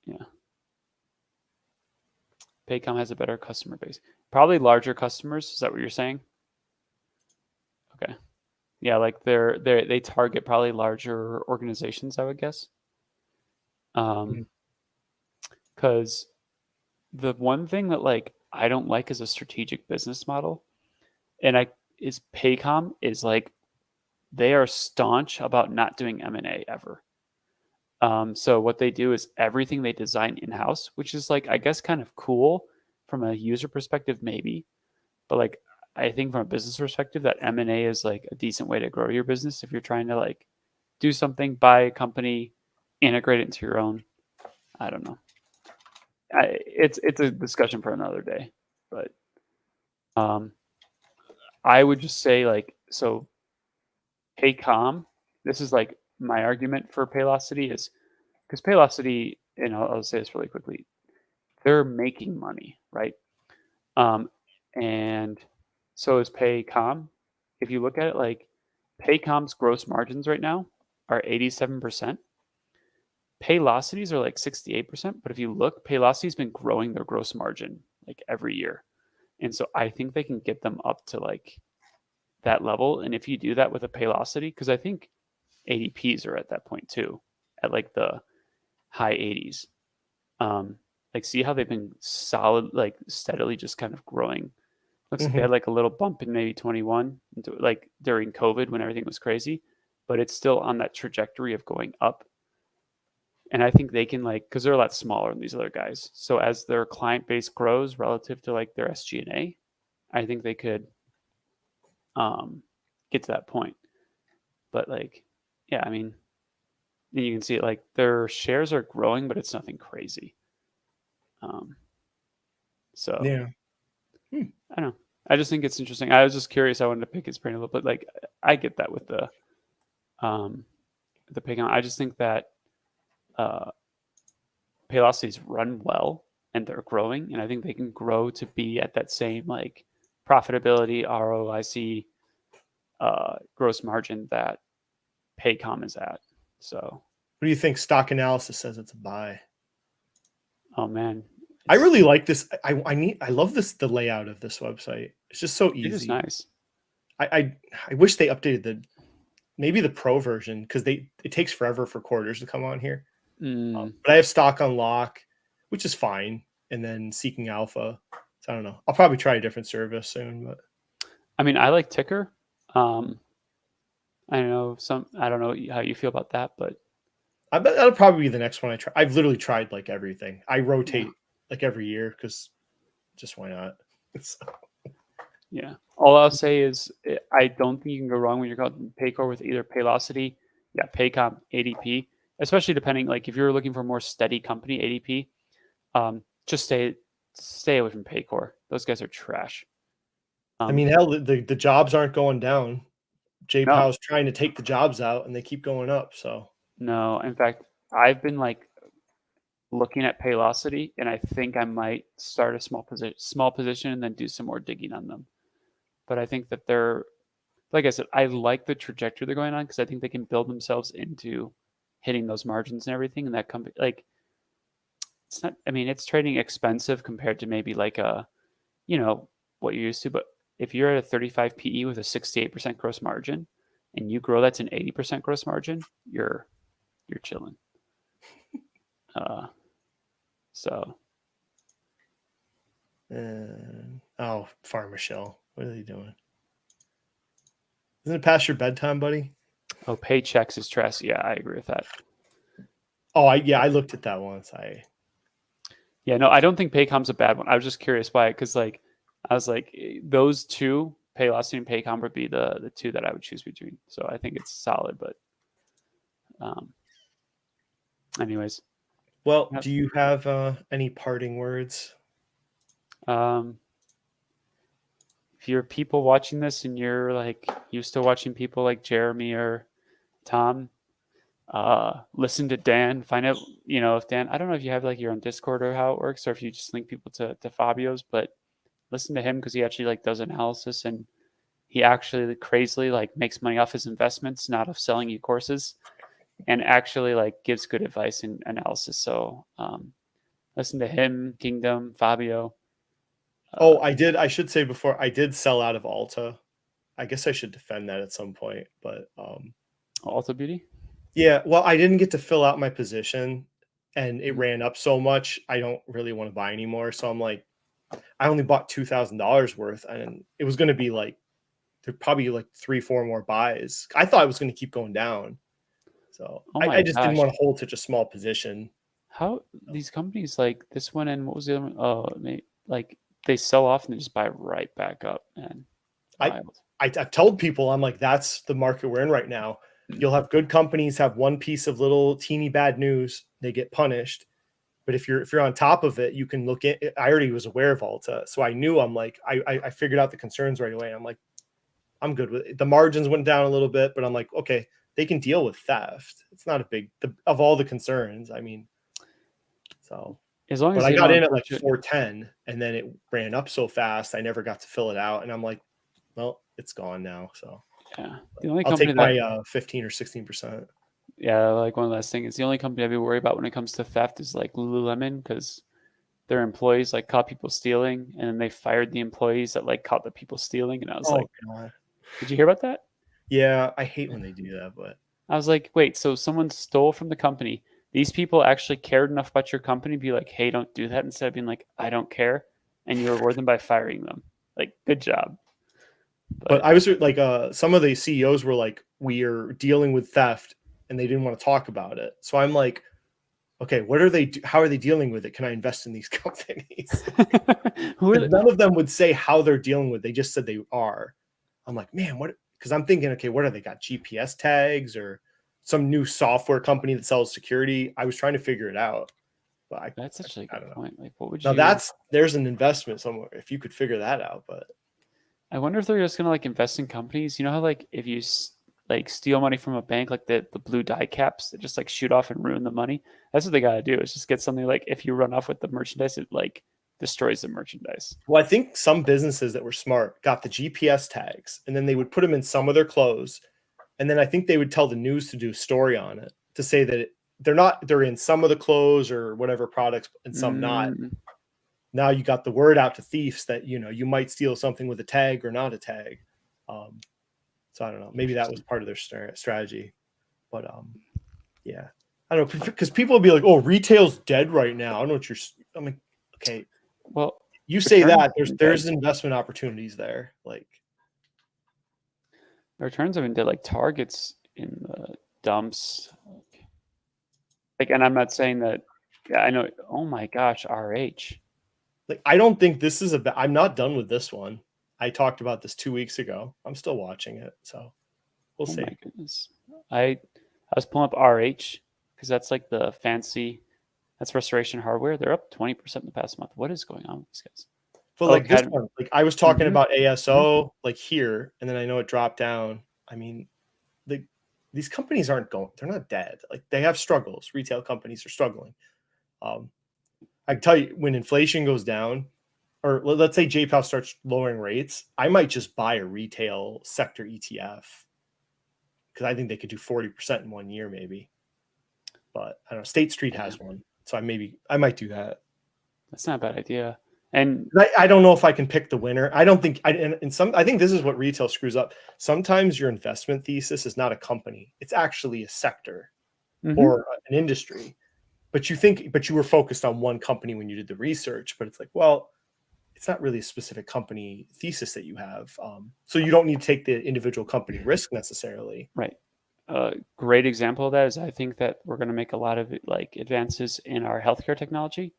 Speaker 2: Yeah. Paycom has a better customer base. Probably larger customers. Is that what you're saying? Okay. Yeah, like they target probably larger organizations, I would guess. Because the one thing that like I don't like is a strategic business model, and Paycom is like they are staunch about not doing M&A ever. So what they do is everything they design in-house, which is like, I guess, kind of cool from a user perspective, maybe. But like, I think from a business perspective, that M&A is like a decent way to grow your business if you're trying to like do something, buy a company, integrate it into your own. I don't know. It's a discussion for another day, but I would just say like, so Paycom, this is like my argument for Paylocity is because Paylocity, and I'll say this really quickly, they're making money, right? And so is Paycom. If you look at it, like Paycom's gross margins right now are 87%. Paylocity's are like 68%. But if you look, Paylocity's been growing their gross margin like every year. And so I think they can get them up to like that level. And if you do that with a Paylocity, because I think ADPs are at that point too, at like the high 80s. Like see how they've been solid, like steadily just kind of growing. Looks like they had like a little bump in maybe 21, like during COVID when everything was crazy, but it's still on that trajectory of going up. And I think they can like, because they're a lot smaller than these other guys. So as their client base grows relative to like their SG&A, I think they could get to that point. But like, yeah, I mean, you can see it like their shares are growing, but it's nothing crazy. So
Speaker 1: Yeah.
Speaker 2: I don't know. I just think it's interesting. I was just curious. I wanted to pick his brain a little bit. Like I get that with the Paycom. I just think that Paylocity's run well and they're growing, and I think they can grow to be at that same like profitability, ROIC, gross margin that Paycom is at. So,
Speaker 1: What do you think? Stock analysis says it's a buy.
Speaker 2: oh man,
Speaker 1: I really like this. I love the layout of this website. It's just so easy.
Speaker 2: It is nice.
Speaker 1: I wish they updated maybe the pro version, because it takes forever for quarters to come on here. But I have stock on lock, which is fine, and then Seeking Alpha. So I don't know. I'll probably try a different service soon. But
Speaker 2: I mean, I like Ticker. I don't know how you feel about that, but
Speaker 1: I bet that'll probably be the next one I try. I've literally tried like everything. I rotate like every year because just why not? So.
Speaker 2: Yeah. All I'll say is I don't think you can go wrong when you're going Paycor with either Paylocity, Paycom, ADP, especially depending, like if you're looking for a more steady company, ADP, just stay away from Paycor. Those guys are trash.
Speaker 1: I mean, hell, the jobs aren't going down.
Speaker 2: No.
Speaker 1: Powell's trying to take the jobs out and they keep going up. So
Speaker 2: No, in fact, I've been like looking at Paylocity, and I think I might start a small position and then do some more digging on them. But I think that they're, like I said, I like the trajectory they're going on because I think they can build themselves into hitting those margins and everything. And that company, like, it's not, I mean, it's trading expensive compared to maybe like what you're used to. But if you're at a 35 PE with a 68% gross margin and you grow that to an 80% gross margin, you're chilling. So.
Speaker 1: Farmer Shell. What are they doing? Isn't it past your bedtime, buddy?
Speaker 2: Oh, Paychecks is trash. Yeah, I agree with that.
Speaker 1: Oh, I looked at that once.
Speaker 2: No, I don't think Paycom's a bad one. I was just curious why, because like I was like those two, Paylocity and Paycom, would be the two that I would choose between. So I think it's solid, but anyways.
Speaker 1: Well, do you have any parting words?
Speaker 2: If you're people watching this and you're like used to watching people like Jeremy or Tom, listen to Dan, find out, if Dan, I don't know if you have like your own Discord or how it works, or if you just link people to Fabio's, but listen to him because he actually like does analysis, and he actually crazily like makes money off his investments, not of selling you courses, and actually like gives good advice and analysis. So listen to him, Kingdom, Fabio.
Speaker 1: I should say before, I did sell out of Alta. I guess I should defend that at some point, but
Speaker 2: Alta Beauty?
Speaker 1: Yeah, well, I didn't get to fill out my position and it ran up so much. I don't really want to buy anymore. So I'm like, I only bought $2,000 worth, and it was going to be like, there'd probably like 3-4 more buys. I thought it was going to keep going down. So I just didn't want to hold such a small position.
Speaker 2: How these companies like this one, and what was the other one? Oh, like they sell off and they just buy right back up. And
Speaker 1: I've told people, I'm like, that's the market we're in right now. You'll have good companies have one piece of little teeny bad news, they get punished. But if you're on top of it, you can look at it. I already was aware of Alta, so I knew. I'm like, I figured out the concerns right away. I'm like, I'm good with it. The margins went down a little bit, but I'm like, okay, they can deal with theft. It's not a big of all the concerns. I mean, so
Speaker 2: as long as
Speaker 1: I got in at like 410, and then it ran up so fast, I never got to fill it out, and I'm like, well, it's gone now. So
Speaker 2: yeah, the only
Speaker 1: I'll take my 15 or 16%.
Speaker 2: Yeah, like one last thing is the only company I'd be worried about when it comes to theft is like Lululemon, because their employees like caught people stealing, and then they fired the employees that like caught the people stealing, and I was like,
Speaker 1: God.
Speaker 2: Did you hear about that?
Speaker 1: Yeah, I hate when they do that, but
Speaker 2: I was like, wait, so someone stole from the company. These people actually cared enough about your company to be like, hey, don't do that, instead of being like, I don't care, and you reward them by firing them. Like, good job.
Speaker 1: But I was like, some of the CEOs were like, we are dealing with theft, and they didn't want to talk about it. So I'm like, okay, how are they dealing with it? Can I invest in these companies?
Speaker 2: Who are
Speaker 1: None of them would say how they're dealing with it. They just said they are. I'm like, man, what? Because I'm thinking, okay, what are they got? GPS tags or some new software company that sells security? I was trying to figure it out. But
Speaker 2: That's such a
Speaker 1: I
Speaker 2: good
Speaker 1: don't know.
Speaker 2: point. Like, what would
Speaker 1: Now
Speaker 2: you?
Speaker 1: there's an investment somewhere if you could figure that out. But
Speaker 2: I wonder if they're just gonna like invest in companies. You know how like if you like steal money from a bank, like the blue die caps that just like shoot off and ruin the money. That's what they gotta do. Is just get something like if you run off with the merchandise, it like destroys the merchandise.
Speaker 1: well, I think some businesses that were smart got the GPS tags and then they would put them in some of their clothes. And then I think they would tell the news to do a story on it to say that they're in some of the clothes or whatever products and some not.
Speaker 2: Mm,
Speaker 1: Now you got the word out to thieves that, you might steal something with a tag or not a tag. So I don't know. Maybe that was part of their strategy. But yeah, I don't know, because people will be like, "Oh, retail's dead right now." I don't know what I'm like, okay,
Speaker 2: well,
Speaker 1: you say
Speaker 2: returns
Speaker 1: that
Speaker 2: have been
Speaker 1: there's
Speaker 2: dead.
Speaker 1: investment opportunities there. Like,
Speaker 2: Returns have been dead. Like Target's in the dumps. Like, and I'm not saying that. Yeah, I know. Oh my gosh, RH.
Speaker 1: I don't think this is I'm not done with this one. I talked about this 2 weeks ago. I'm still watching it, so we'll
Speaker 2: Oh
Speaker 1: see.
Speaker 2: my goodness. I was pulling up RH because that's like the fancy. That's Restoration Hardware. They're up 20% in the past month. What is going on with these guys?
Speaker 1: But
Speaker 2: Oh,
Speaker 1: like this
Speaker 2: Academy.
Speaker 1: one, like I was talking
Speaker 2: Mhm.
Speaker 1: about ASO like here, and then I know it dropped down. I mean, these companies aren't going, they're not dead. Like they have struggles. Retail companies are struggling. I can tell you when inflation goes down, or let's say JPOW starts lowering rates, I might just buy a retail sector ETF because I think they could do 40% in 1 year, maybe. But I don't know. State Street has one, so I might do that.
Speaker 2: That's not a bad idea. And
Speaker 1: I don't know if I can pick the winner. I don't think I think this is what retail screws up. Sometimes your investment thesis is not a company; it's actually a sector or an industry. But you were focused on one company when you did the research. But it's like, well, it's not really a specific company thesis that you have. So you don't need to take the individual company risk necessarily.
Speaker 2: right. A great example of that is I think that we're going to make a lot of like advances in our healthcare technology.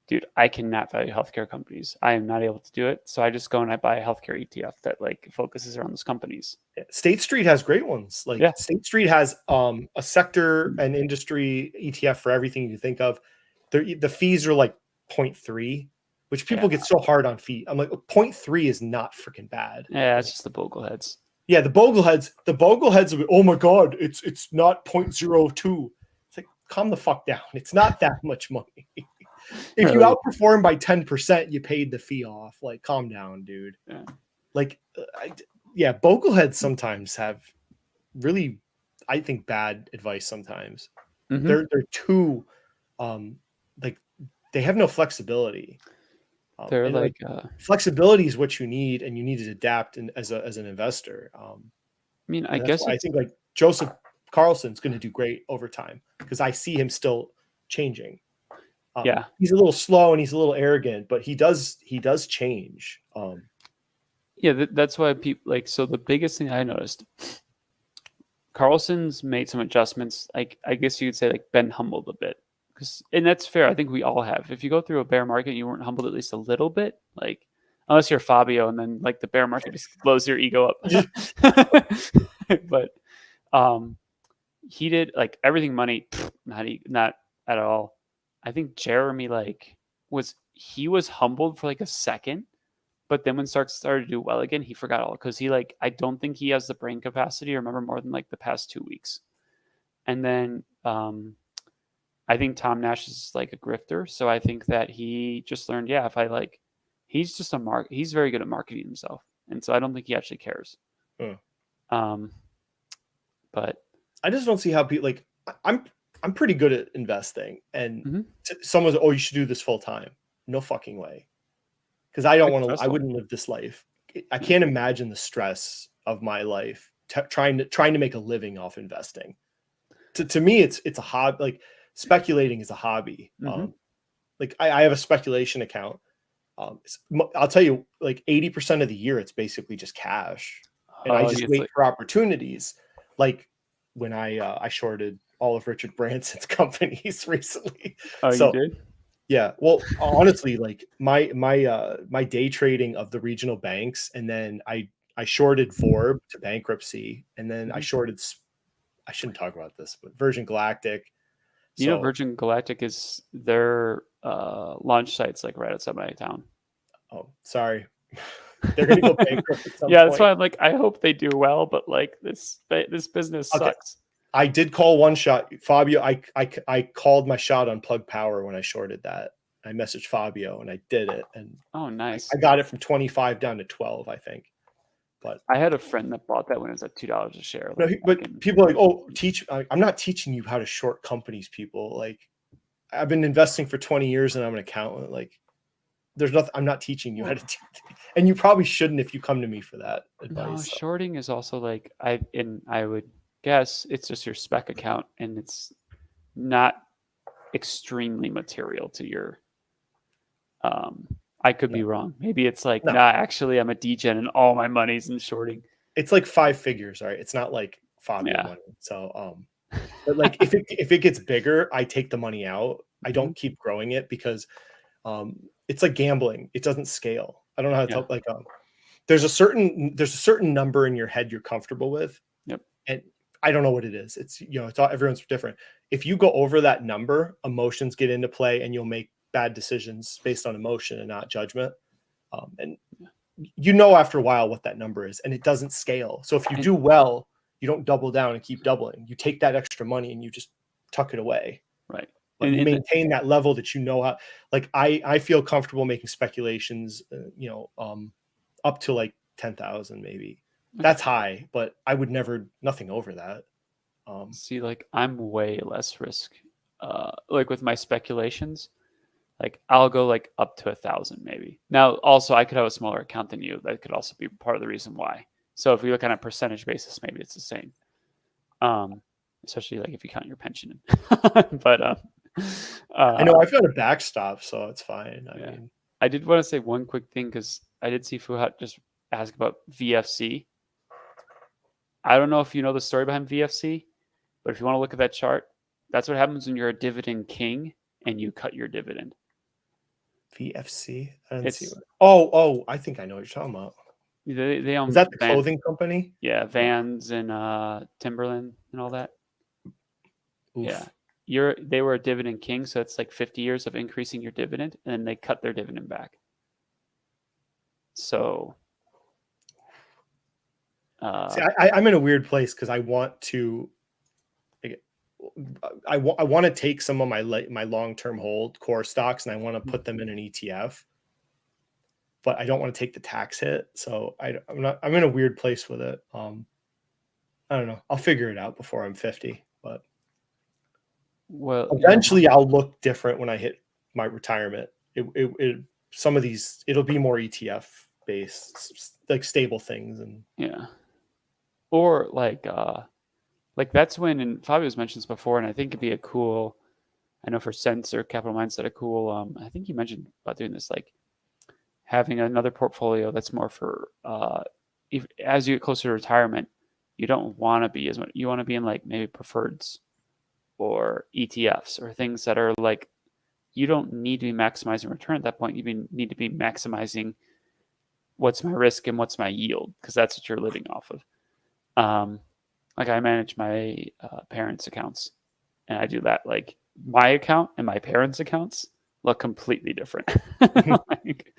Speaker 2: Dude, I cannot value healthcare companies. I am not able to do it. So I just go and I buy a healthcare ETF that like focuses around those companies.
Speaker 1: State Street has great ones. Like
Speaker 2: Yeah.
Speaker 1: State Street has a sector and industry ETF for everything you think of. The fees are like 0.3, which people get so hard on fee. I'm like, 0.3 is not freaking bad.
Speaker 2: Yeah, it's just the bogleheads.
Speaker 1: Yeah, the bogleheads will be, oh my god, it's not 0.02. It's like, calm the fuck down. It's not that much money. If you outperform by 10%, you paid the fee off. Like, calm down, dude.
Speaker 2: Yeah.
Speaker 1: Like, bogleheads sometimes have really, I think, bad advice sometimes. They're too, like, they have no flexibility.
Speaker 2: They're like
Speaker 1: flexibility is what you need, and you need to adapt as an investor.
Speaker 2: I mean, I
Speaker 1: that's
Speaker 2: guess
Speaker 1: why I think like Joseph Carlson's going to do great over time because I see him still changing.
Speaker 2: yeah,
Speaker 1: he's a little slow and he's a little arrogant, but he does change.
Speaker 2: yeah, that's why people like. So the biggest thing I noticed, Carlson's made some adjustments. Like I guess you could say like been humbled a bit, and that's fair. I think we all have. If you go through a bear market, and you weren't humbled at least a little bit, like unless you're Fabio, and then like the bear market just blows your ego up. But he did like everything money, not at all. I think Jeremy like was humbled for like a second, but then when Stark started to do well again, he forgot all because he like I don't think he has the brain capacity to remember more than like the past 2 weeks. And then I think Tom Nash is like a grifter, so I think that he just learned, if I like, he's just he's very good at marketing himself, and so I don't think he actually cares. But
Speaker 1: I just don't see how people like. I'm pretty good at investing, and someone's, you should do this full time. No fucking way, because I don't want to. I wouldn't live this life. I can't imagine the stress of my life trying to make a living off investing. To me, it's a hobby. Like speculating is a hobby. Like I have a speculation account. I'll tell you, like 80% of the year, it's basically just cash, and I just wait for opportunities. Like when I shorted all of Richard Branson's companies recently.
Speaker 2: Oh,
Speaker 1: So
Speaker 2: you did?
Speaker 1: yeah, well, honestly, like my day trading of the regional banks, and then I shorted Vorb to bankruptcy, and then I
Speaker 2: Mhm.
Speaker 1: shorted. I shouldn't talk about this, but Virgin Galactic.
Speaker 2: You know,
Speaker 1: So
Speaker 2: Virgin Galactic is their launch site's like right outside my town.
Speaker 1: oh, sorry, they're gonna go bankrupt at some
Speaker 2: Yeah, that's
Speaker 1: point.
Speaker 2: why I'm like, I hope they do well, but like this business
Speaker 1: Okay.
Speaker 2: sucks.
Speaker 1: I did call one shot, Fabio. I called my shot on Plug Power when I shorted that. I messaged Fabio and I did it, and
Speaker 2: Oh, nice.
Speaker 1: I got it from 25 down to 12, I think. But
Speaker 2: I had a friend that bought that when it was at $2 a share.
Speaker 1: no,
Speaker 2: Like,
Speaker 1: but
Speaker 2: back in-
Speaker 1: people are like, oh, I'm not teaching you how to short companies, people. Like, I've been investing for 20 years and I'm an accountant. Like, there's nothing. I'm not teaching you how to do. And you probably shouldn't if you come to me for that
Speaker 2: No,
Speaker 1: advice. So.
Speaker 2: shorting is also like I would guess it's just your spec account, and it's not extremely material to your. I could be wrong. Maybe it's like,
Speaker 1: No.
Speaker 2: nah, actually, I'm a degen and all my money's in shorting.
Speaker 1: It's like 5 figures, right? It's not like Fabio
Speaker 2: Yeah.
Speaker 1: money. So, but like if it gets bigger, I take the money out. I don't keep growing it because it's like gambling. It doesn't scale. I don't know how to
Speaker 2: Yeah.
Speaker 1: talk. Like there's a certain number in your head you're comfortable with.
Speaker 2: Yep.
Speaker 1: And I don't know what it is. It's it's all, everyone's different. If you go over that number, emotions get into play, and you'll make bad decisions based on emotion and not judgment. And after a while what that number is, and it doesn't scale. So if you do well, you don't double down and keep doubling. You take that extra money and you just tuck it away.
Speaker 2: Right.
Speaker 1: But you maintain that level that how. Like I feel comfortable making speculations, up to like 10,000 maybe. That's high, but I would never nothing over that.
Speaker 2: See, like I'm way less risk. Like with my speculations, like I'll go like up to 1,000 maybe. Now, also I could have a smaller account than you. That could also be part of the reason why. So if we look on a percentage basis, maybe it's the same. Especially like if you count your pension. But
Speaker 1: I know I've got a backstop, so it's fine. I mean,
Speaker 2: I did want to say one quick thing because I did see Fuhat just ask about VFC. I don't know if you know the story behind VFC, but if you want to look at that chart, that's what happens when you're a dividend king and you cut your dividend.
Speaker 1: VFC. I didn't see it. Oh, I think I know what you're talking about.
Speaker 2: They own.
Speaker 1: Is that the clothing company?
Speaker 2: Yeah, Vans and Timberland and all that. Oof. Yeah, they were a dividend king, so it's like 50 years of increasing your dividend, and then they cut their dividend back. So,
Speaker 1: see, I'm in a weird place because I want to. I want to take some of my long-term hold core stocks and I want to put them in an ETF, but I don't want to take the tax hit. So I'm in a weird place with it. I don't know. I'll figure it out before I'm 50, but eventually I'll look different when I hit my retirement. Some of these, it'll be more ETF based, like stable things. And
Speaker 2: or like that's when, and Fabio's mentioned this before, and I think it'd be a cool, I know for Sense or Capital Mindset, a cool, I think you mentioned about doing this, like having another portfolio that's more for, as you get closer to retirement, you don't want to be as much, you want to be in like maybe preferreds or ETFs or things that are like, you don't need to be maximizing return at that point. You need to be maximizing what's my risk and what's my yield, because that's what you're living off of. Like I manage my parents' accounts, and I do that. Like my account and my parents' accounts look completely different. Like,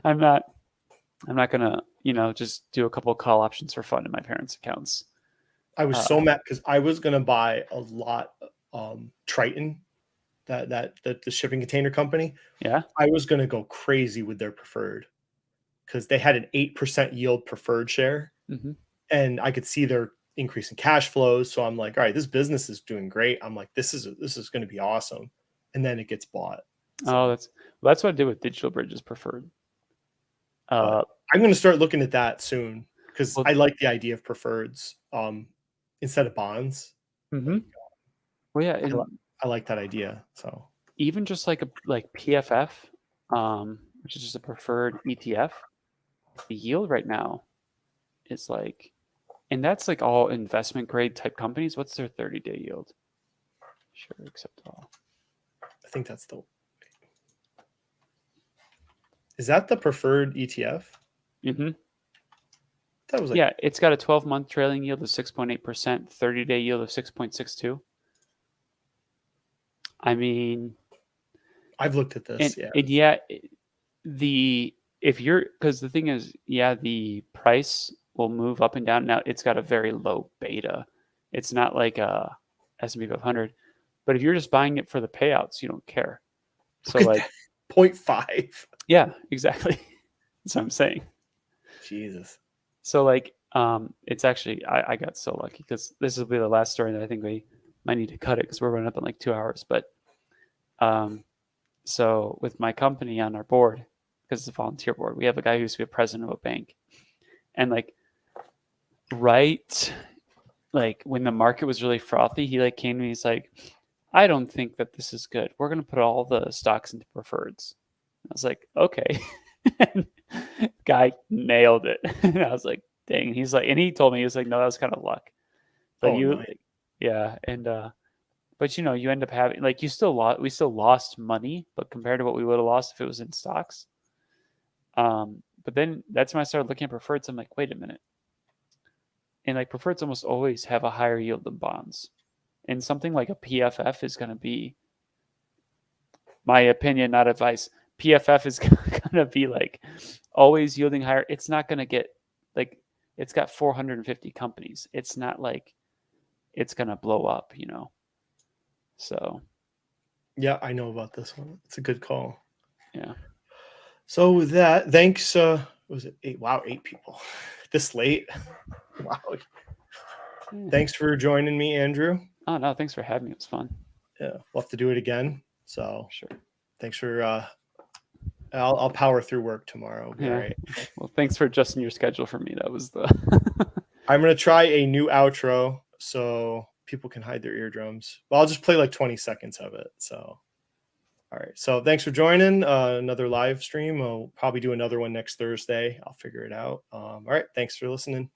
Speaker 2: I'm not gonna, just do a couple of call options for fun in my parents' accounts.
Speaker 1: I was so mad because I was gonna buy a lot Triton, that the shipping container company.
Speaker 2: Yeah,
Speaker 1: I was gonna go crazy with their preferred because they had an 8% yield preferred share, and I could see their increase in cash flows. So I'm like, all right, this business is doing great. I'm like, this is going to be awesome. And then it gets bought.
Speaker 2: So. That's what I did with Digital Bridges preferred.
Speaker 1: I'm going to start looking at that soon because I like the idea of preferreds instead of bonds.
Speaker 2: Well, yeah,
Speaker 1: I like that idea. So
Speaker 2: even just like PFF, which is just a preferred ETF, the yield right now is like, and that's like all investment grade type companies. What's their 30-day yield? Sure, accept all.
Speaker 1: I think that's the. Is that the preferred ETF?
Speaker 2: Mm-hmm.
Speaker 1: That was like,
Speaker 2: Yeah, it's got a 12-month trailing yield of 6.8%, 30-day yield of 6.62. I mean,
Speaker 1: I've looked at this.
Speaker 2: and yeah, because the thing is, yeah, the price will move up and down. Now it's got a very low beta. It's not like a S&P 500, but if you're just buying it for the payouts, you don't care. So
Speaker 1: Look at
Speaker 2: like,
Speaker 1: that. 0.5.
Speaker 2: yeah, exactly. That's what I'm saying.
Speaker 1: Jesus.
Speaker 2: So like, it's actually I got so lucky because this will be the last story that I think we might need to cut it because we're running up in like 2 hours. But so with my company on our board, because it's a volunteer board, we have a guy who used to be a president of a bank, and like like when the market was really frothy, he like came to me. He's like, I don't think that this is good. We're gonna put all the stocks into preferreds. I was like, okay. Guy nailed it. And I was like, dang. He's like, and he told me, he was like, no, that was kind of luck. But
Speaker 1: Nice.
Speaker 2: yeah, and but you know, you end up having like we still lost money, but compared to what we would have lost if it was in stocks. But then that's when I started looking at preferreds. I'm like, wait a minute. And like preferreds almost always have a higher yield than bonds. And something like a PFF is going to be, my opinion, not advice. PFF is going to be like always yielding higher. It's not going to get like, it's got 450 companies. It's not like it's going to blow up, you know? So,
Speaker 1: Yeah, I know about this one. It's a good call.
Speaker 2: yeah.
Speaker 1: So with that, thanks. Was it 8? Wow, 8 people this late. Wow.
Speaker 2: Yeah.
Speaker 1: Thanks for joining me, Andrew.
Speaker 2: Oh, no, thanks for having me. It was fun.
Speaker 1: Yeah, we'll have to do it again. So
Speaker 2: Sure.
Speaker 1: thanks for, I'll power through work tomorrow.
Speaker 2: Yeah.
Speaker 1: All right.
Speaker 2: Well, thanks for adjusting your schedule for me. That was the.
Speaker 1: I'm going to try a new outro so people can hide their eardrums. Well, I'll just play like 20 seconds of it. So, all right. So thanks for joining another live stream. I'll probably do another one next Thursday. I'll figure it out. All right. Thanks for listening.